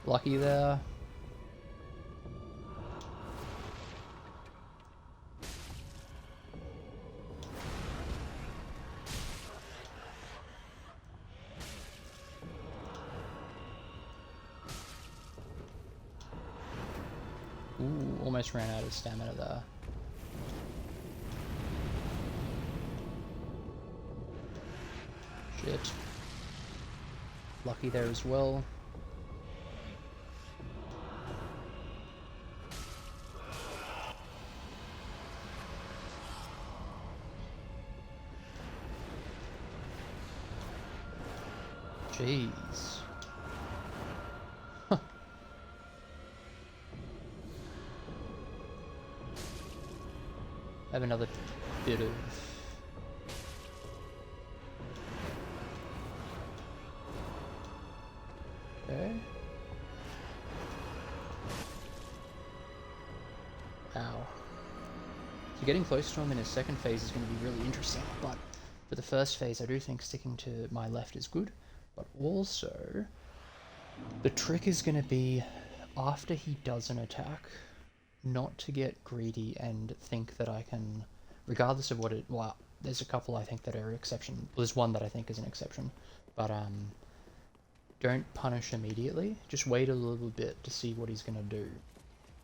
Lucky there. Ooh, almost ran out of stamina there. Shit. Lucky there as well. Jeez. Huh. I have another bit of... Okay. Ow. So getting close to him in his second phase is going to be really interesting, but for the first phase I do think sticking to my left is good. But also, the trick is going to be, after he does an attack, not to get greedy and think that I can, regardless of what it, well, there's a couple I think that are exception, well, there's one that I think is an exception, but don't punish immediately, just wait a little bit to see what he's going to do.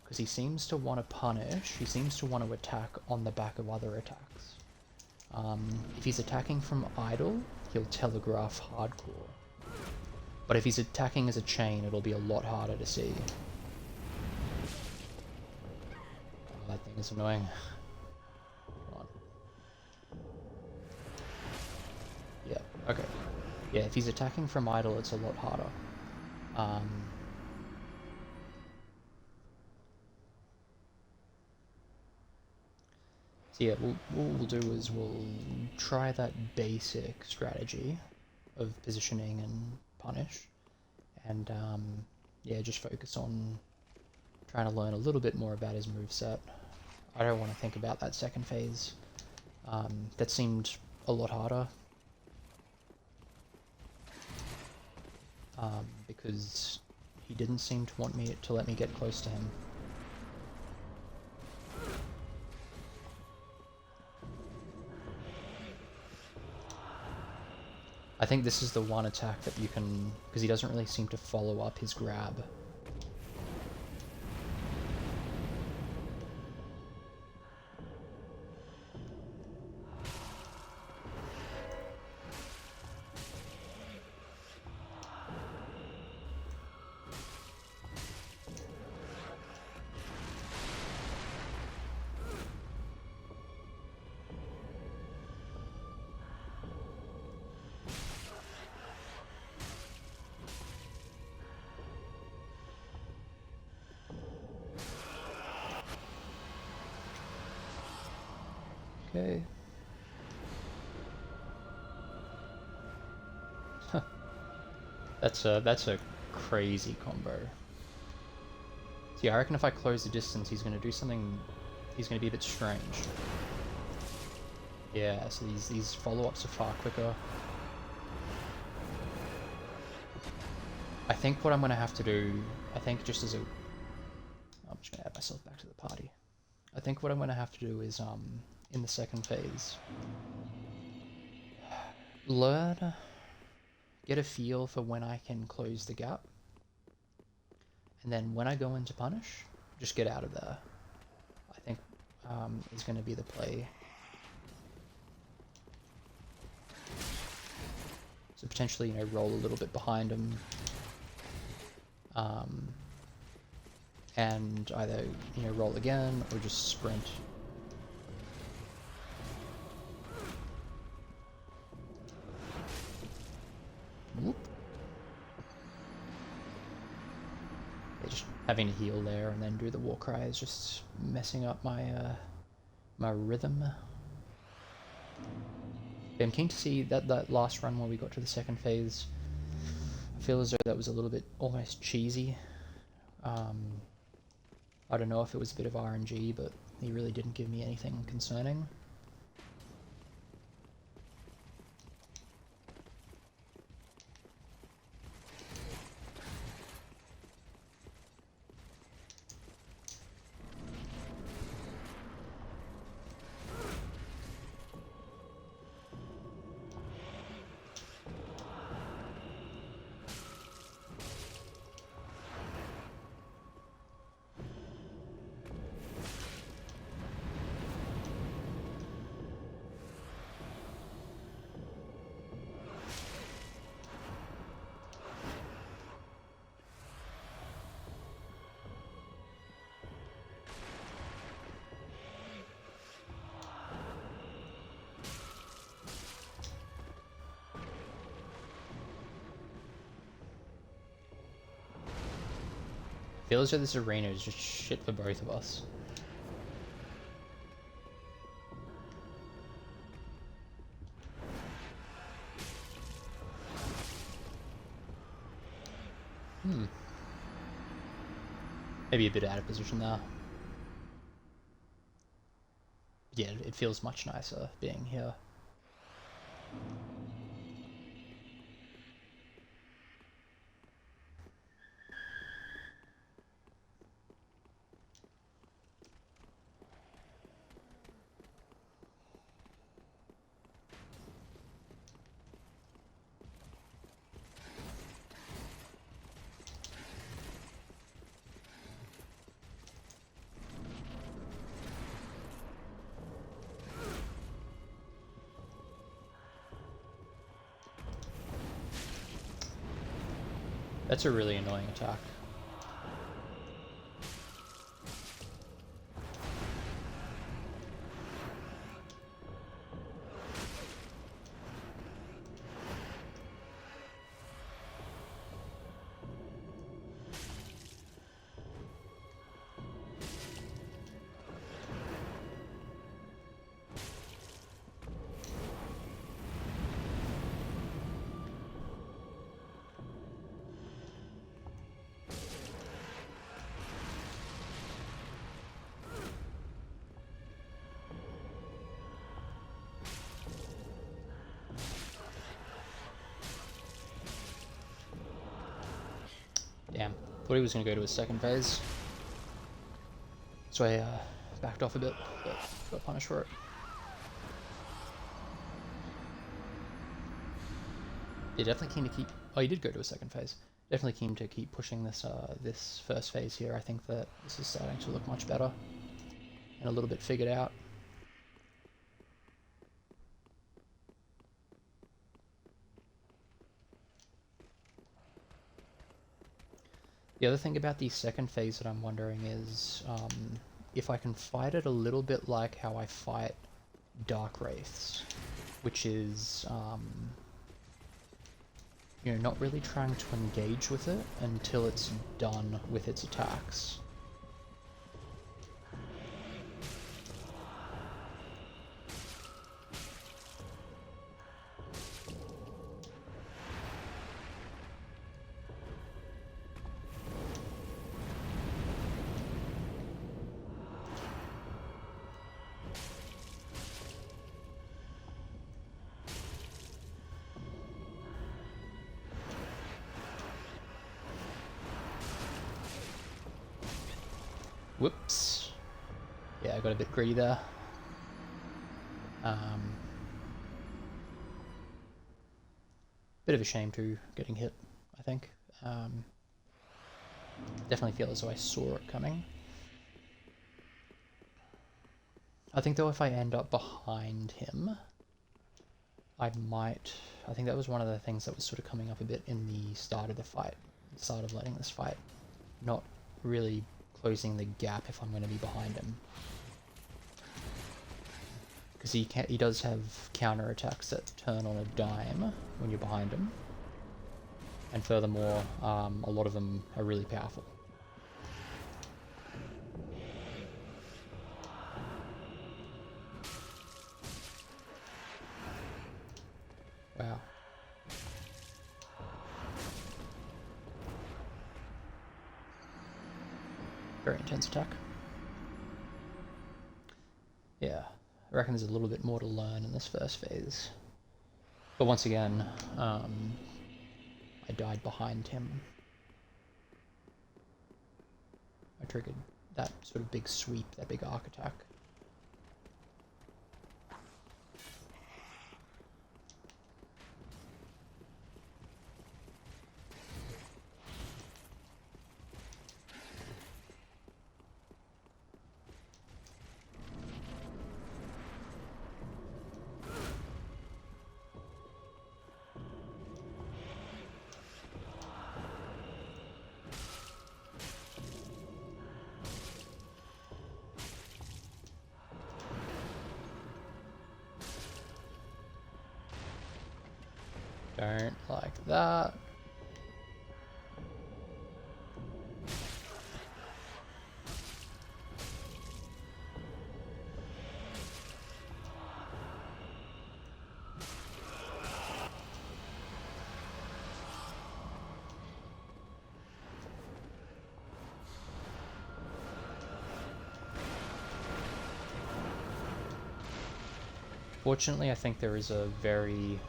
Because he seems to want to punish, he seems to want to attack on the back of other attacks. If he's attacking from idle, he'll telegraph hardcore. But if he's attacking as a chain, it'll be a lot harder to see. Oh, that thing is annoying. Come on. Yeah, okay. Yeah, if he's attacking from idle, it's a lot harder. So yeah, what we'll do is we'll try that basic strategy of positioning and punish, and yeah, just focus on trying to learn a little bit more about his moveset. I don't want to think about that second phase. That seemed a lot harder, because he didn't seem to want me to let me get close to him. I think this is the one attack that you can, because he doesn't really seem to follow up his grab. Okay. Huh. That's a crazy combo. See, I reckon if I close the distance, he's going to do something. He's going to be a bit strange. Yeah. So these follow-ups are far quicker. I think what I'm going to have to do, I think just as a, I'm just going to add myself back to the party. I think what I'm going to have to do is in the second phase, get a feel for when I can close the gap, and then when I go into punish, just get out of there. I think is going to be the play. So potentially, you know, roll a little bit behind him. And either, you know, roll again or just sprint. Whoop. Yeah, just having to heal there and then do the war cry is just messing up my my rhythm. I'm keen to see that last run where we got to the second phase. I feel as though that was a little bit almost cheesy. I don't know if it was a bit of RNG, but he really didn't give me anything concerning. Feels like this arena is just shit for both of us. Maybe a bit out of position there. Yeah, it feels much nicer being here. That's a really annoying attack. Damn, thought he was going to go to his second phase. So I backed off a bit, but got punished for it. Yeah, definitely keen to keep... Oh, he did go to a second phase. Definitely keen to keep pushing this this first phase here. I think that this is starting to look much better and a little bit figured out. The other thing about the second phase that I'm wondering is if I can fight it a little bit like how I fight Dark Wraiths, which is, you know, not really trying to engage with it until it's done with its attacks. Whoops. Yeah, I got a bit greedy there. Bit of a shame too, getting hit, I think. Definitely feel as though I saw it coming. I think though if I end up behind him, I think that was one of the things that was sort of coming up a bit in the start of the fight, the start of letting this fight, not really closing the gap if I'm going to be behind him. Because he does have counter attacks that turn on a dime when you're behind him. And furthermore, a lot of them are really powerful. Wow. Very intense attack. Yeah, I reckon there's a little bit more to learn in this first phase. But once again, I died behind him. I triggered that sort of big sweep, that big arc attack. Don't like that. Fortunately, I think there is a very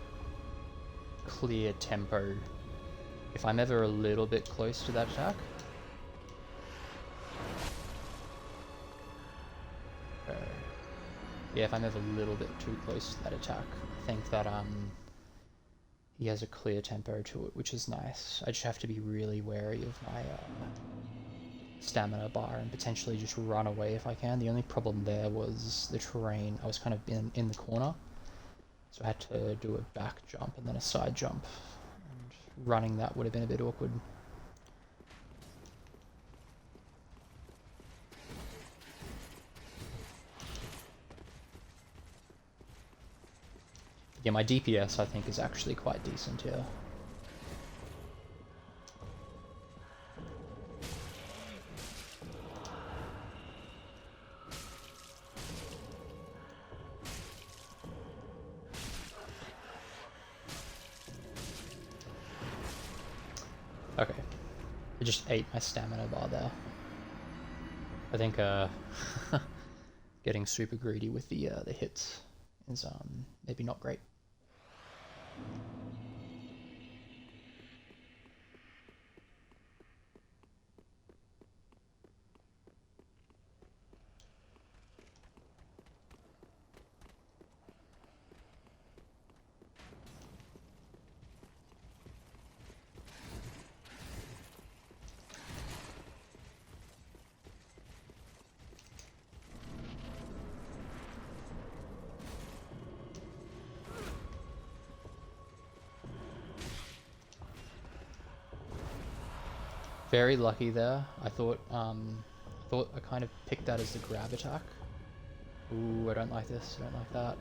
clear tempo if I'm ever a little bit close to that attack. Yeah, if I'm ever a little bit too close to that attack, I think that he has a clear tempo to it, which is nice. I just have to be really wary of my stamina bar and potentially just run away if I can. The only problem there was the terrain. I was kind of in the corner, so I had to do a back jump and then a side jump, and running that would have been a bit awkward. Yeah, my DPS I think is actually quite decent here. Okay, I just ate my stamina bar there. I think getting super greedy with the hits is maybe not great. Very lucky there. I thought I kind of picked that as the grab attack. Ooh, I don't like this. I don't like that.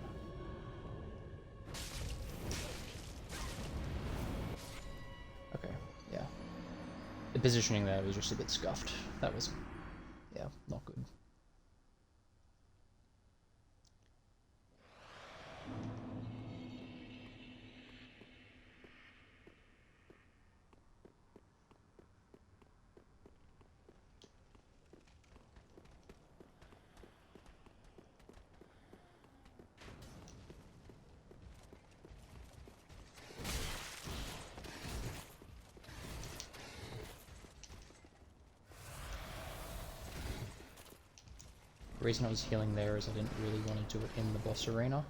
Okay, yeah. The positioning there was just a bit scuffed. That was, yeah, not good. The reason I was healing there is I didn't really want to do it in the boss arena.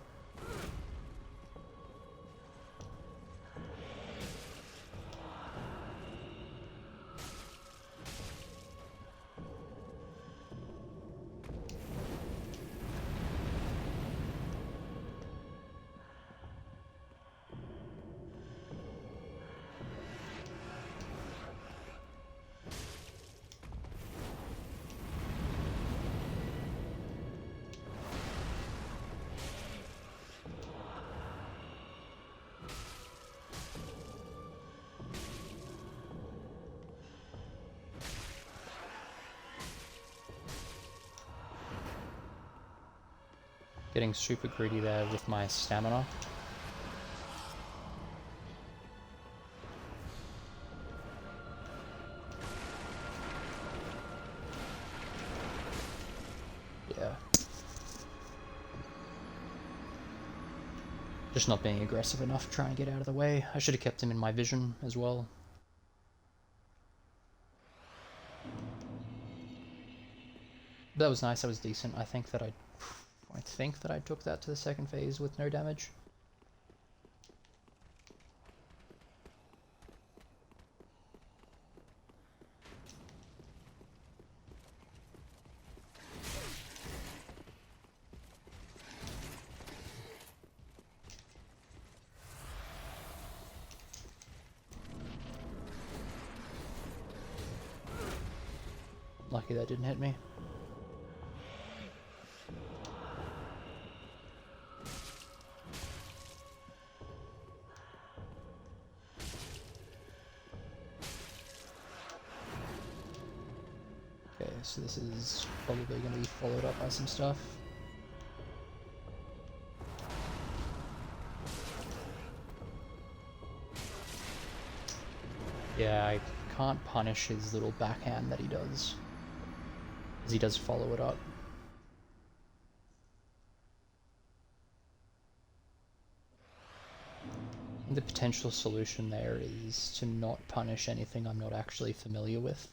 Getting super greedy there with my stamina. Yeah. Just not being aggressive enough, trying to get out of the way. I should have kept him in my vision as well. That was nice, that was decent. I think that I took that to the second phase with no damage. Lucky that didn't hit me. Okay, so this is probably going to be followed up by some stuff. Yeah, I can't punish his little backhand that he does, as he does follow it up. The potential solution there is to not punish anything I'm not actually familiar with.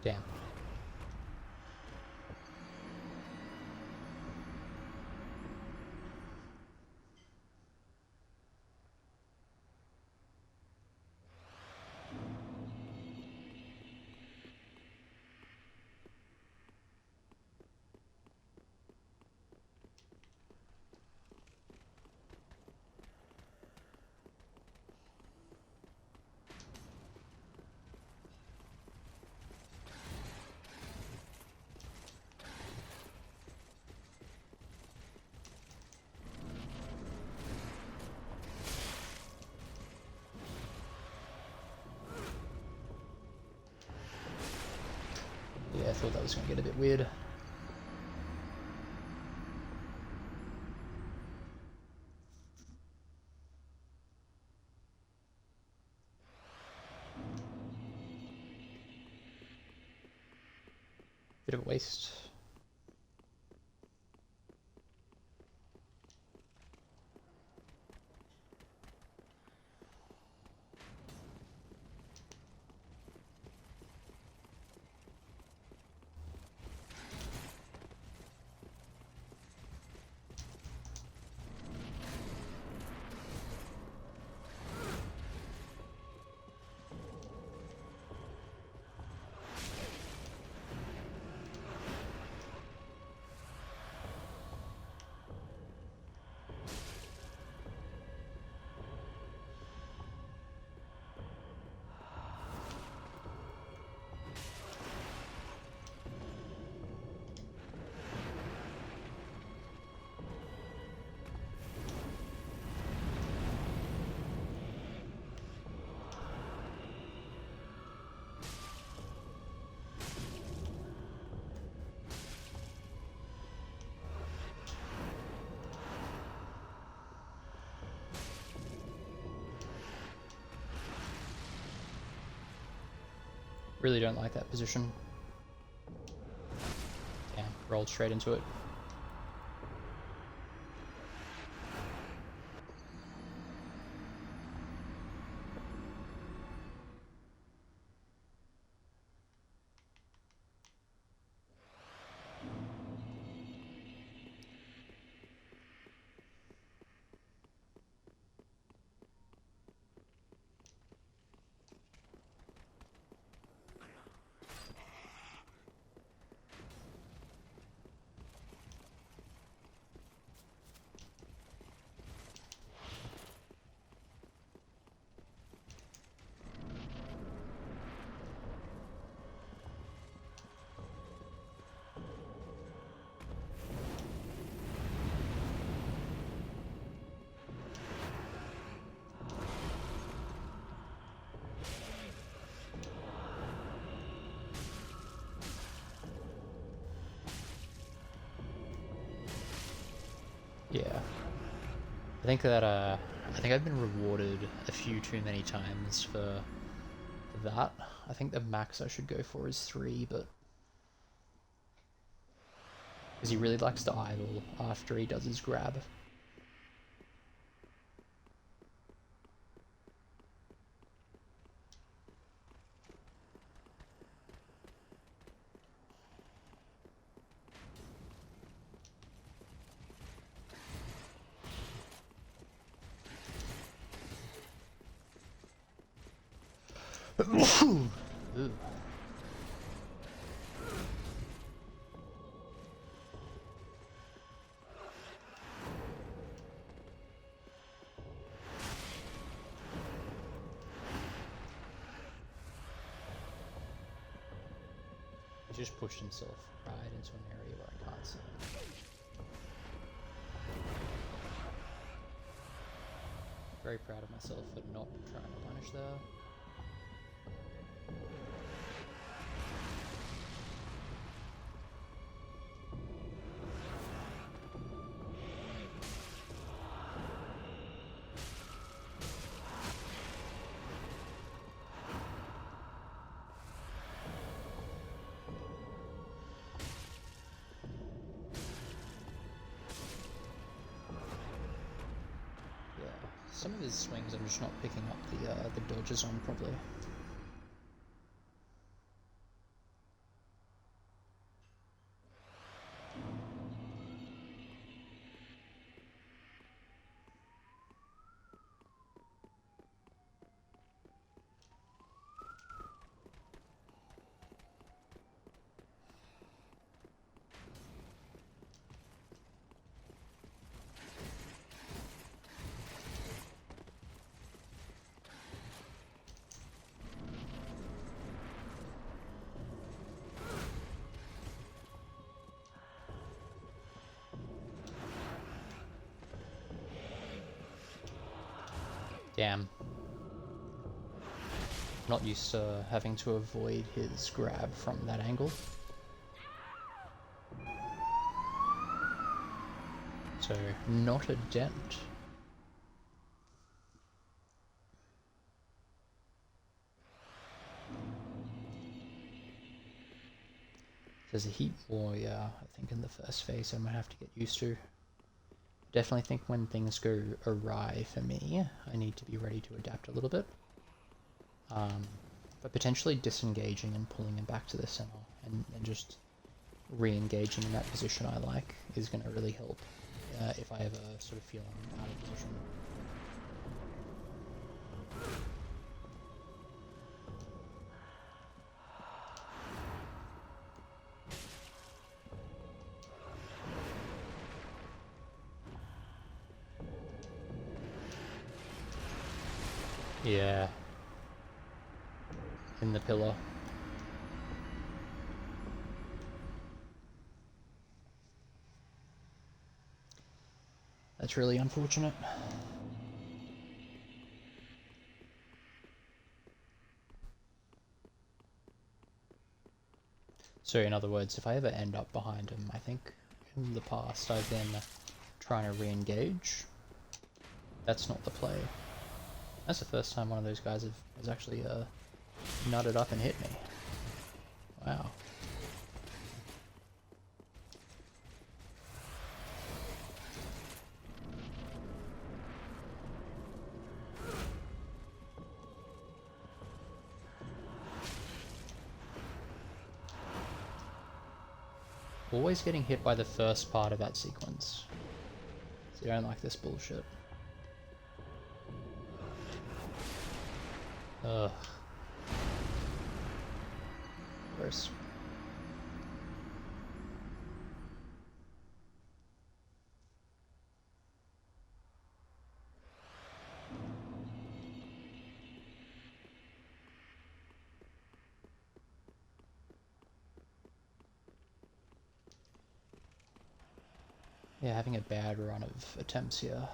Damn. Yeah, I thought that was going to get a bit weird. Bit of a waste. Really don't like that position. Damn, rolled straight into it. Yeah. I think that I think I've been rewarded a few too many times for that. I think the max I should go for is 3, but because he really likes to idle after he does his grab. Ooh. He just pushed himself right into an area where I can't see him. Very proud of myself for not trying to punish there. Some of his swings I'm just not picking up the dodges on properly. Damn. Not used to having to avoid his grab from that angle. So, not a dent. There's a heat warrior, I think, in the first phase I might have to get used to. Definitely think when things go awry for me, I need to be ready to adapt a little bit. But potentially disengaging and pulling him back to the center and just re-engaging in that position I like is going to really help if I ever sort of feel I'm out of position. Yeah. In the pillar. That's really unfortunate. So in other words, if I ever end up behind him, I think in the past I've been trying to re-engage. That's not the play. That's the first time one of those guys has actually nutted up and hit me. Wow. Always getting hit by the first part of that sequence. So I don't like this bullshit. Ugh. Gross. Yeah, having a bad run of attempts here.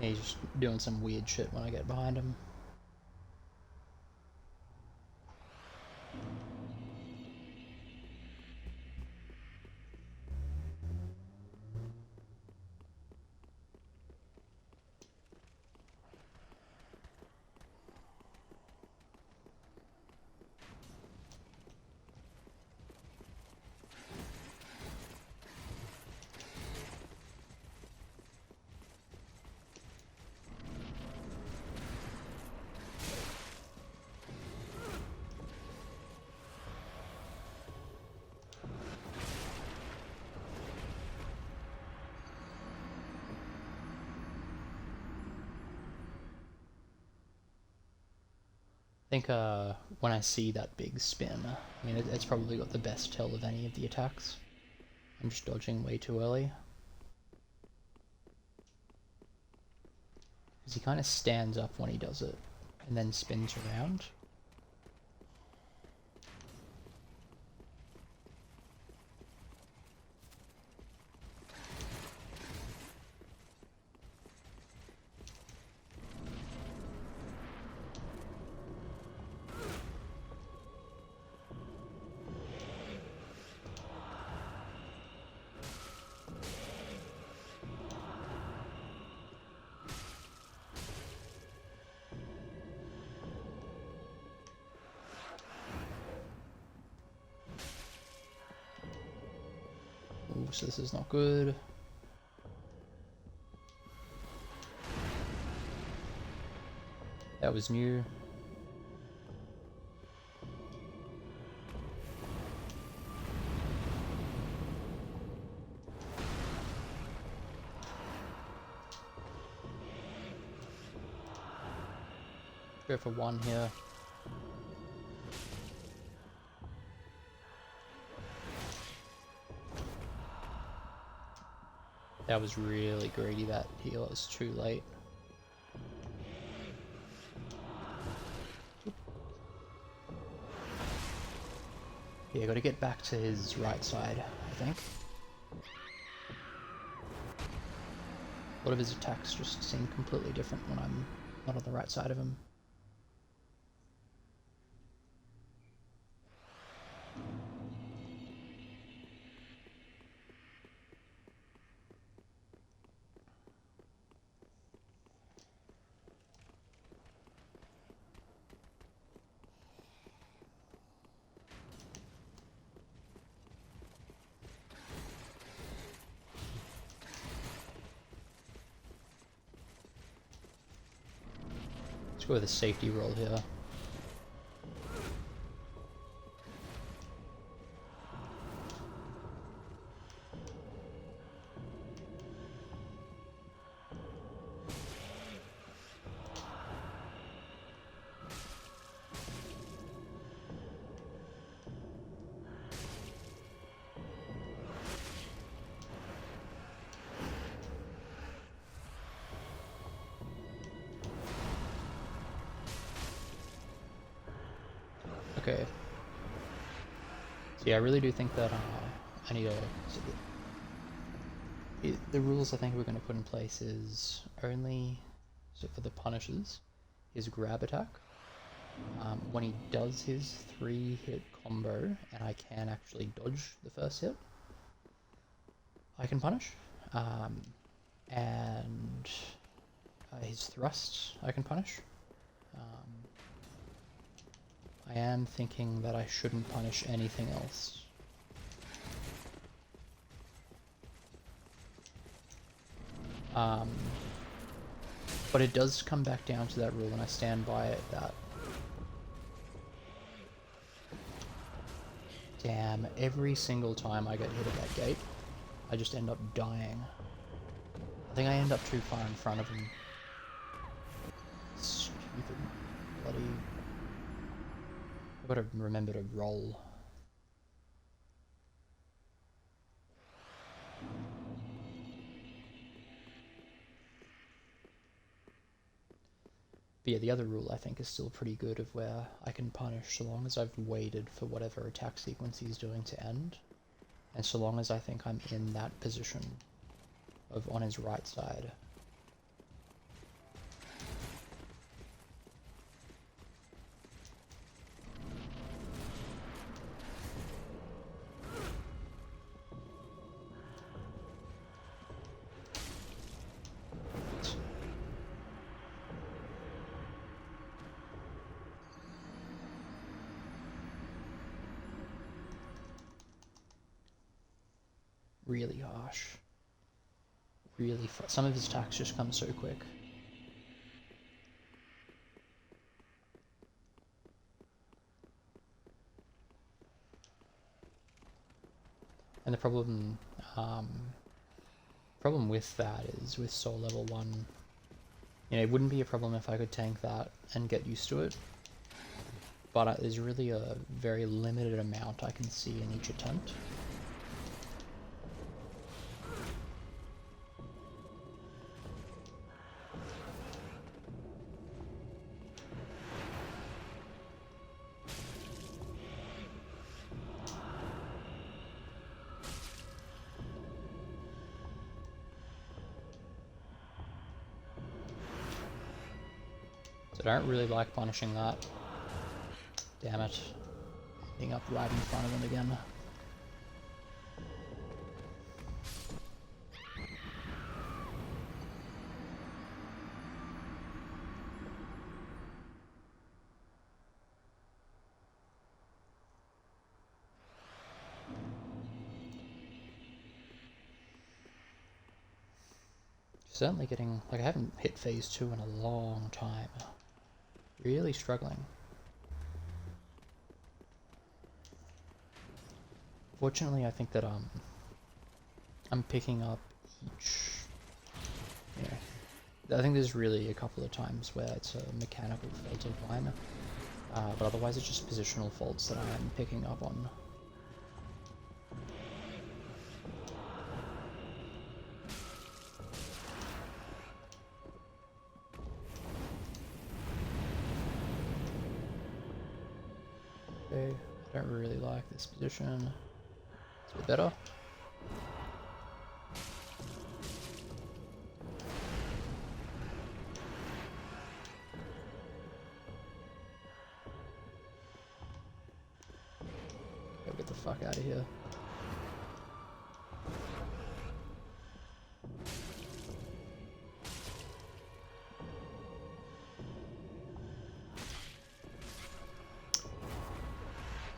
He's just doing some weird shit when I get behind him. I think when I see that big spin, I mean it's probably got the best tell of any of the attacks. I'm just dodging way too early. Because he kind of stands up when he does it, and then spins around. Ooh, so this is not good. That was new. Go for one here. That was really greedy, that heal. It was too late. Yeah, gotta get back to his right side, I think. A lot of his attacks just seem completely different when I'm not on the right side of him. Let's go with a safety roll here. Okay. So yeah, I really do think that I need to... So the rules I think we're going to put in place is only... So for the punishes, his grab attack. When he does his 3-hit combo, and I can actually dodge the first hit, I can punish. And his thrusts I can punish. I am thinking that I shouldn't punish anything else. But it does come back down to that rule, and I stand by it, that... Damn, every single time I get hit at that gate, I just end up dying. I think I end up too far in front of him. Stupid bloody... I've got to remember to roll. But yeah, the other rule I think is still pretty good, of where I can punish so long as I've waited for whatever attack sequence he's doing to end. And so long as I think I'm in that position of on his right side. really harsh. Really, some of his attacks just come so quick. And the problem with that is with soul level 1, you know, it wouldn't be a problem if I could tank that and get used to it, but there's really a very limited amount I can see in each attempt. So I don't really like punishing that. Damn it. Being up right in front of him again. Certainly getting, like, I haven't hit phase 2 in a long time. Really struggling. Fortunately, I think that I'm picking up each, you know, I think there's really a couple of times where it's a mechanical fault of mine, but otherwise it's just positional faults that I am picking up on. Okay, I don't really like this position. It's a bit better. Go get the fuck out of here.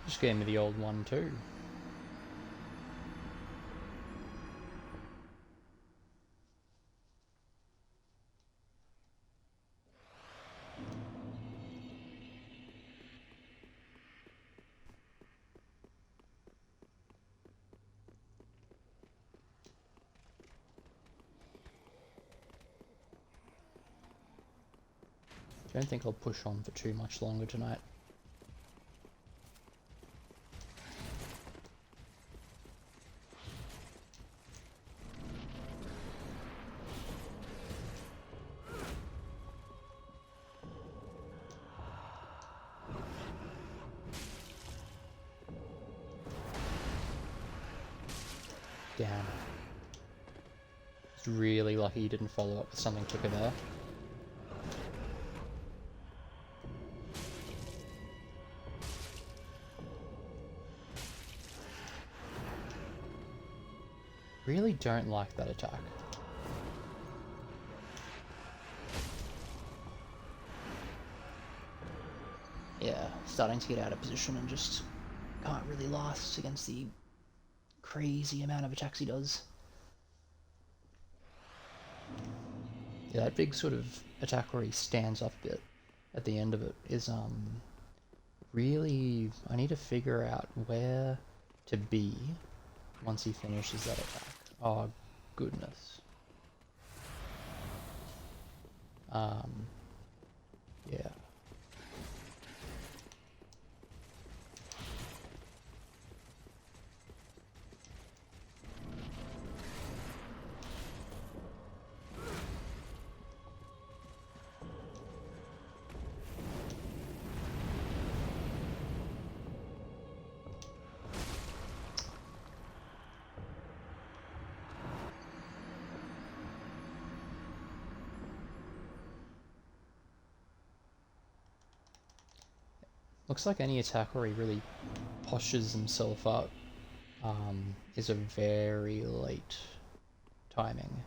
Just gave me the old one too. I don't think I'll push on for too much longer tonight. Damn. It's really lucky you didn't follow up with something quicker there. Really don't like that attack. Yeah, starting to get out of position and just can't really last against the crazy amount of attacks he does. Yeah, that big sort of attack where he stands up a bit at the end of it is really, I need to figure out where to be once he finishes that attack. Oh goodness. Yeah. Looks like any attack where he really postures himself up is a very late timing.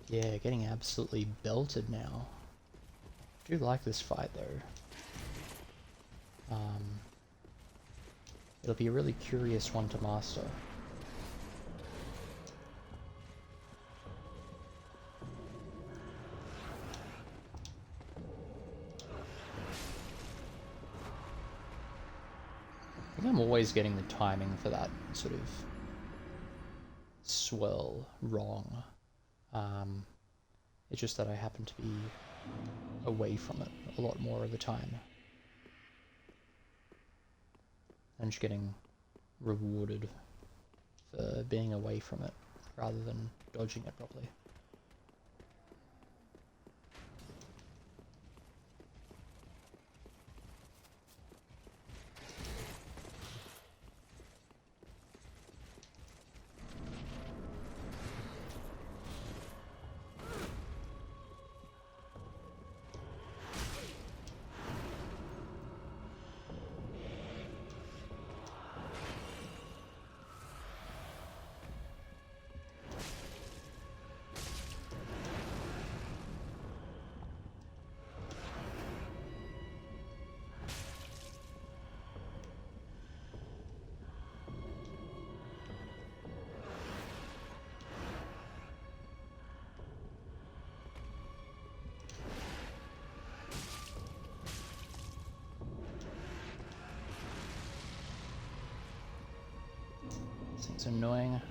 Yeah, getting absolutely belted now. I do like this fight though. It'll be a really curious one to master. I think I'm always getting the timing for that sort of swirl wrong. It's just that I happen to be away from it a lot more of the time. And just getting rewarded for being away from it rather than dodging it properly. This thing's annoying.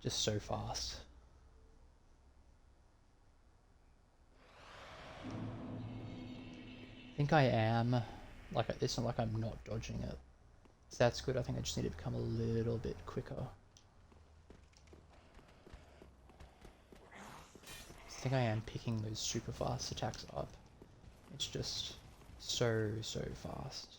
Just so fast. I think I am. Like, it's not like I'm not dodging it. So that's good. I think I just need to become a little bit quicker. I think I am picking those super fast attacks up. It's just so fast.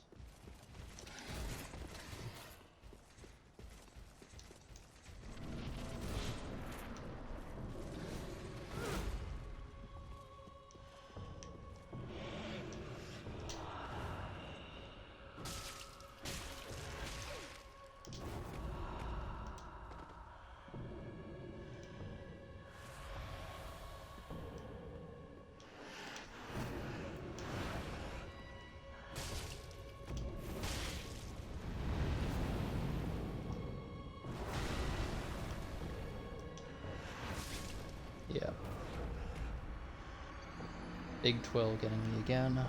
Yeah. Big 12 getting me again.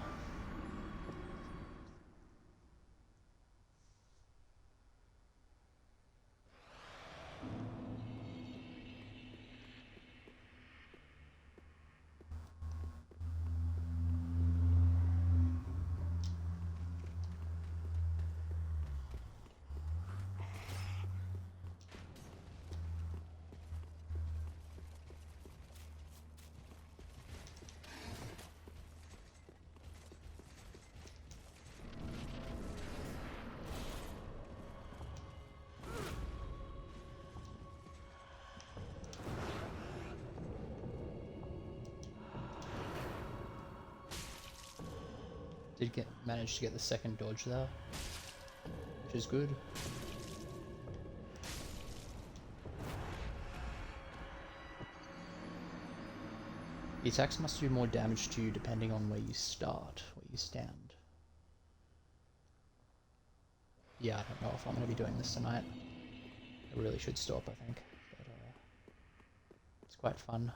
Did manage to get the second dodge there, which is good. The attacks must do more damage to you depending on where you start, where you stand. Yeah, I don't know if I'm going to be doing this tonight. I really should stop, I think. But, it's quite fun.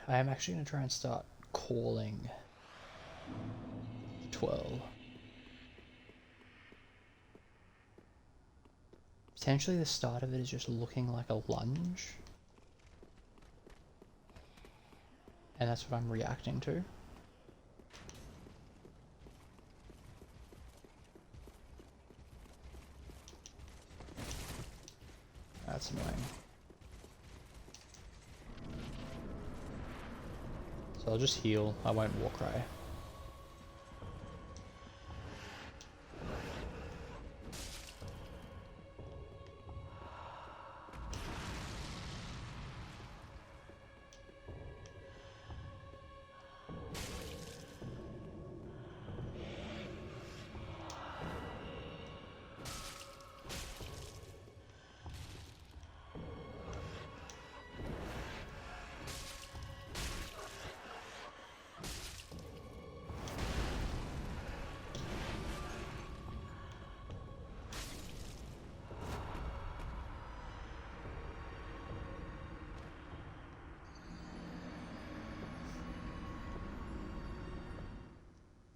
I am actually going to try and start calling the twirl. Potentially the start of it is just looking like a lunge. And that's what I'm reacting to. That's annoying. So I'll just heal, I won't war cry.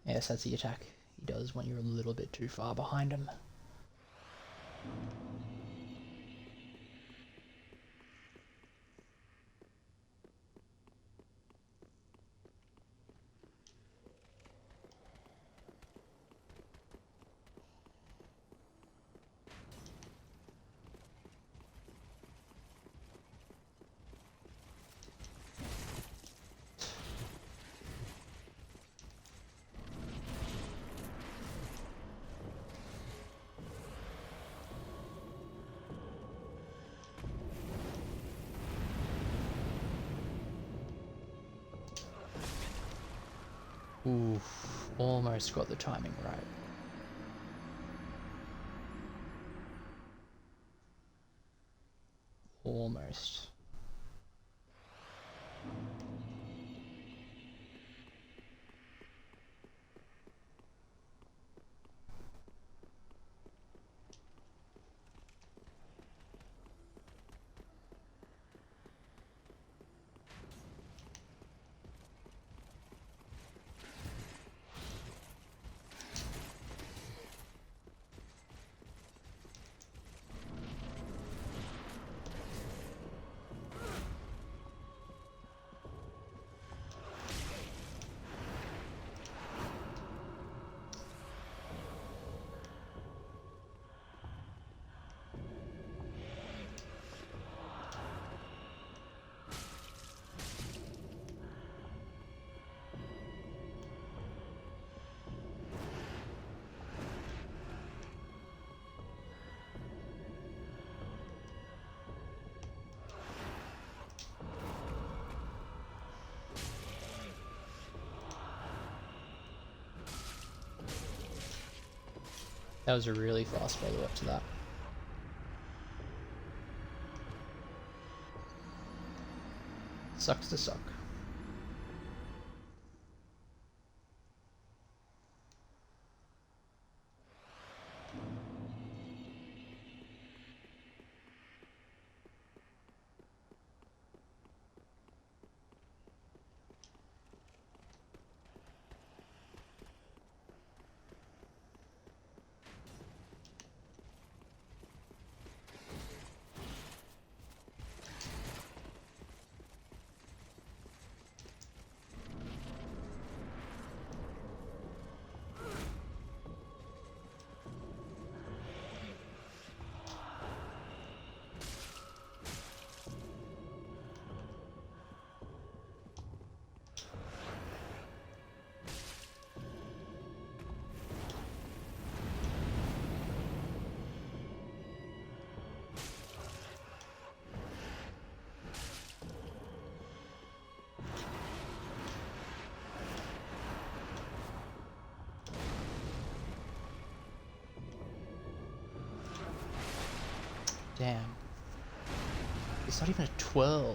Yes, that's the attack he does when you're a little bit too far behind him. Oof, almost got the timing right. Almost. That was a really fast follow-up to that. Sucks to suck. Damn. It's not even a twirl.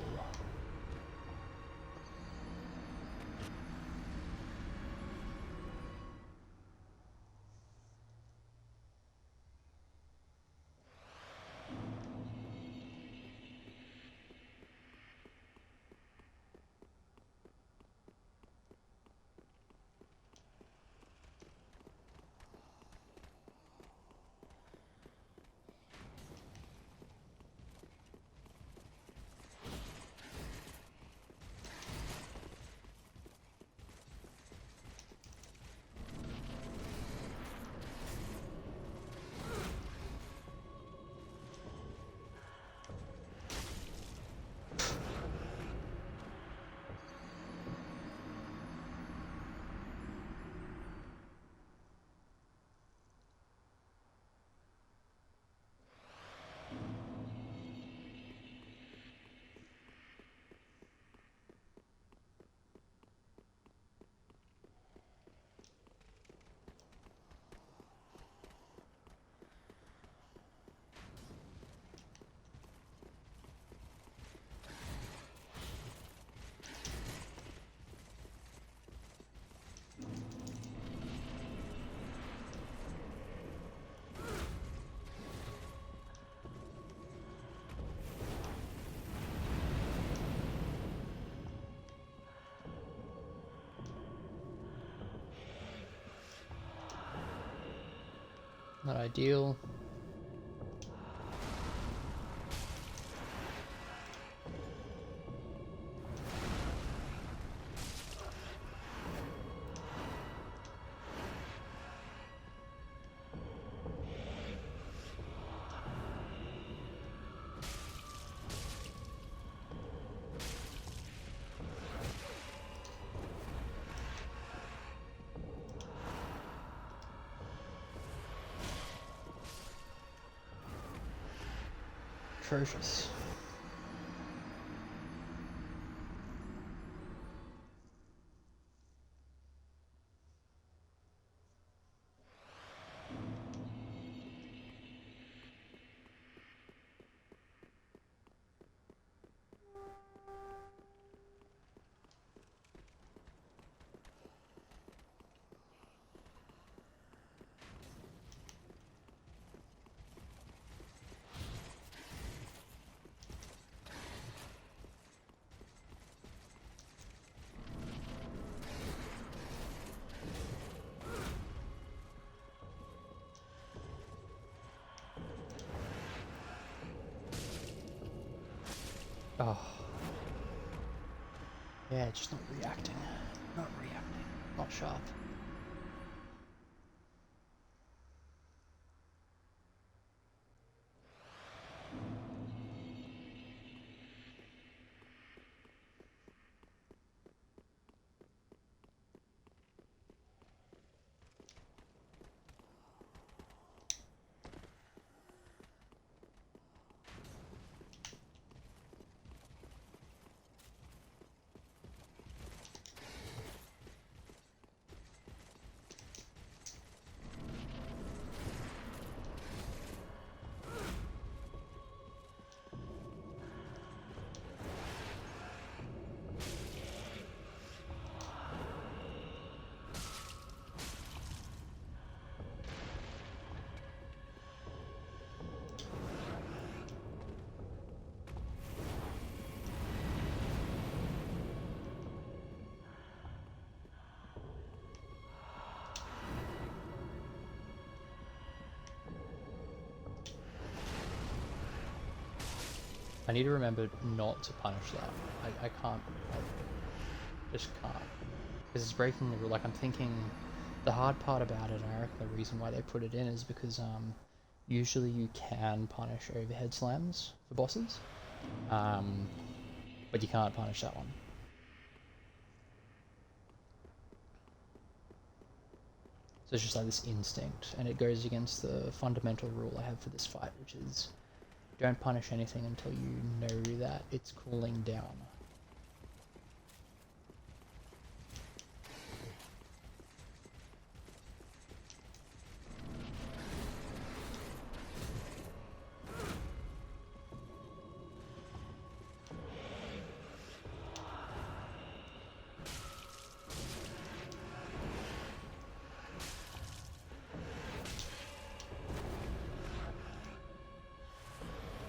Not ideal. Atrocious. Oh. Yeah, just not reacting. Not reacting. Not sharp. I need to remember not to punish that. I can't. I just can't. Because it's breaking the rule. Like, I'm thinking the hard part about it, and I reckon the reason why they put it in is because usually you can punish overhead slams for bosses, but you can't punish that one. So it's just like this instinct, and it goes against the fundamental rule I have for this fight, which is don't punish anything until you know that it's cooling down.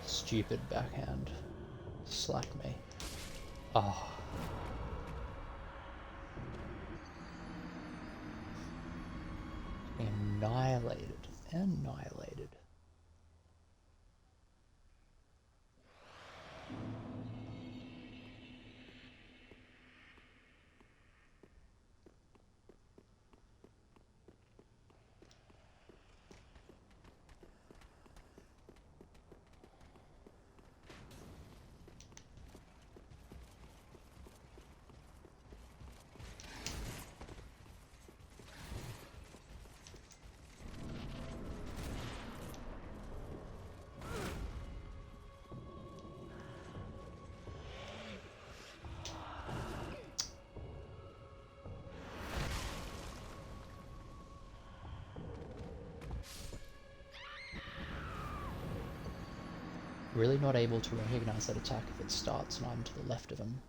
Stupid backhand. Slack me. Oh. Annihilated. Annihilated. Really not able to recognize that attack if it starts and I'm to the left of him.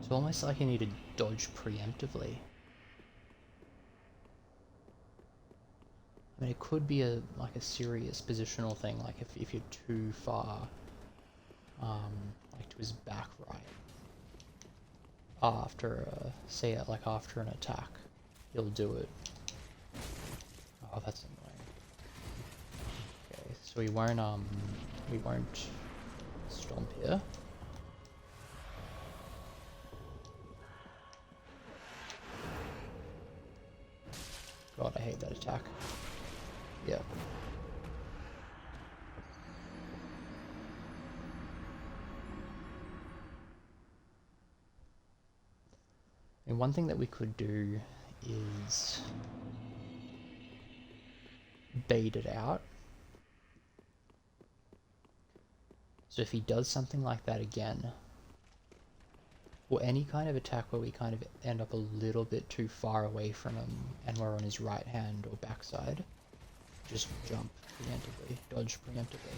It's almost like you need to dodge preemptively. I mean, it could be like a serious positional thing, like if you're too far, like to his back right, after say like after an attack, he'll do it. Oh, that's annoying. Okay, so we won't stomp here. God, I hate that attack. Yeah. And one thing that we could do is bait it out. So if he does something like that again, or any kind of attack where we kind of end up a little bit too far away from him and we're on his right hand or backside, just jump preemptively, dodge preemptively.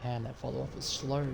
Damn, that follow up was slow.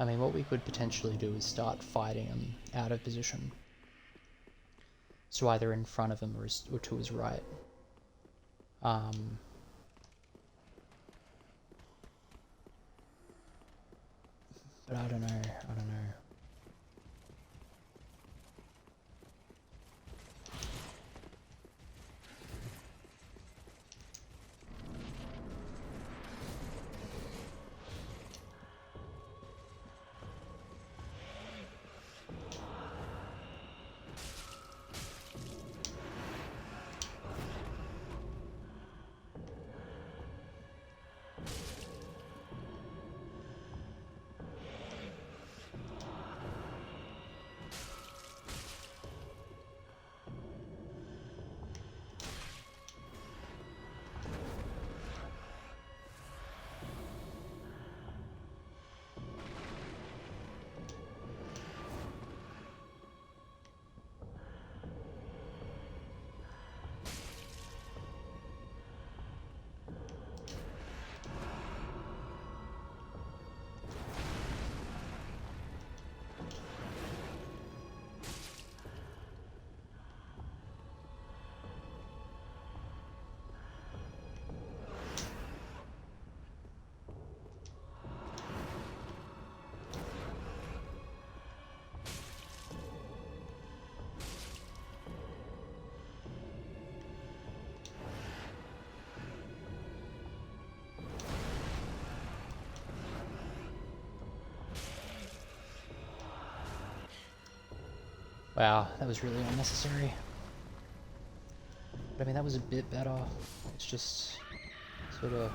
I mean, what we could potentially do is start fighting him out of position. So either in front of him or to his right. But I don't know. Wow, that was really unnecessary. But I mean, that was a bit better. It's just sort of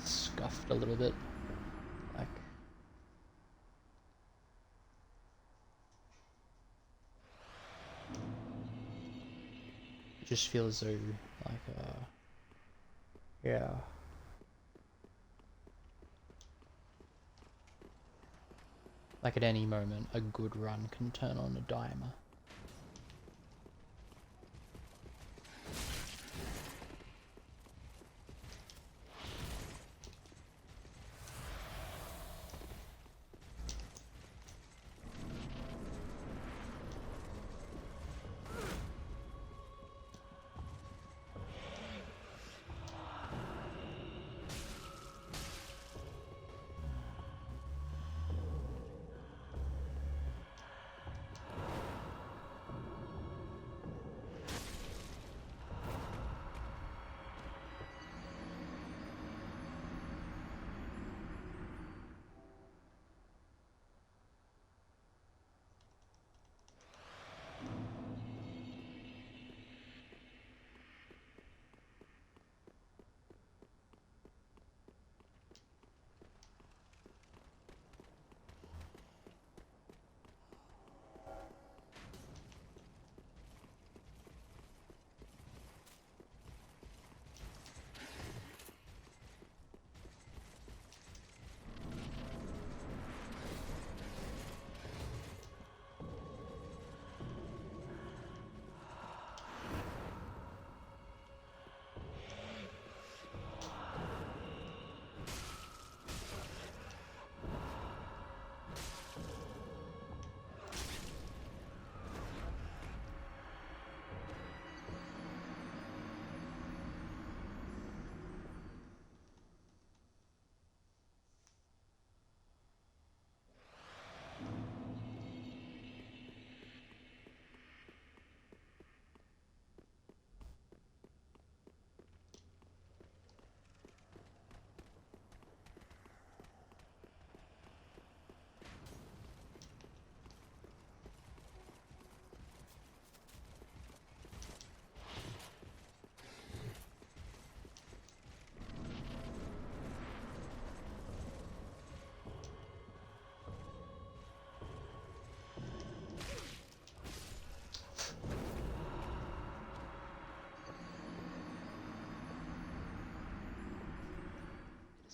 scuffed a little bit. Like, it just feels so like, yeah. Like at any moment, a good run can turn on a dime.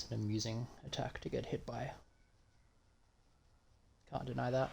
It's an amusing attack to get hit by. Can't deny that.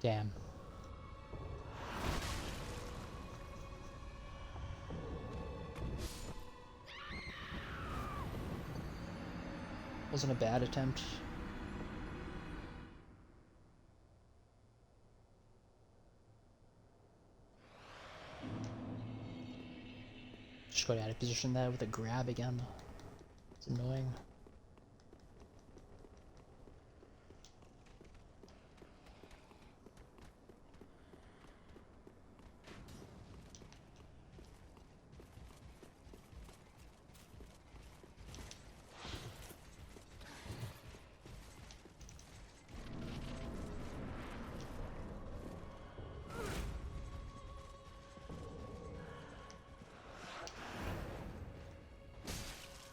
Damn. Wasn't a bad attempt. Just got out of position there with a grab again. It's annoying.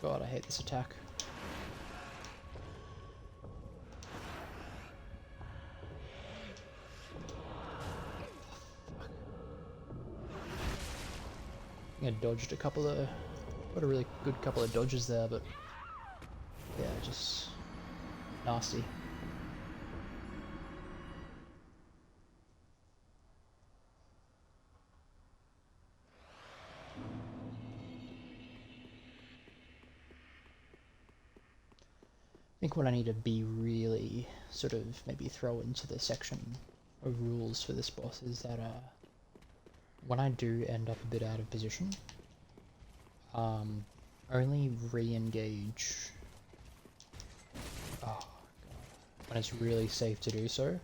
God, I hate this attack. I think I dodged a couple of... Got a really good couple of dodges there, but... Yeah, just... nasty. I think what I need to be really sort of maybe throw into the section of rules for this boss is that when I do end up a bit out of position, only re-engage when it's really safe to do so.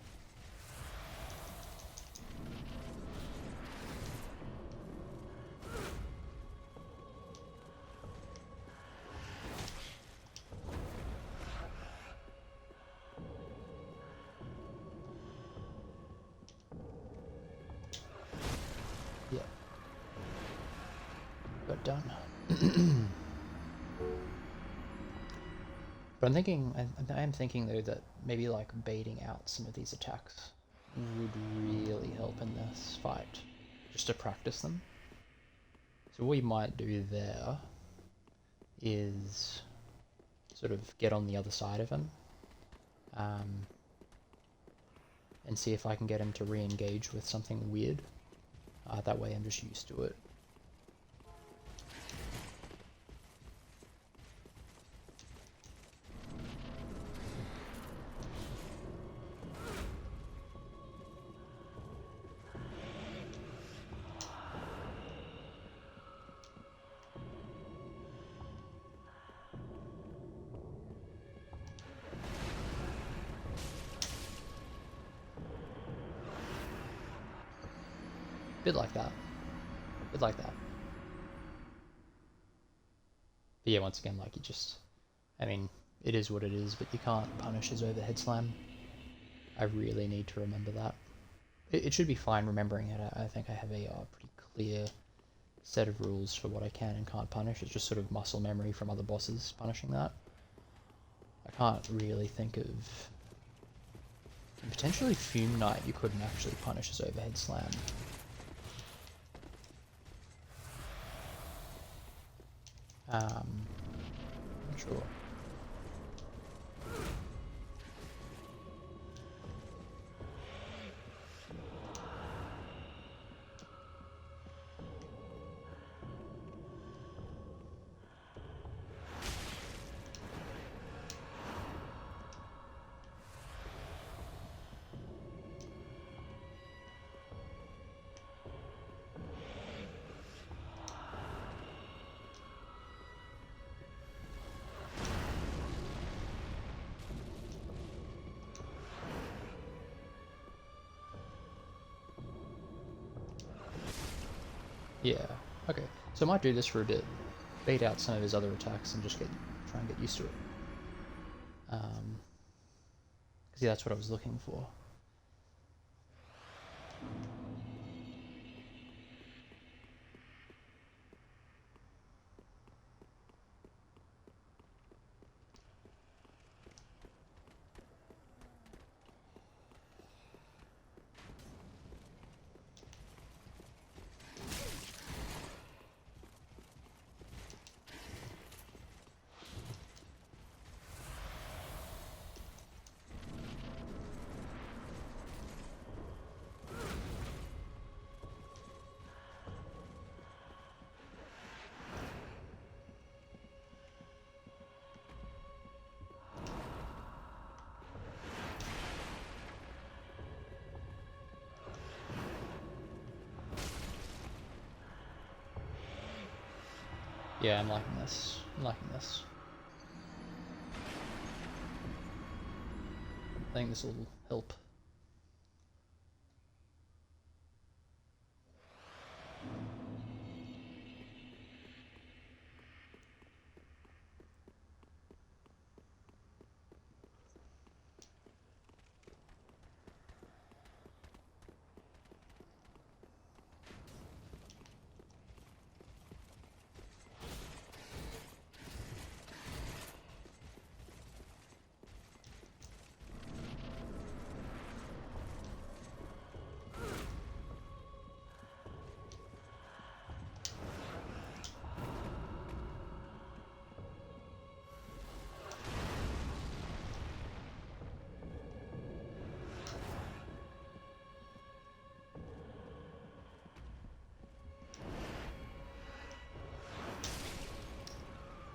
Yeah. Got done. But I am thinking though that maybe like baiting out some of these attacks would really help in this fight, just to practice them. So what we might do there is sort of get on the other side of him, and see if I can get him to re-engage with something weird. That way I'm just used to it. Bit like that. Bit like that. But yeah, once again, like you just... I mean, it is what it is, but you can't punish his overhead slam. I really need to remember that. It should be fine remembering it. I think I have a pretty clear set of rules for what I can and can't punish. It's just sort of muscle memory from other bosses punishing that. I can't really think of... And potentially Fume Knight you couldn't actually punish his overhead slam. Not sure. Yeah, okay. So I might do this for a bit, bait out some of his other attacks and just try and get used to it. Because yeah, that's what I was looking for. Yeah, I'm liking this. I'm liking this. I think this will help.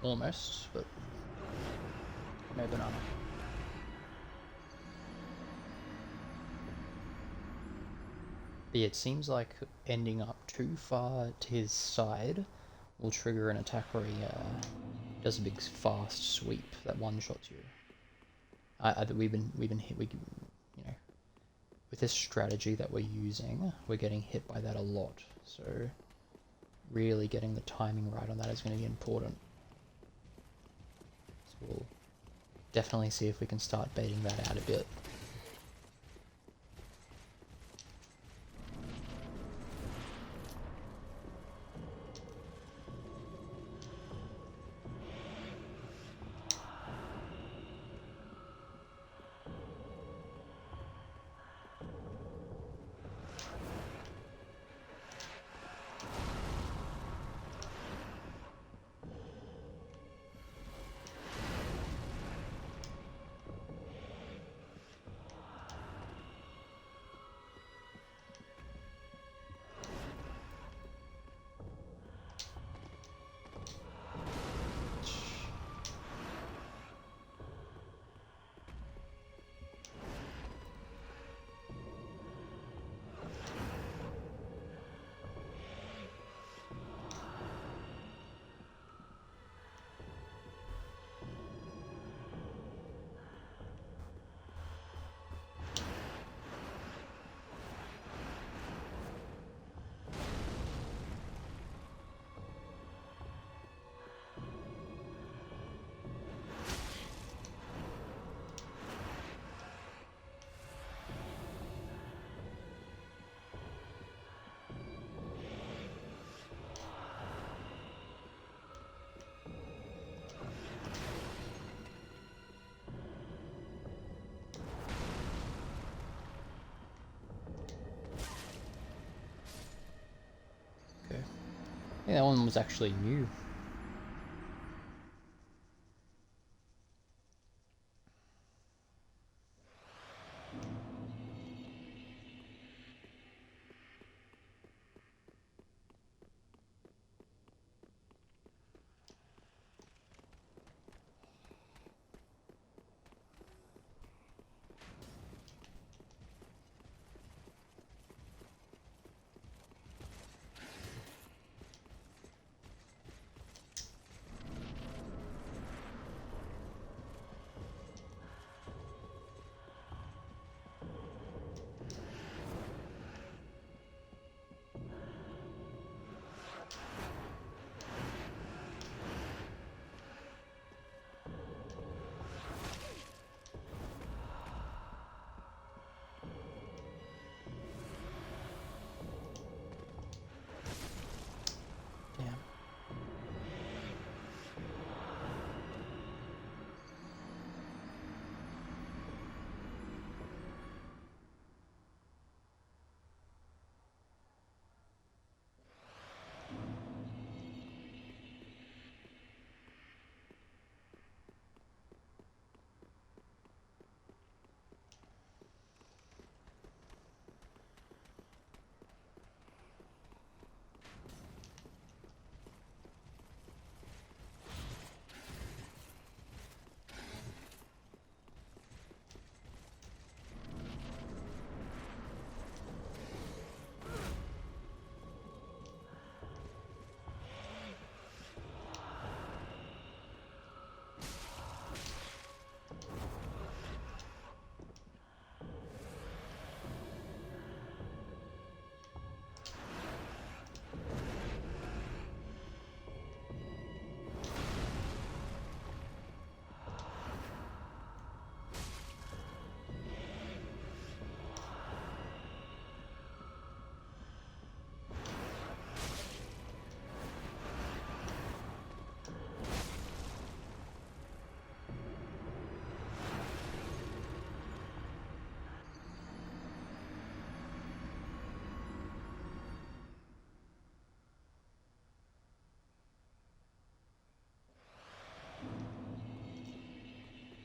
Almost, but no banana. But yeah, it seems like ending up too far to his side will trigger an attack where he does a big fast sweep that one-shots you. We've been hit. You know, with this strategy that we're using, we're getting hit by that a lot. So really getting the timing right on that is going to be important. So we'll definitely see if we can start baiting that out a bit. I think that one was actually new. Damn.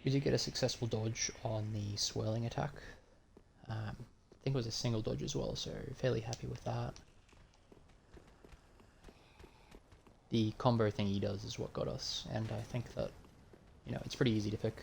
We did get a successful dodge on the swirling attack. I think it was a single dodge as well, so fairly happy with that. the combo thing he does is what got us, and I think that, you know, it's pretty easy to pick.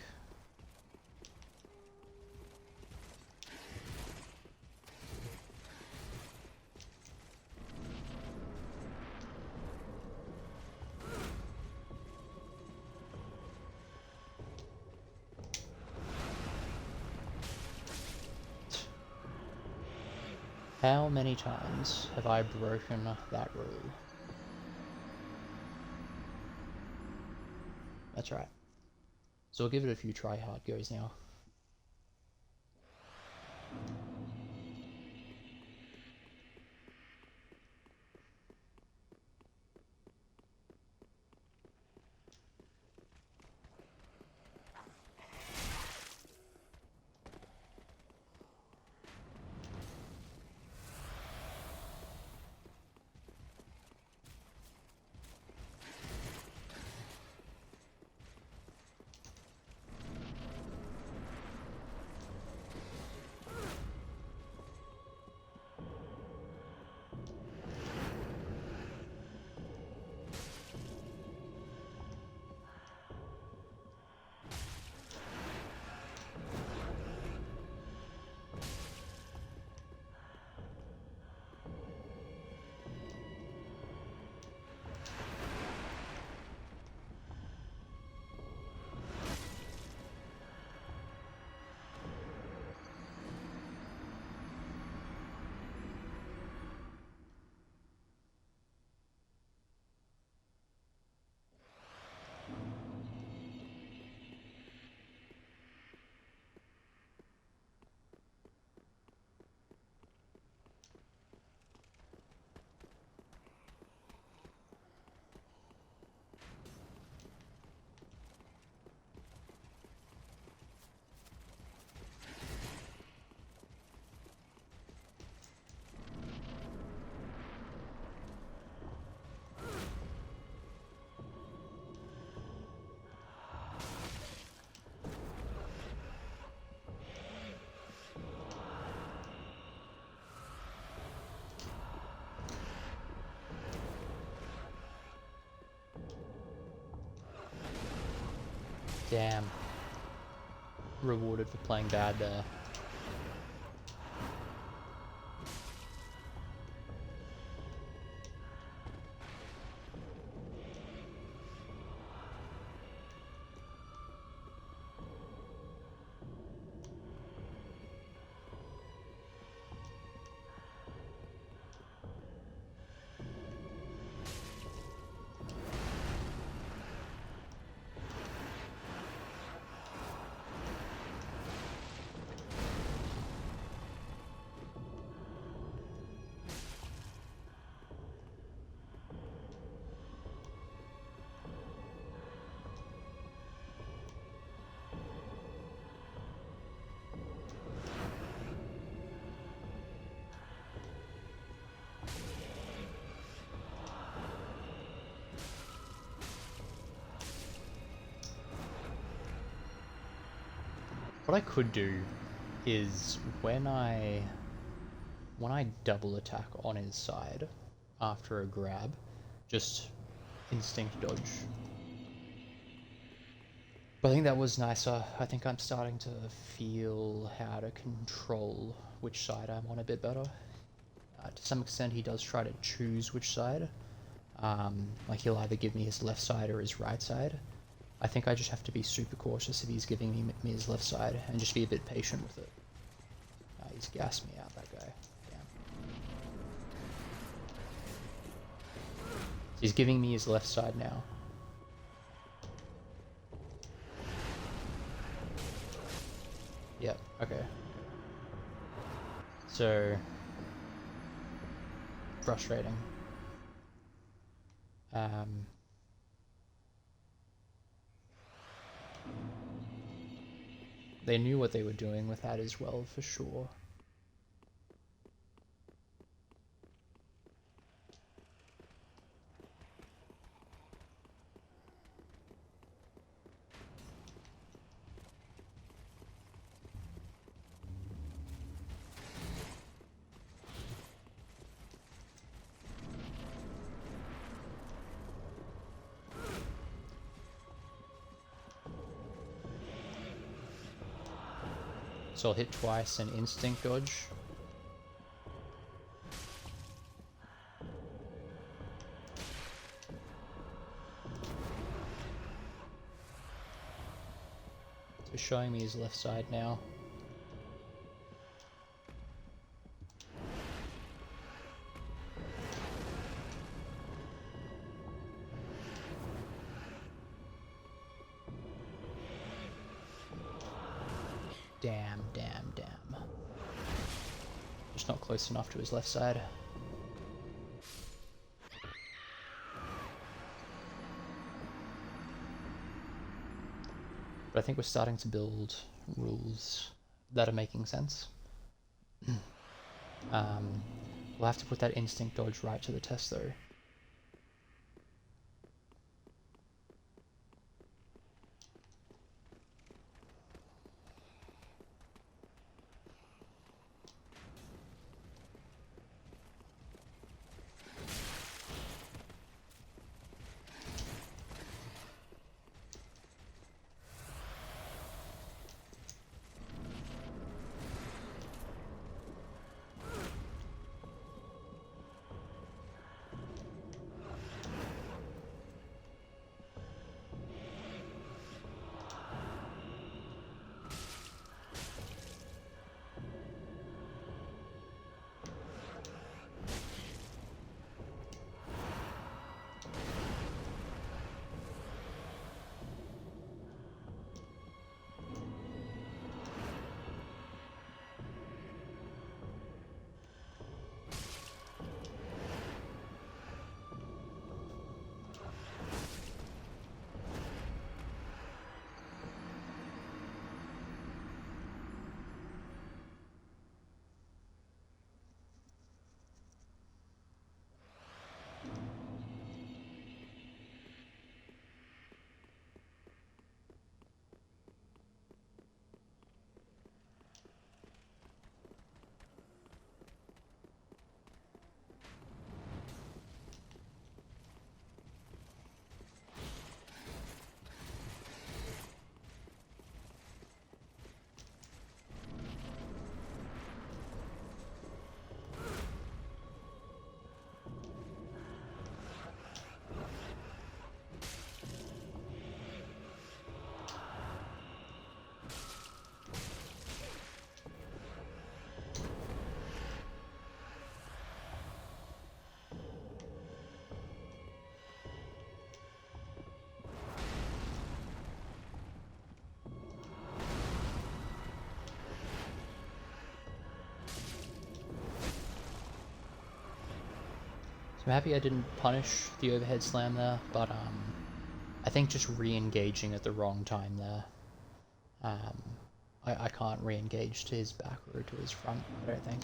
How many times have I broken that rule? That's right. So we'll give it a few try hard goes now. Damn. Rewarded for playing bad there. What I could do is when I double attack on his side after a grab, just instinct dodge. But I think that was nicer. I think I'm starting to feel how to control which side I'm on a bit better. To some extent he does try to choose which side. Like he'll either give me his left side or his right side. I think I just have to be super cautious if he's giving me his left side and just be a bit patient with it. He's gassed me out, that guy. Damn. He's giving me his left side now. Yep, okay. So... frustrating. They knew what they were doing with that as well, for sure. So I'll hit twice and instinct dodge. So showing me his left side now. Damn. Just not close enough to his left side. But I think we're starting to build rules that are making sense. We'll have to put that instinct dodge right to the test though. I'm happy I didn't punish the overhead slam there, but I think just re-engaging at the wrong time there. I can't re-engage to his back or to his front, I don't think.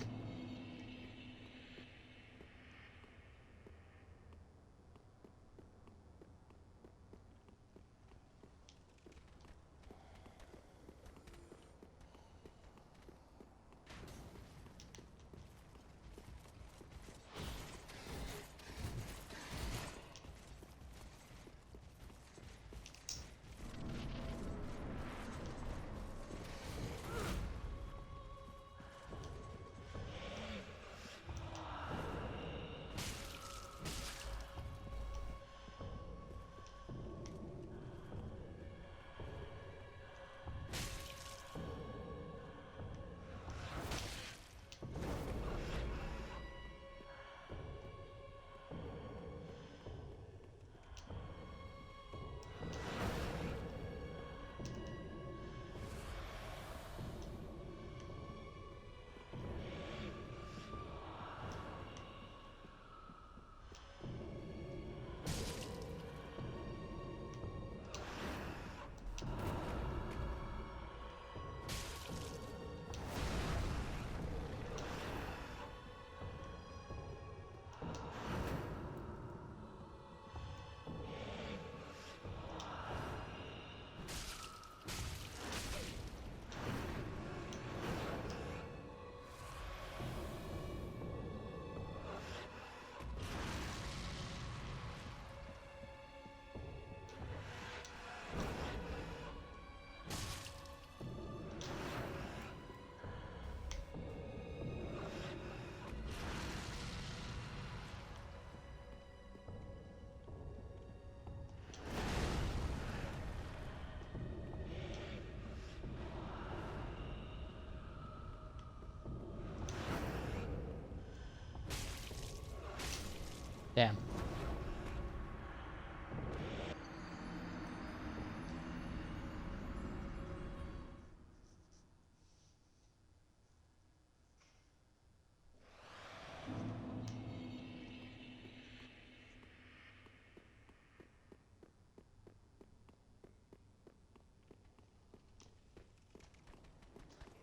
Damn.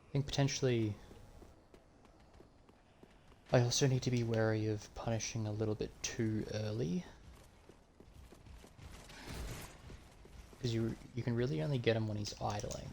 I think potentially I also need to be wary of punishing a little bit too early. Because you can really only get him when he's idling.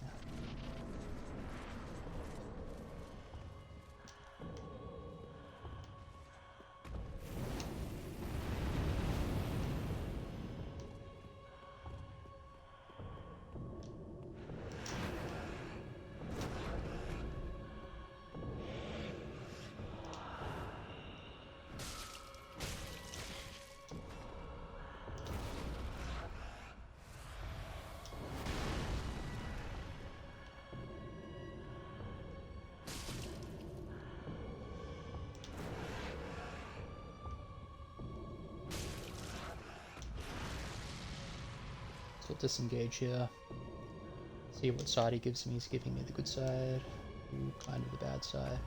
So we'll disengage here. See what side he gives me. He's giving me the good side. Ooh, kind of the bad side.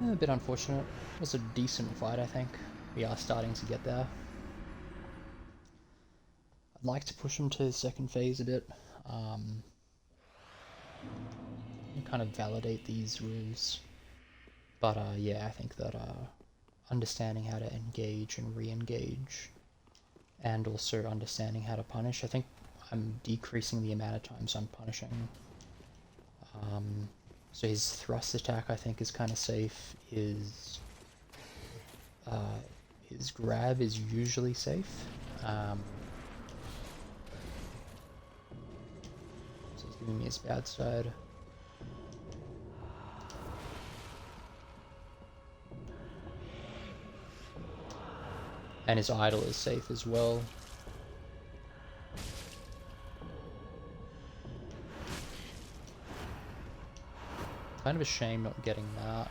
A bit unfortunate. It was a decent fight, I think. We are starting to get there. I'd like to push him to second phase a bit. And kind of validate these rules. But yeah, I think that understanding how to engage and re-engage, and also understanding how to punish, I think I'm decreasing the amount of times I'm punishing. So his thrust attack, I think, is kind of safe. His grab is usually safe. So he's giving me his bad side. And his idol is safe as well. Kind of a shame not getting that.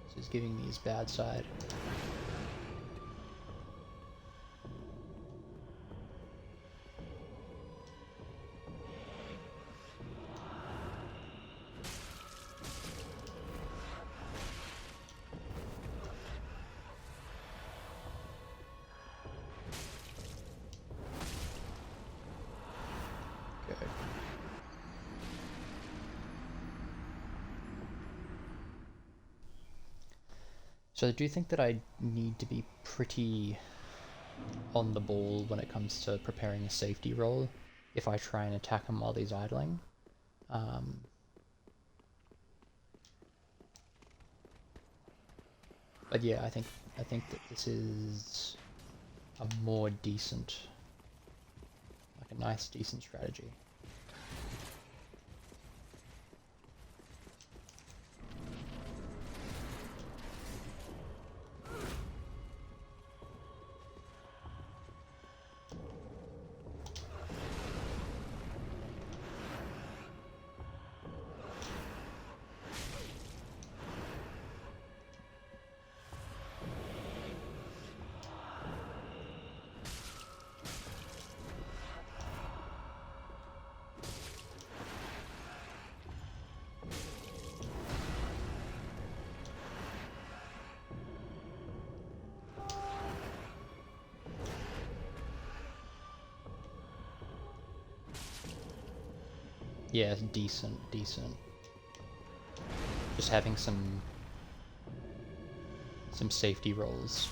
So he's giving me his bad side. So I do think that I need to be pretty on the ball when it comes to preparing a safety roll if I try and attack him while he's idling. But yeah, I think that this is a more decent, like a nice decent strategy. Yeah, decent. Just having some safety rolls.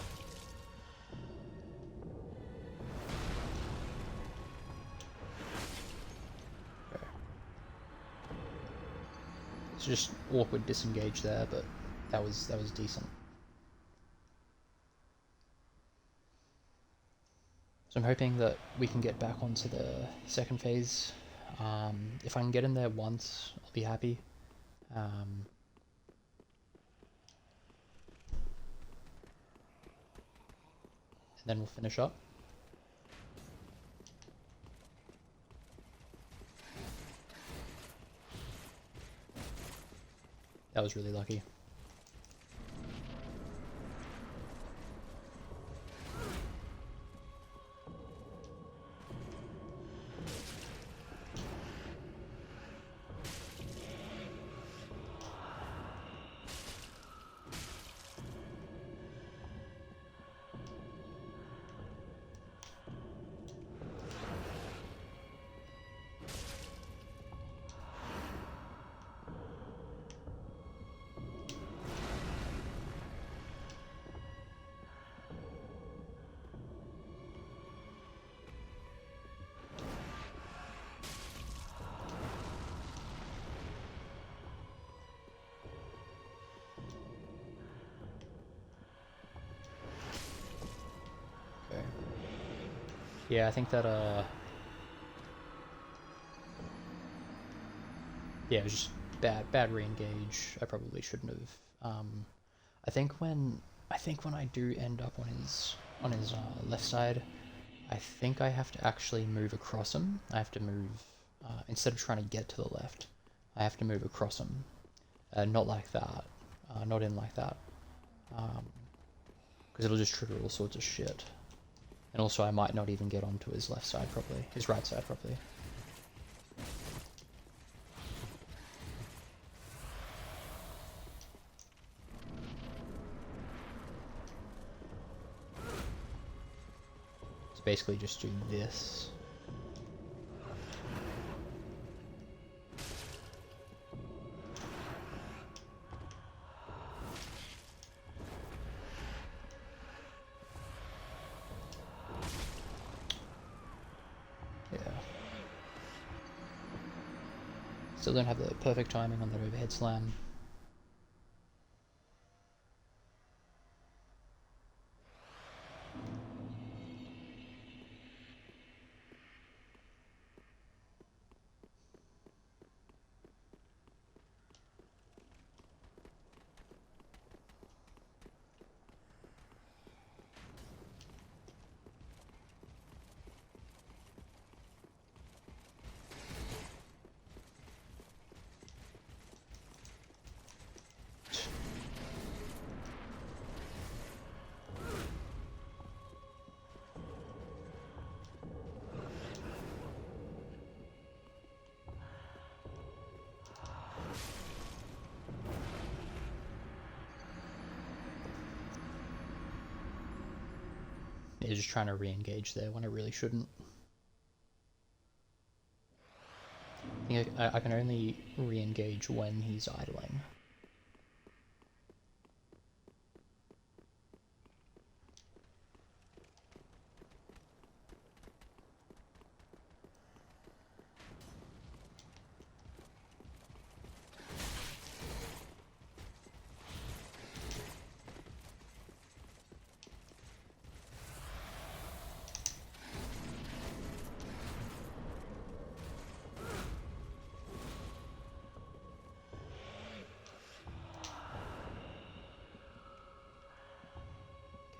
Okay. It's just awkward disengage there, but that was decent. So I'm hoping that we can get back onto the second phase. If I can get in there once, I'll be happy. And then we'll finish up. That was really lucky. Okay. Yeah, I think that yeah, it was just bad re-engage. I probably shouldn't have. I think when I do end up on his left side, I think I have to actually move across him. I have to move instead of trying to get to the left, I have to move across him. Not like that. Not in like that. Because it'll just trigger all sorts of shit. And also I might not even get onto his left side properly, his right side properly. So basically just do this. Still don't have the perfect timing on that overhead slam. Yeah, just trying to re-engage there when I really shouldn't. I think I can only re-engage when he's idling.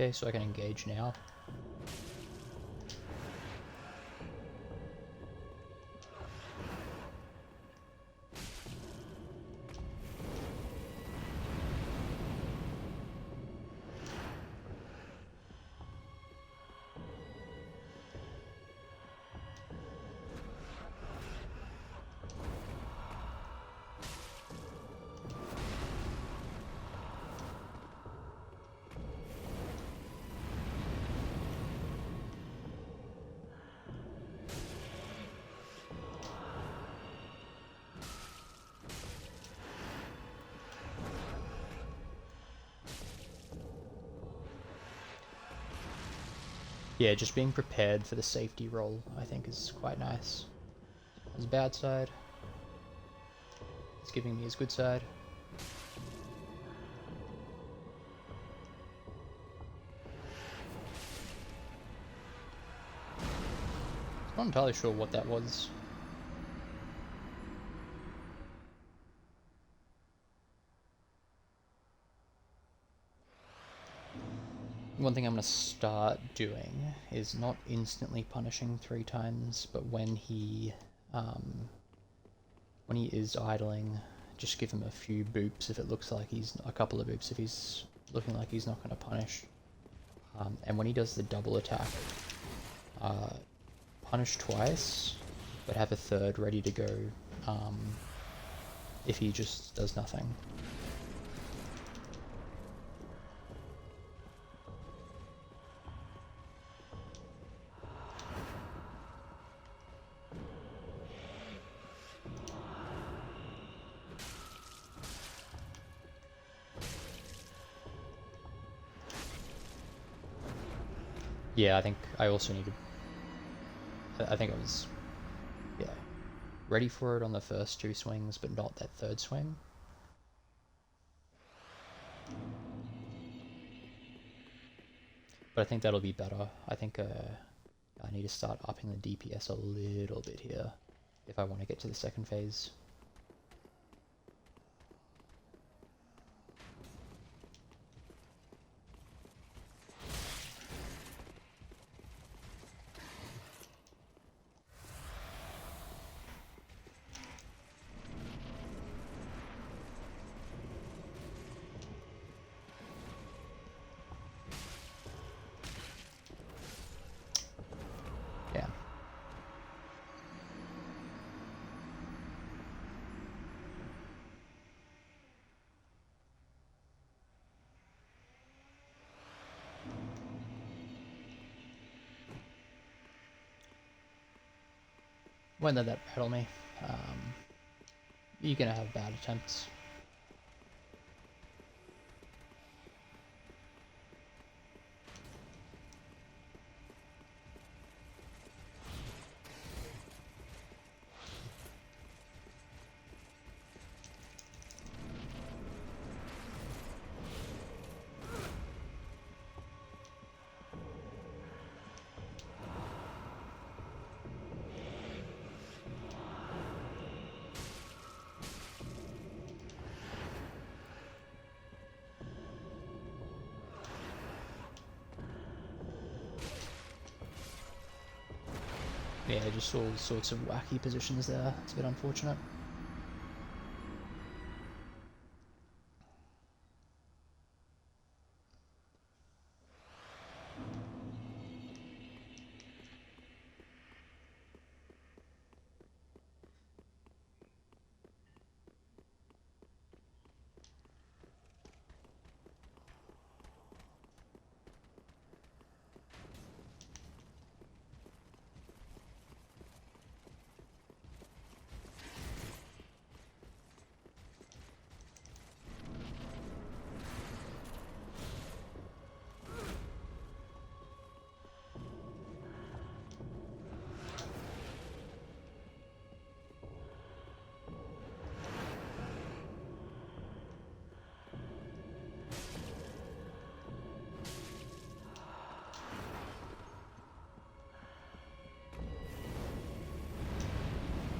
Okay, so I can engage now. Yeah, just being prepared for the safety roll, I think, is quite nice. His bad side. He's giving me his good side. I'm not entirely sure what that was. One thing I'm going to start doing is not instantly punishing 3 times, but when he is idling, just give him a few boops if it looks like he's... a couple of boops if he's looking like he's not going to punish. And when he does the double attack, punish twice, but have a third ready to go if he just does nothing. Yeah, I think I also need to... I think I was, yeah, ready for it on the first 2 swings, but not that third swing. But I think that'll be better. I think I need to start upping the DPS a little bit here if I want to get to the second phase. Yeah. Won't let that rattle me. You're gonna have bad attempts. Yeah, just all sorts of wacky positions there. It's a bit unfortunate.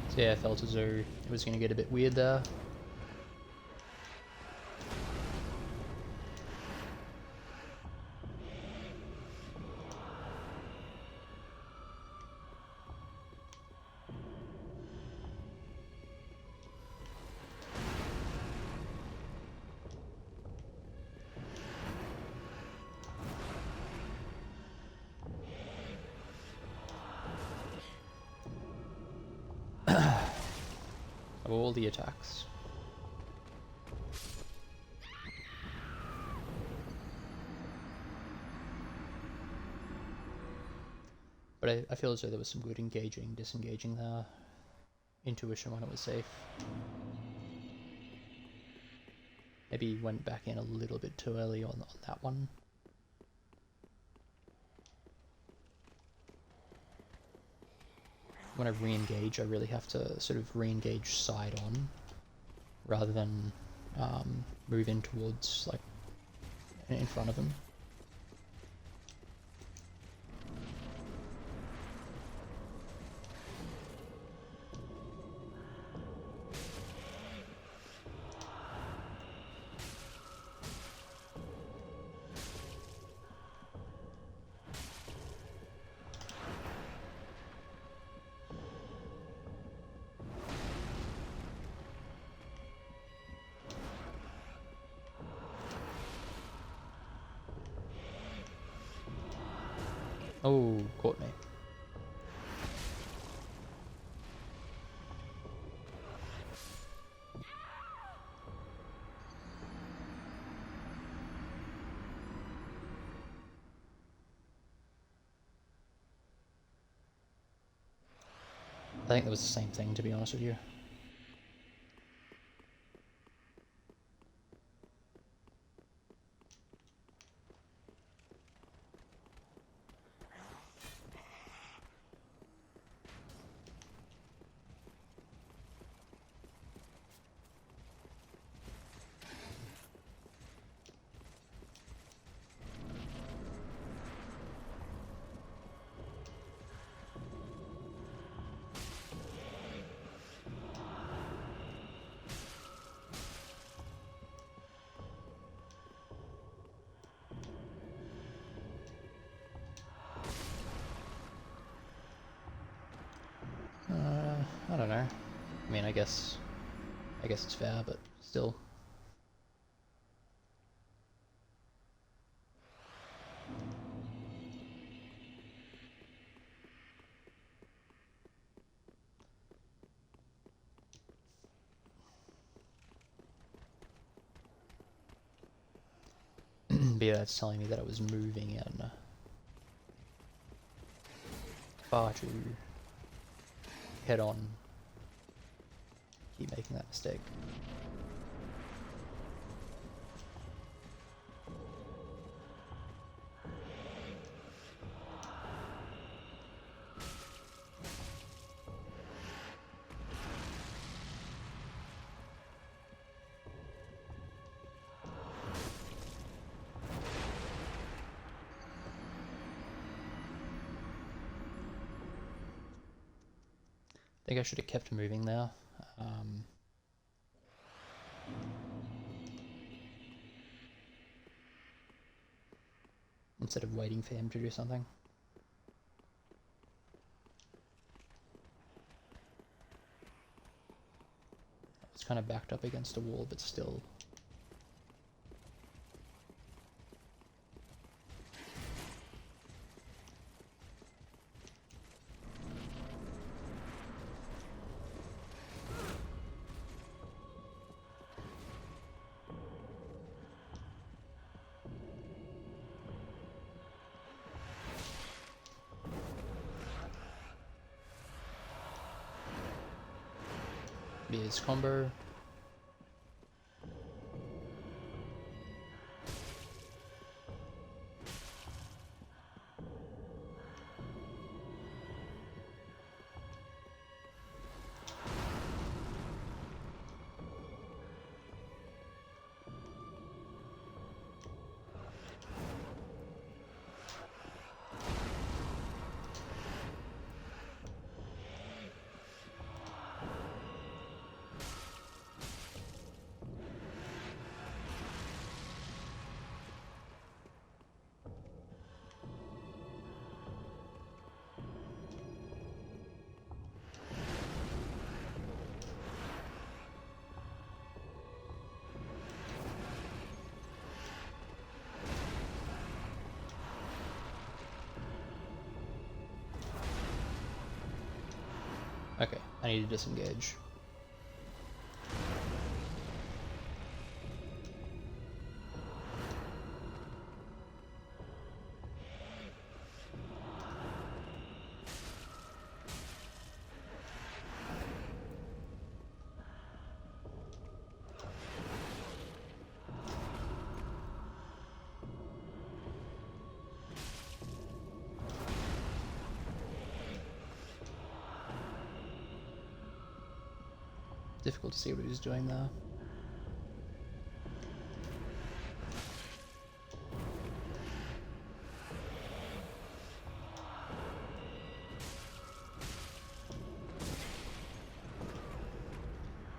So yeah, I felt as though it was going to get a bit weird there. Of all the attacks. But I feel as though there was some good engaging, disengaging there. Intuition when it was safe. Maybe went back in a little bit too early on that one. when I re-engage, I really have to sort of re-engage side on, rather than move in towards, like, in front of him. Oh, caught me. I think that was the same thing, to be honest with you. I don't know. I mean, I guess it's fair, but still. But yeah, that's telling me that I was moving in far too head on. Keep making that mistake. I think I should have kept moving there. Instead of waiting for him to do something. It's kind of backed up against a wall, but still. His combo. Okay, I need to disengage. difficult to see what he was doing there.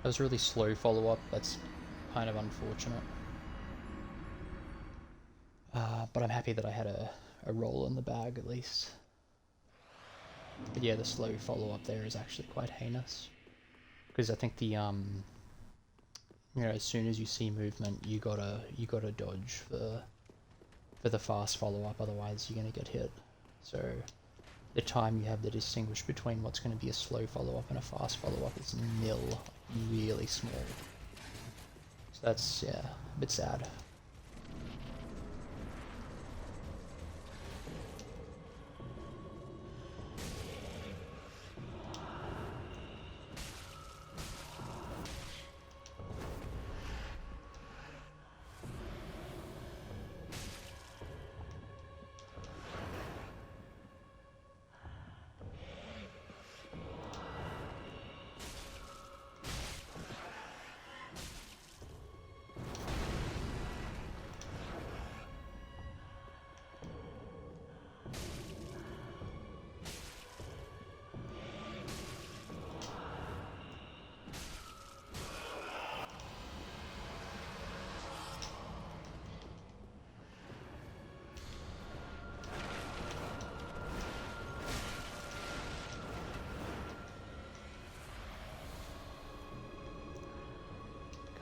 That was a really slow follow-up. That's kind of unfortunate. But I'm happy that I had a roll in the bag at least. But yeah, the slow follow-up there is actually quite heinous. Because I think the you know, as soon as you see movement, you gotta dodge for the fast follow-up, otherwise you're gonna get hit. So the time you have to distinguish between what's going to be a slow follow-up and a fast follow-up is nil, really small. So that's, yeah, a bit sad.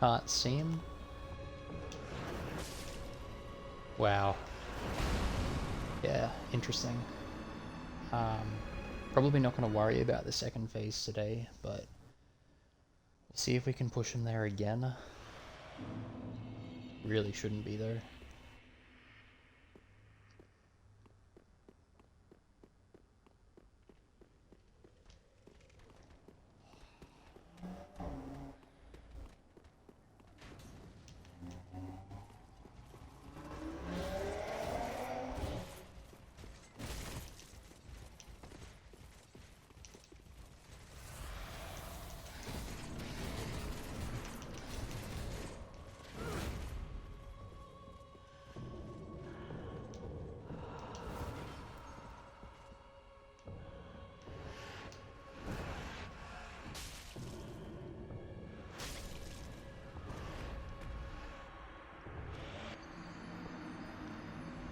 Can't see him. Wow. Yeah, interesting. Probably not going to worry about the second phase today, but we'll see if we can push him there again. Really shouldn't be though.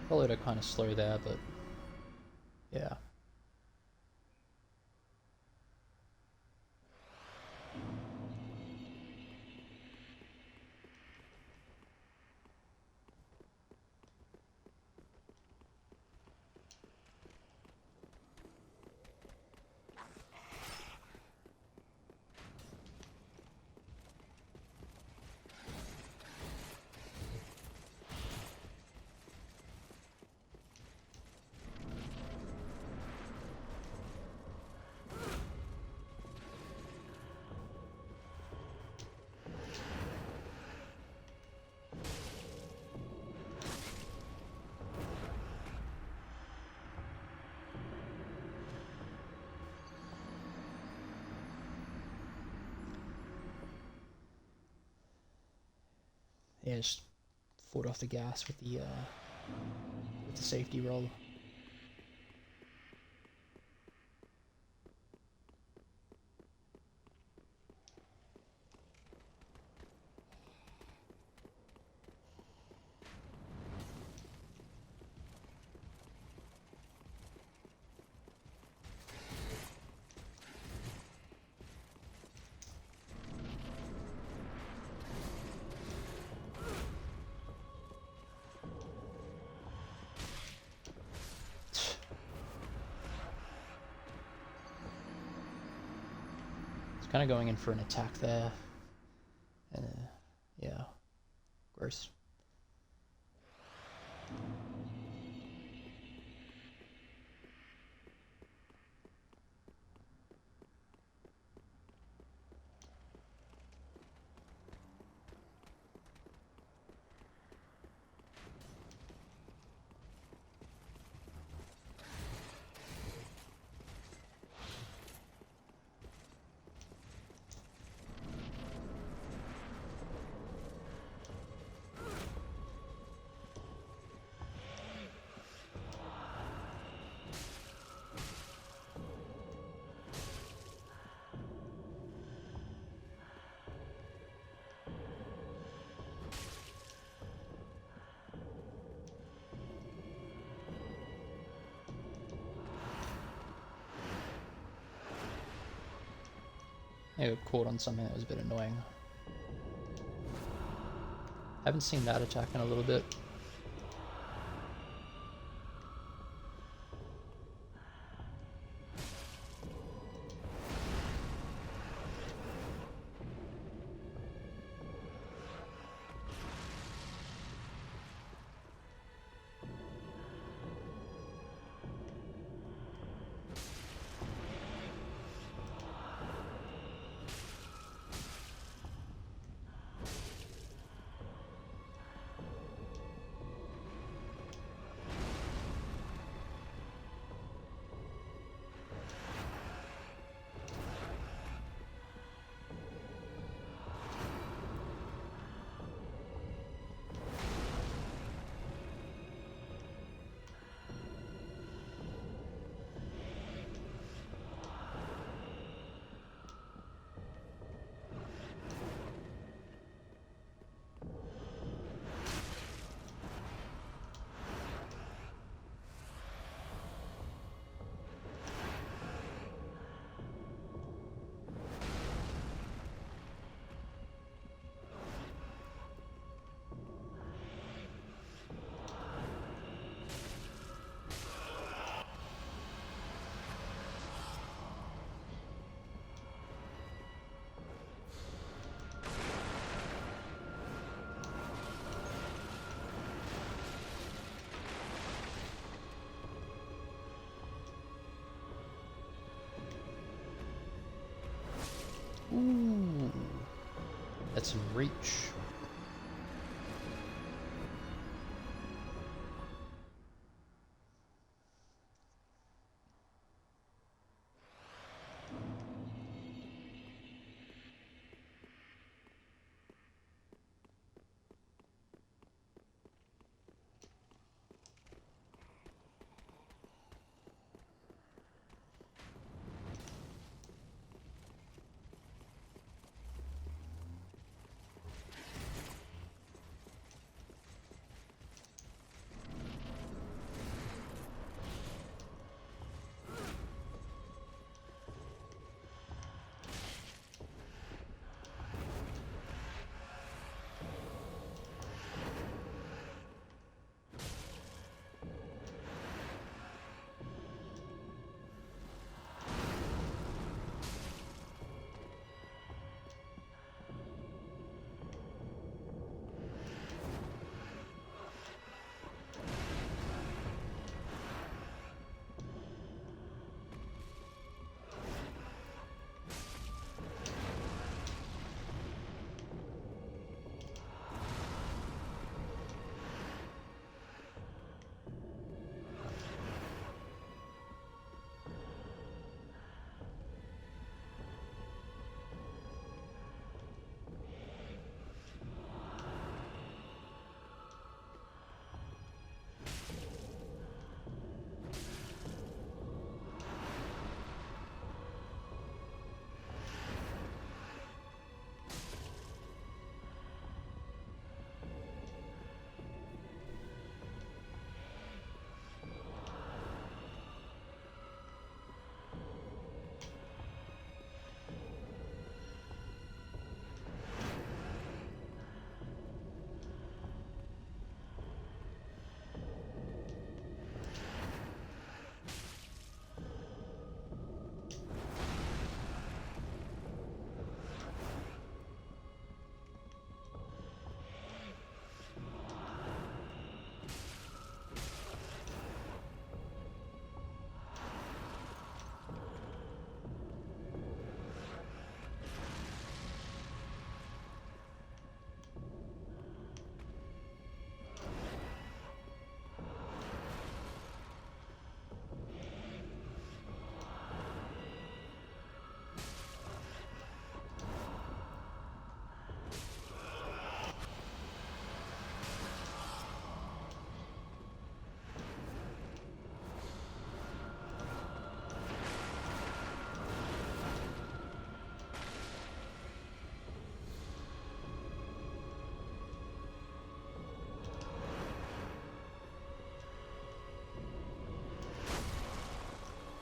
Followed it kind of slow there, but yeah. Yeah, just foot off the gas with the safety roll. Kind of going in for an attack there, and yeah, gross. I got caught on something that was a bit annoying. Haven't seen that attack in a little bit. Ooh, that's some reach.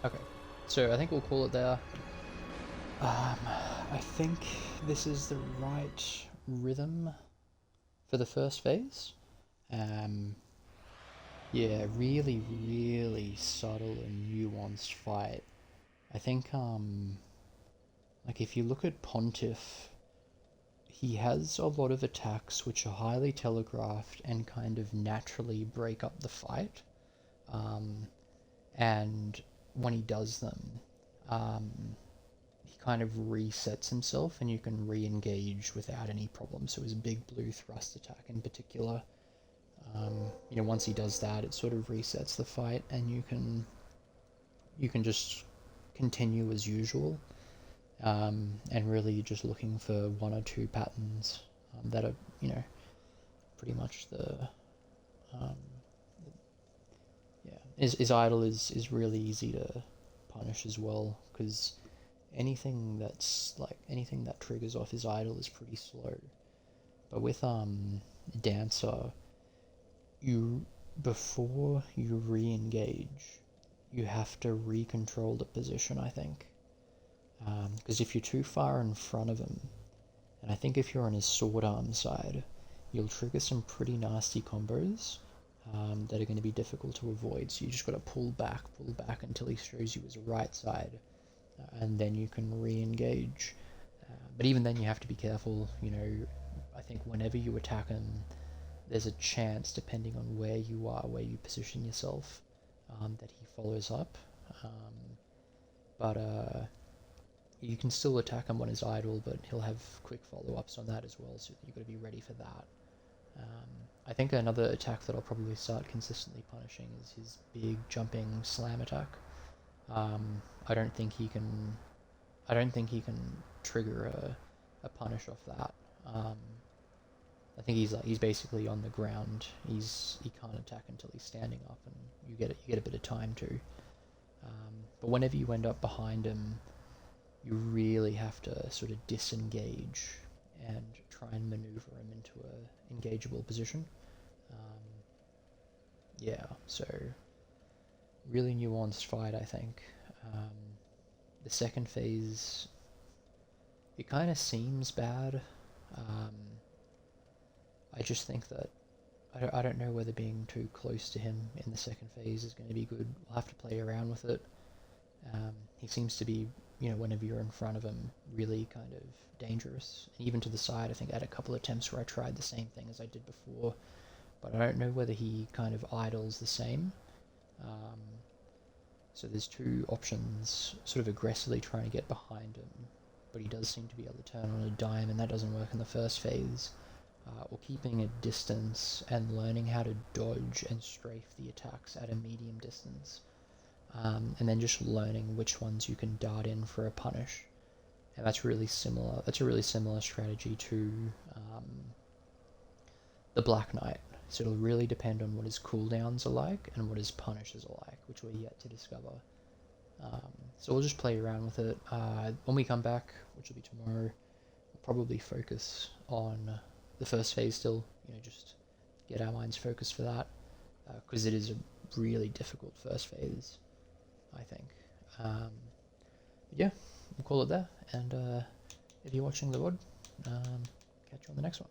Okay, so I think we'll call it there. I think this is the right rhythm for the first phase. Um, yeah, really, really subtle and nuanced fight. I think, like if you look at Pontiff, he has a lot of attacks which are highly telegraphed and kind of naturally break up the fight. Um, and when he does them, um, he kind of resets himself and you can re-engage without any problem. So his big blue thrust attack in particular, once he does that, it sort of resets the fight and you can just continue as usual. And really you're just looking for one or two patterns that are, pretty much the um, yeah. His idol is really easy to punish as well because anything that triggers off his idol is pretty slow. But with Dancer, you before you re-engage, you have to re-control the position. I think because if you're too far in front of him, and I think if you're on his sword arm side, you'll trigger some pretty nasty combos that are going to be difficult to avoid. So you just got to pull back until he shows you his right side, and then you can re-engage. But even then, you have to be careful. I think whenever you attack him, there's a chance, depending on where you are, where you position yourself, that he follows up. But you can still attack him on his idol, but he'll have quick follow-ups on that as well, so you've got to be ready for that. I think another attack that I'll probably start consistently punishing is his big jumping slam attack. I don't think he can trigger a punish off that. I think he's basically on the ground. He can't attack until he's standing up, and you get a bit of time to. But whenever you end up behind him, you really have to sort of disengage and try and maneuver him into a engageable position. So really nuanced fight, I think. The second phase, it kind of seems bad. I just think that I don't know whether being too close to him in the second phase is going to be good. We'll have to play around with it. He seems to be, whenever you're in front of him, really kind of dangerous. And even to the side, I think I had a couple of attempts where I tried the same thing as I did before, but I don't know whether he kind of idles the same. So there's two options, sort of aggressively trying to get behind him, but he does seem to be able to turn on a dime, and that doesn't work in the first phase. Or keeping a distance and learning how to dodge and strafe the attacks at a medium distance. And then just learning which ones you can dart in for a punish. And that's really similar. That's a really similar strategy to the Black Knight. So it'll really depend on what his cooldowns are like and what his punishes are like, which we're yet to discover. So we'll just play around with it. When we come back, which will be tomorrow, we'll probably focus on the first phase still. Just get our minds focused for that, because it is a really difficult first phase, I think. Yeah, we'll call it there. And if you're watching the VOD, catch you on the next one.